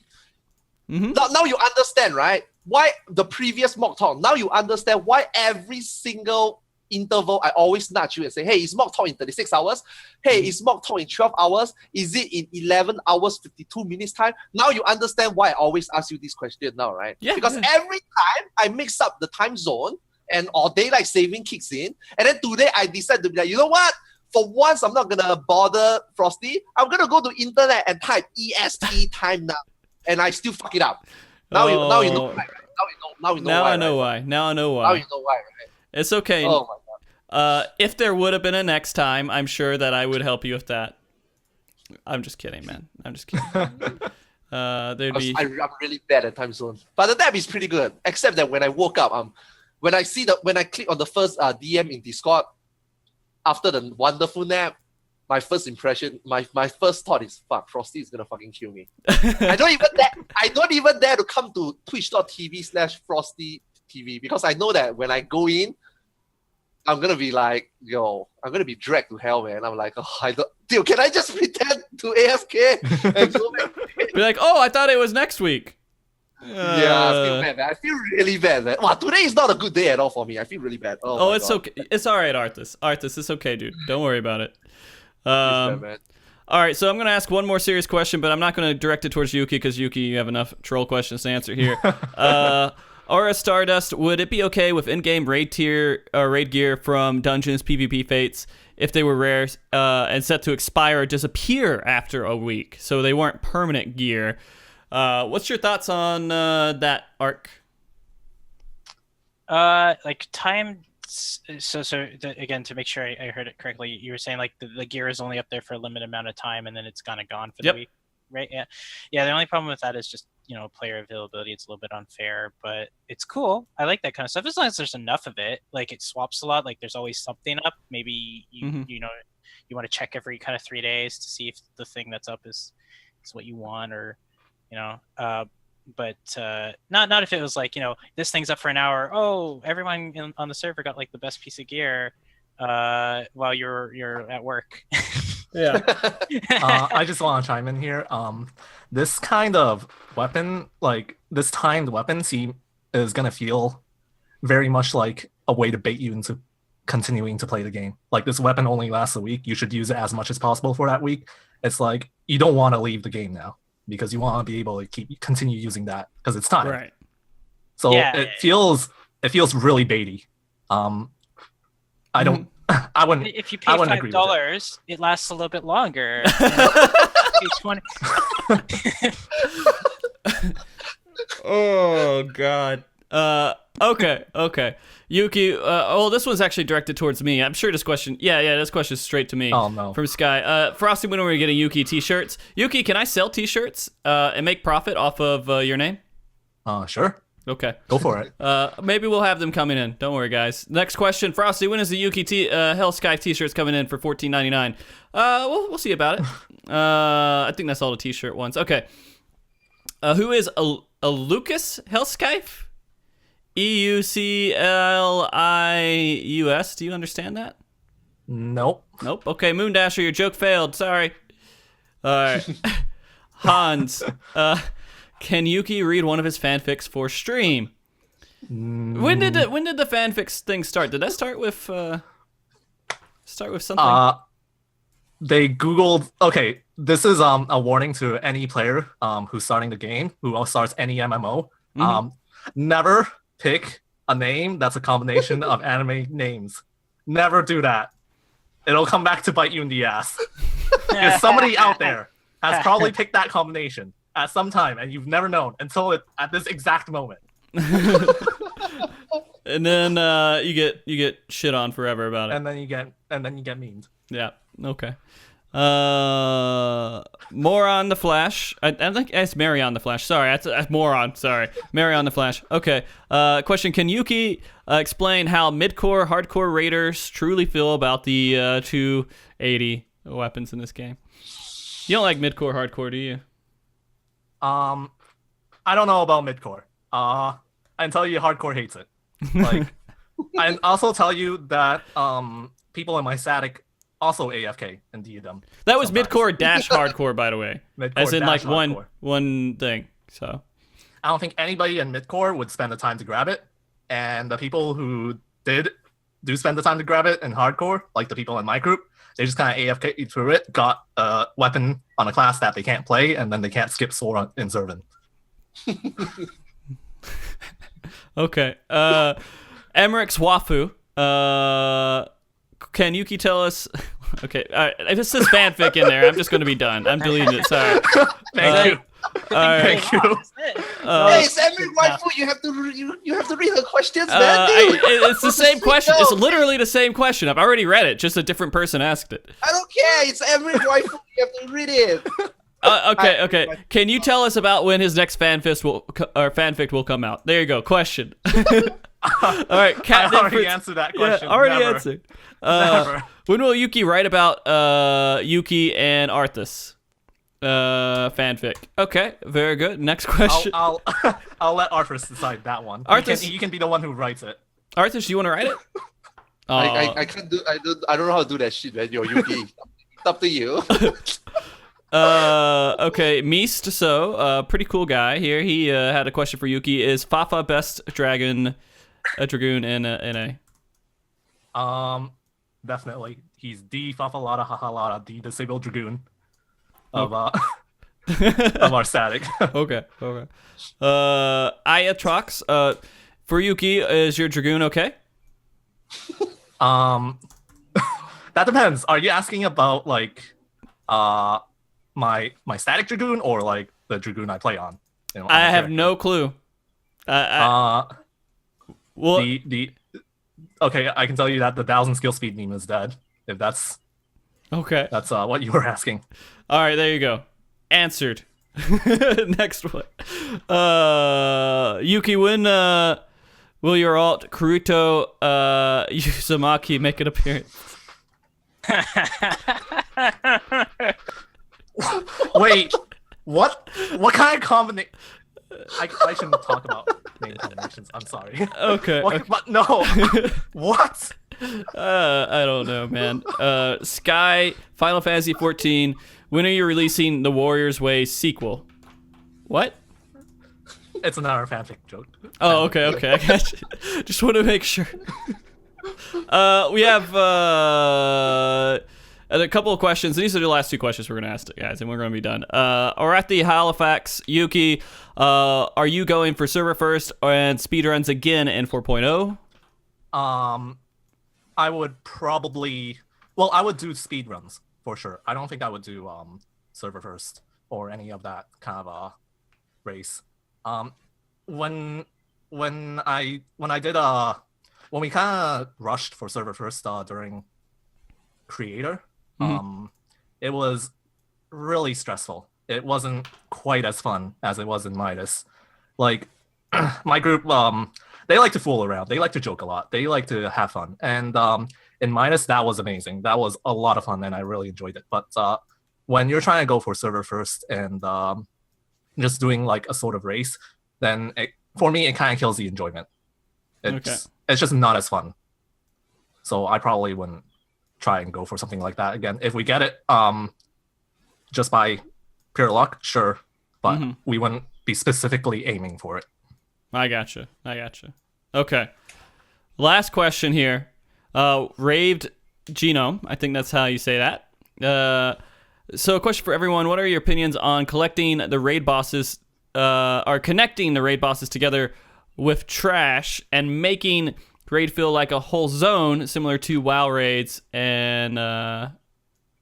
Mm-hmm. Now you understand, right? Why the previous MogTalk, now you understand why every single interval I always nudge you and say, hey, is MogTalk in 36 hours? Hey, is MogTalk in 12 hours? Is it in 11 hours, 52 minutes time? Now you understand why I always ask you this question now, right? Yeah. Because every time I mix up the time zone and or daylight saving kicks in, and then today I decide to be like, you know what? For once, I'm not going to bother Frosty. I'm going to go to internet and type EST time now. And I still fuck it up. Now you know why, right? Now you know why. I know why. Now you know why, right? It's okay. Oh my God. If there would have been a next time, I'm sure that I would help you with that. I'm just kidding, man. I'm just kidding. I'm really bad at time zone. But the nap is pretty good. Except that when I woke up, when I click on the first DM in Discord after the wonderful nap, my first impression, my first thought is, fuck, Frosty is gonna fucking kill me. I don't even dare to come to twitch.tv/FrostyTV because I know that when I go in, I'm gonna be like, yo, I'm gonna be dragged to hell, man. I'm like, oh, dude, can I just pretend to AFK and go back? Be like, oh, I thought it was next week. Yeah, I feel bad, man. I feel really bad, man. Wow, today is not a good day at all for me. I feel really bad. Oh, my it's God. okay. It's all right, Arthus. Arthus, it's okay, dude. Don't worry about it. It's bad, man. All right, so I'm going to ask one more serious question, but I'm not going to direct it towards Yuki because, Yuki, you have enough troll questions to answer here. Aura Stardust, would it be okay with in-game raid gear from dungeons, PvP fates, if they were rare and set to expire or disappear after a week, so they weren't permanent gear? What's your thoughts on that, Arc? Like time. Again, to make sure I heard it correctly, you were saying like the gear is only up there for a limited amount of time, and then it's kind of gone for the week, right? Yeah. The only problem with that is just player availability. It's a little bit unfair, but it's cool. I like that kind of stuff as long as there's enough of it. Like it swaps a lot. Like there's always something up. Maybe you want to check every kind of 3 days to see if the thing that's up is what you want, or but not if it was like, this thing's up for an hour. Oh, everyone on the server got like the best piece of gear while you're at work. Yeah. I just want to chime in here. This kind of weapon, like this timed weapon, is gonna feel very much like a way to bait you into continuing to play the game. Like this weapon only lasts a week. You should use it as much as possible for that week. It's like you don't want to leave the game now, because you want to be able to continue using that because it's time. Right. So it feels really baity. I don't. I wouldn't. If you pay $5, it lasts a little bit longer. Oh God. Okay. Yuki. This one's actually directed towards me. I'm sure this question. Yeah. This question is straight to me. Oh no. From Sky. Frosty, when are we getting Yuki t-shirts? Yuki, can I sell t-shirts and make profit off of your name? Sure. Okay. Go for it. Maybe we'll have them coming in. Don't worry, guys. Next question, Frosty. When is the Yuki Hellscythe t-shirts coming in for $14.99? We'll see about it. I think that's all the t-shirt ones. Okay. Who is a Lucas Hellscythe? EUCLIUS. Do you understand that? Nope. Okay, Moondasher, your joke failed. Sorry. All right. Hans. Can Yuki read one of his fanfics for stream? When did the fanfics thing start? Did that start with something? They Googled. Okay, this is a warning to any player who's starting the game, who starts any MMO. Never pick a name that's a combination of anime names. Never do that. It'll come back to bite you in the ass. Because somebody out there has probably picked that combination at some time, and you've never known until at this exact moment. And then you get shit on forever about it. And then you get memed. Yeah. Okay. Moron the Flash. I think it's Mary on the Flash. Sorry, that's Moron. Sorry, Mary on the Flash. Okay. Question: can Yuki explain how mid-core, hardcore raiders truly feel about the 280 weapons in this game? You don't like mid-core, hardcore, do you? I don't know about mid-core. I can tell you hardcore hates it. Like, I also tell you that people in my static also AFK and Diadem. That was mid-core dash hardcore, by the way. Mid-core as in like hardcore. one thing. So I don't think anybody in mid-core would spend the time to grab it, and the people who do spend the time to grab it in hardcore, like the people in my group, they just kind of AFK through it, got a weapon on a class that they can't play, and then they can't skip Sora in Zervin. Okay. Emmerich's Wafu. Can Yuki tell us? Okay, if this is fanfic in there, I'm just going to be done. I'm deleting it. Sorry. Thank you. Thank you. Hey, it's every waifu. You have to read her questions, man. It's the same question. It's literally the same question. I've already read it. Just a different person asked it. I don't care. It's every waifu. You have to read it. Okay. Can you tell us about when his next fanfic will come out? There you go. Question. All right. I already answered that question. Yeah, already Never. answered. Never. When will Yuki write about Yuki and Arthus fanfic? Okay, very good. Next question. I'll let Arthurs decide that one. Arthus, you can be the one who writes it. Arthus, do you want to write it? I can't do. I don't know how to do that shit, man. Yo, Yuki, it's up to you. Okay, Meest, pretty cool guy here. He had a question for Yuki. Is Fafa best dragoon in NA? Definitely. He's the Fafalada Hafalada, the disabled dragoon of of our static. Okay. Ayatrox, for Yuki, is your dragoon okay? That depends. Are you asking about like my static dragoon or like the dragoon I play on? I have no clue. Well, okay, I can tell you that the 1,000 skill speed meme is dead. If that's okay, that's what you were asking. All right, there you go. Answered. Next one. Yuki, when will your alt Kuruto Uzumaki make an appearance? Wait, what? What kind of combination? I shouldn't talk about name combinations. I'm sorry. Okay. But no. What? I don't know, man. Sky, Final Fantasy 14. When are you releasing the Warriors Way sequel? What? It's another fanfic joke. Oh, okay. I got you. Just want to make sure. We have a couple of questions. These are the last two questions we're going to ask, guys, and we're going to be done. Arathi Halifax, Yuki, are you going for server first and speedruns again in 4.0? I would probably... Well, I would do speedruns, for sure. I don't think I would do server first or any of that kind of race. When we kind of rushed for server first during Creator, it was really stressful. It wasn't quite as fun as it was in Midas. Like, my group, they like to fool around. They like to joke a lot. They like to have fun. And in Midas, that was amazing. That was a lot of fun, and I really enjoyed it. But when you're trying to go for server first and just doing like a sort of race, then for me, it kind of kills the enjoyment. It's just not as fun. So I probably wouldn't try and go for something like that again. If we get it just by pure luck, sure. But we wouldn't be specifically aiming for it. I gotcha. Okay. Last question here. Raved Genome. I think that's how you say that. So a question for everyone. What are your opinions on collecting the raid bosses or connecting the raid bosses together with trash and making raid feel like a whole zone similar to WoW raids and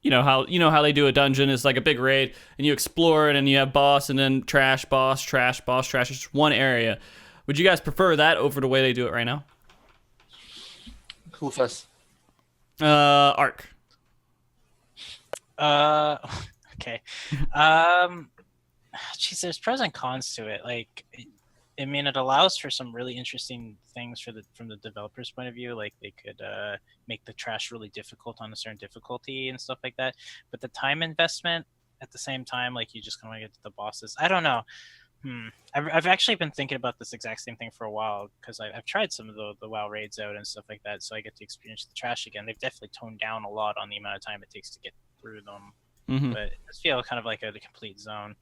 you know how they do a dungeon is like a big raid and you explore it and you have boss and then trash, boss, trash, boss, trash. It's just one area. Would you guys prefer that over the way they do it right now? Who first? Arc. Okay. Geez, there's pros and cons to it. Like, I mean, it allows for some really interesting things from the developer's point of view. Like, they could make the trash really difficult on a certain difficulty and stuff like that. But the time investment at the same time, like, you just kind of get to the bosses. I don't know. I've actually been thinking about this exact same thing for a while because I've tried some of the WoW raids out and stuff like that, so I get to experience the trash again. They've definitely toned down a lot on the amount of time it takes to get through them, but it does feel kind of like a complete zone.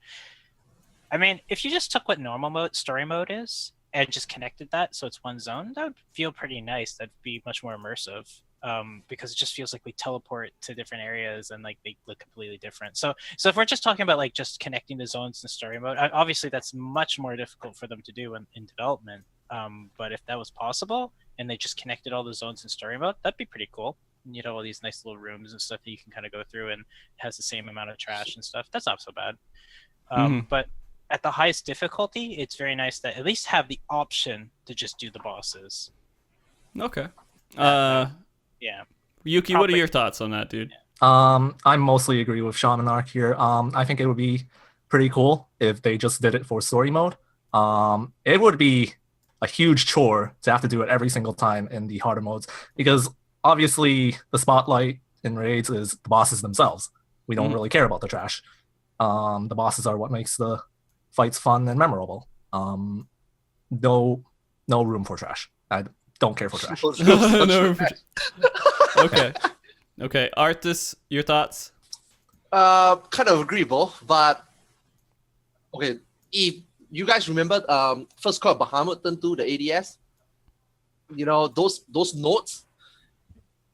I mean, if you just took what normal story mode is and just connected that so it's one zone, that would feel pretty nice. That'd be much more immersive. Because it just feels like we teleport to different areas and like they look completely different. So if we're just talking about like just connecting the zones in story mode, obviously that's much more difficult for them to do in development. But if that was possible and they just connected all the zones in story mode, that'd be pretty cool. And you'd have all these nice little rooms and stuff that you can kind of go through and it has the same amount of trash and stuff. That's not so bad. But at the highest difficulty, it's very nice to at least have the option to just do the bosses. Okay. Yeah. Yuki, what are your thoughts on that, dude? I mostly agree with Shaman Arc here. I think it would be pretty cool if they just did it for story mode. It would be a huge chore to have to do it every single time in the harder modes because obviously the spotlight in raids is the bosses themselves. We don't really care about the trash. The bosses are what makes the fights fun and memorable. No room for trash. don't care for trash. No. Okay. Arthus, your thoughts? Kind of agreeable, but okay. If you guys remember, first call Bahamut turn 2, the ADS, those nodes.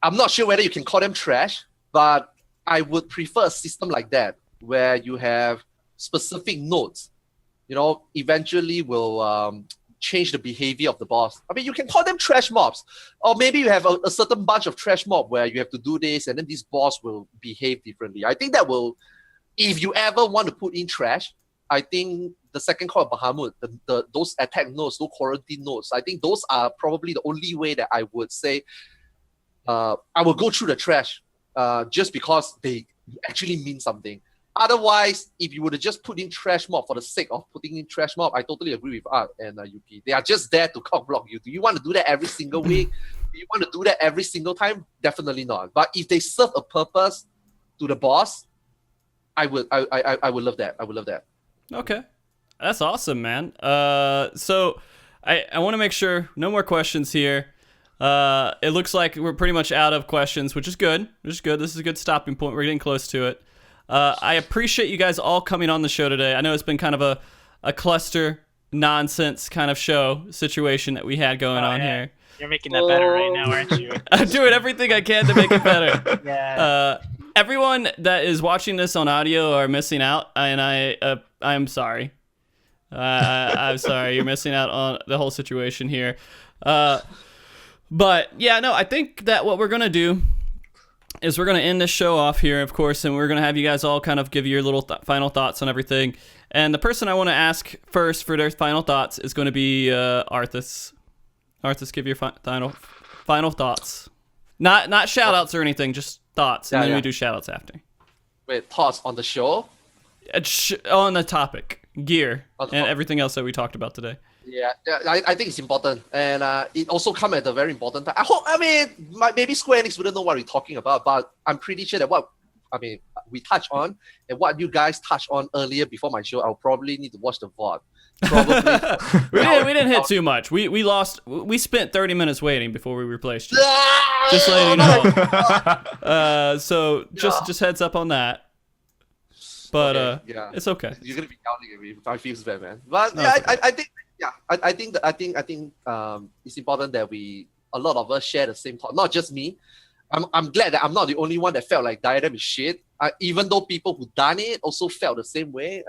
I'm not sure whether you can call them trash, but I would prefer a system like that where you have specific nodes. Eventually will change the behavior of the boss. I mean, you can call them trash mobs, or maybe you have a certain bunch of trash mob where you have to do this, and then this boss will behave differently. I think that will, if you ever want to put in trash, I think the second call of Bahamut, those attack nodes, those quarantine nodes, I think those are probably the only way that I would say I will go through the trash, just because they actually mean something. Otherwise, if you would have just put in trash mob for the sake of putting in trash mob, I totally agree with Art and Yuki. They are just there to cock block you. Do you want to do that every single week? Do you want to do that every single time? Definitely not. But if they serve a purpose to the boss, I would love that. I would love that. Okay. That's awesome, man. So I want to make sure no more questions here. It looks like we're pretty much out of questions, which is good. This is a good stopping point. We're getting close to it. I appreciate you guys all coming on the show today. I know it's been kind of a cluster nonsense kind of show situation that we had going on here. You're making that better right now, aren't you? I'm doing everything I can to make it better. Yeah. Everyone that is watching this on audio are missing out, and I'm sorry. I'm sorry. You're missing out on the whole situation here. But yeah, no, I think that what we're going to do is we're going to end this show off here, of course, and we're going to have you guys all kind of give your little final thoughts on everything. And the person I want to ask first for their final thoughts is going to be Arthus. Arthus, give your final thoughts. Not shout-outs or anything, just thoughts, and then we do shout-outs after. Wait, thoughts on the show? On the topic, gear, and everything else that we talked about today. Yeah, I think it's important, and it also comes at a very important time. Maybe Square Enix wouldn't know what we're talking about, but I'm pretty sure that we touch on and what you guys touched on earlier before my show, I'll probably need to watch the VOD. Probably. we didn't hit too much. We lost. We spent 30 minutes waiting before we replaced you. Just letting you know. So just heads up on that. But okay, it's okay. You're gonna be yelling at me. I feel bad, man. But yeah, I think. Yeah, I think it's important that a lot of us share the same thought. Not just me. I'm glad that I'm not the only one that felt like Diadem is shit. Even though people who done it also felt the same way.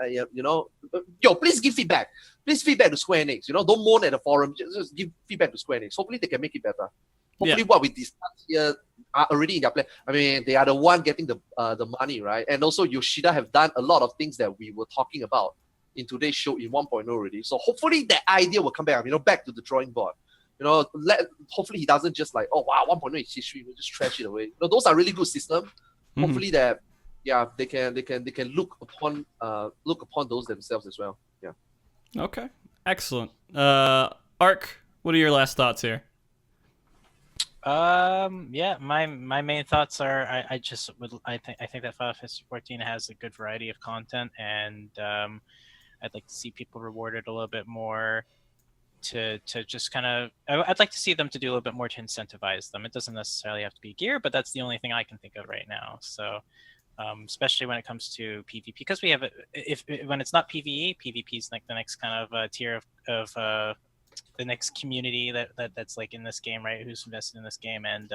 Please give feedback. Please feedback to Square Enix. Don't moan at the forum. Just give feedback to Square Enix. Hopefully they can make it better. Hopefully what we discussed here are already in their plan. I mean, they are the one getting the money, right? And also Yoshida have done a lot of things that we were talking about in today's show in 1.0 already. So hopefully that idea will come back, back to the drawing board. Hopefully he doesn't just like, oh wow, 1.0 is history, we'll just trash it away. Those are really good systems. Mm-hmm. Hopefully that, they can look upon those themselves as well. Yeah. Okay. Excellent. Ark, what are your last thoughts here? My main thoughts are I think that Final Fantasy 14 has a good variety of content, and I'd like to see people rewarded a little bit more to just kind of I'd like to see them to do a little bit more to incentivize them. It doesn't necessarily have to be gear, but that's the only thing I can think of right now. So especially when it comes to PvP, because we have when it's not PvE, PvP is like the next kind of tier of the next community that's like in this game, right? Who's invested in this game, and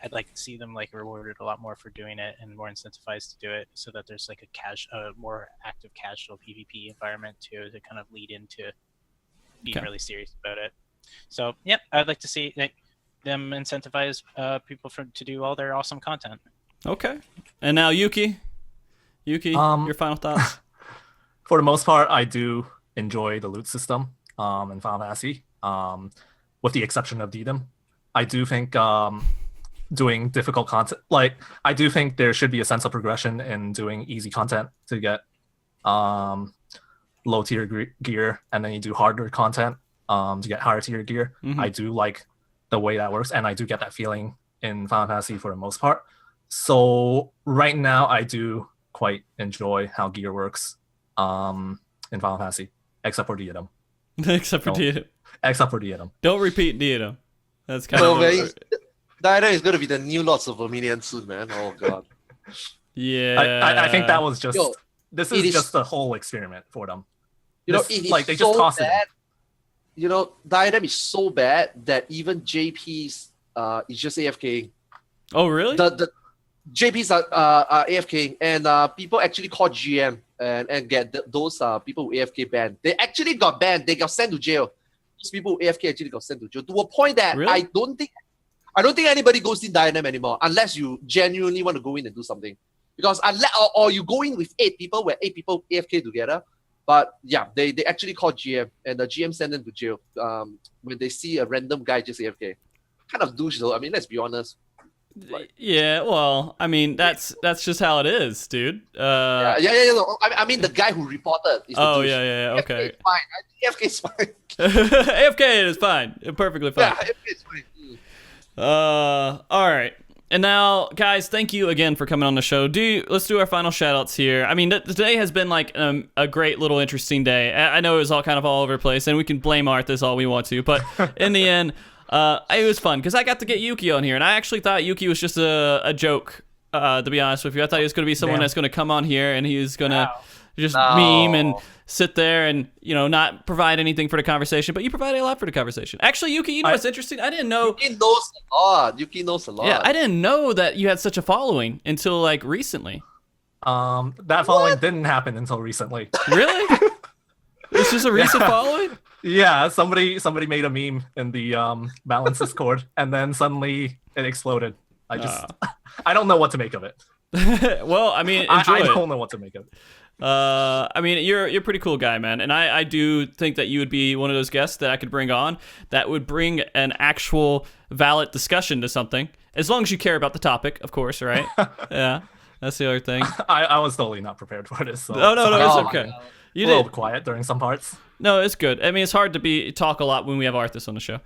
I'd like to see them like rewarded a lot more for doing it and more incentivized to do it, so that there's like a more active casual PvP environment to kind of lead into being really serious about it. So yeah, I'd like to see them incentivize people to do all their awesome content. Okay, and now Yuki, your final thoughts. For the most part, I do enjoy the loot system in Final Fantasy, with the exception of Diadem. I do think doing difficult content, I do think there should be a sense of progression in doing easy content to get low tier gear, and then you do harder content to get higher tier gear. Mm-hmm. I do like the way that works, and I do get that feeling in Final Fantasy for the most part. So right now, I do quite enjoy how gear works in Final Fantasy, except for Diadem. Except for Diadem. Except for Diadem. Don't repeat Diadem. That's kind So, of man, Diadem is gonna be the new Lords of Vermilion soon, man. Oh god. yeah. I think that was just Yo, this it is is- just a whole experiment for them. You know, This- it is like they so just tossed it in. bad. You know, Diadem is so bad that even JP's is just AFK. Oh, really? The JP's are AFK, and people actually call GM and get those people who AFK banned. They actually got banned. They got sent to jail. Those people who AFK actually got sent to jail to a point that Really? I don't think anybody goes in Diadem anymore unless you genuinely want to go in and do something. Because unless or you go in with 8 people where 8 people AFK together. But yeah, they actually call GM and the GM send them to jail when they see a random guy just AFK. Kind of douche though. I mean, let's be honest. Yeah, well, I mean, that's just how it is, dude. Yeah. No, I mean, the guy who reported is the Oh, douche. yeah, AFK okay. is fine. I think AFK is fine. AFK is fine. Perfectly fine. Yeah, AFK is fine. All right. And now, guys, thank you again for coming on the show. Let's do our final shout-outs here. I mean, today has been like a great little interesting day. I know it was all kind of all over the place, and we can blame Arthus all we want to, but in the end, it was fun because I got to get Yuki on here, and I actually thought Yuki was just a joke. To be honest with you, I thought he was going to be someone that's going to come on here and he was going to just meme and sit there and not provide anything for the conversation. But you provided a lot for the conversation. Actually, Yuki, you know what's interesting? I didn't know. Yuki knows a lot. Yuki knows a lot. Yeah, I didn't know that you had such a following until like recently. That following didn't happen until recently. Really? It's just a recent following? Yeah, somebody made a meme in the balance Discord, and then suddenly it exploded. I don't know what to make of it. Well, I mean, enjoy I it. don't know what to make of it. I mean, you're a pretty cool guy, man, and I do think that you would be one of those guests that I could bring on that would bring an actual valid discussion to something, as long as you care about the topic, of course, right? Yeah, that's the other thing. I was totally not prepared for this. So No, sorry. it's Oh, okay. my God. You a little did. quiet during some parts. No, it's good. I mean, it's hard to talk a lot when we have Arthus on the show.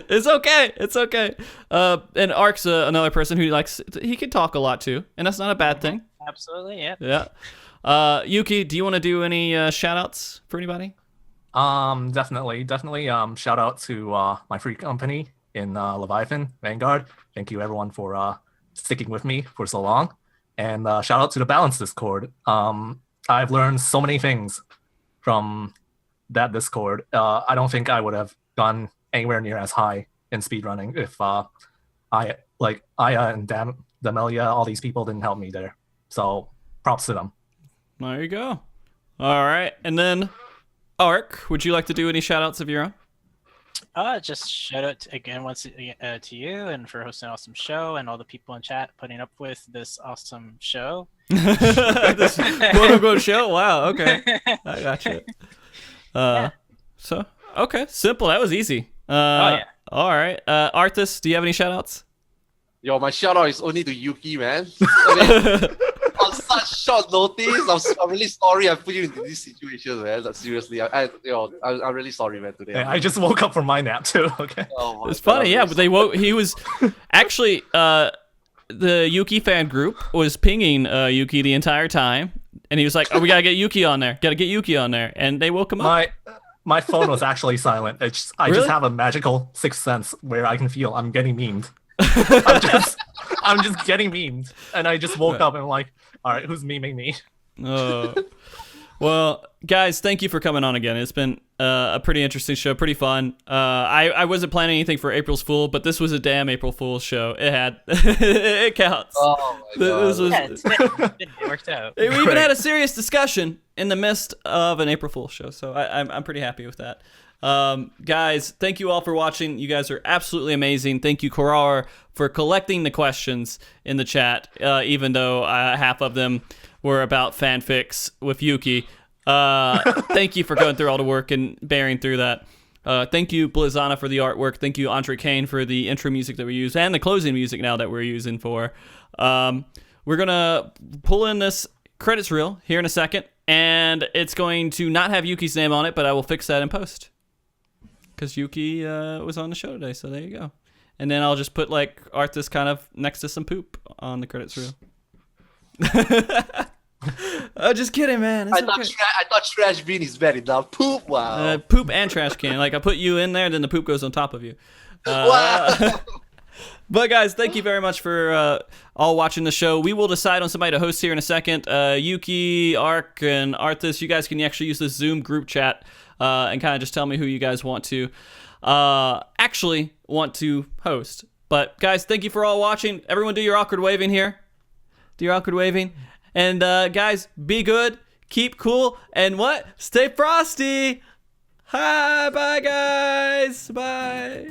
It's okay. It's okay. And Ark's another person who he can talk a lot too, and that's not a bad thing. Absolutely, yeah. Yeah. Yuki, do you want to do any shout outs for anybody? Definitely. Shout out to my free company in Leviathan, Vanguard. Thank you everyone for sticking with me for so long. And shout out to the Balance Discord. I've learned so many things from that Discord. I don't think I would have gone anywhere near as high in speedrunning if Aya and Damelia, all these people didn't help me there. So props to them. There you go. All right. And then, Ark, would you like to do any shout outs of your own? Just shout out once to you and for hosting an awesome show and all the people in chat putting up with this awesome show. This quote unquote show? Wow. Okay. I got you. So, okay. Simple. That was easy. Yeah. All right. Arthus, do you have any shout outs? Yo, my shout out is only to Yuki, man. I mean, on such short notice, I'm really sorry I put you into this situation, man. Like, seriously, I'm really sorry, man. Today, I just woke up from my nap too. Okay. Oh my It's God, funny, I'm yeah, really but they woke. He was actually the Yuki fan group was pinging Yuki the entire time, and he was like, "Oh, we gotta get Yuki on there. Gotta get Yuki on there." And they woke him up. My phone was actually silent. I Really? just have a magical sixth sense where I can feel I'm getting memed. I'm just getting memed, and I just woke up and I'm like, all right, who's memeing me? Well, guys, thank you for coming on again. It's been a pretty interesting show, pretty fun. I wasn't planning anything for April's Fool, but this was a damn April Fool's show. It had it counts. Oh my God. This was. It worked out. We even had a serious discussion in the midst of an April Fool's show, so I'm pretty happy with that. Guys, thank you all for watching. You guys are absolutely amazing. Thank you, Korar, for collecting the questions in the chat, even though half of them were about fanfics with Yuki. Thank you for going through all the work and bearing through that. Thank you, Blizzana, for the artwork. Thank you, Andre Kane, for the intro music that we use and the closing music now that we're using for. We're going to pull in this credits reel here in a second, and it's going to not have Yuki's name on it, but I will fix that in post. Because Yuki was on the show today, so there you go. And then I'll just put like Arthus kind of next to some poop on the credits reel. Oh, just kidding, man. It's I thought okay. I thought trash bin is bad enough. Poop, wow. Poop and trash can. Like I put you in there, then the poop goes on top of you. Wow. But guys, thank you very much for all watching the show. We will decide on somebody to host here in a second. Yuki, Arc, and Arthus, you guys can actually use this Zoom group chat and kind of just tell me who you guys want to actually want to host. But guys, thank you for all watching. Everyone do your awkward waving here. Do your awkward waving. And guys, be good, keep cool, and what? Stay frosty. Hi, bye guys. Bye.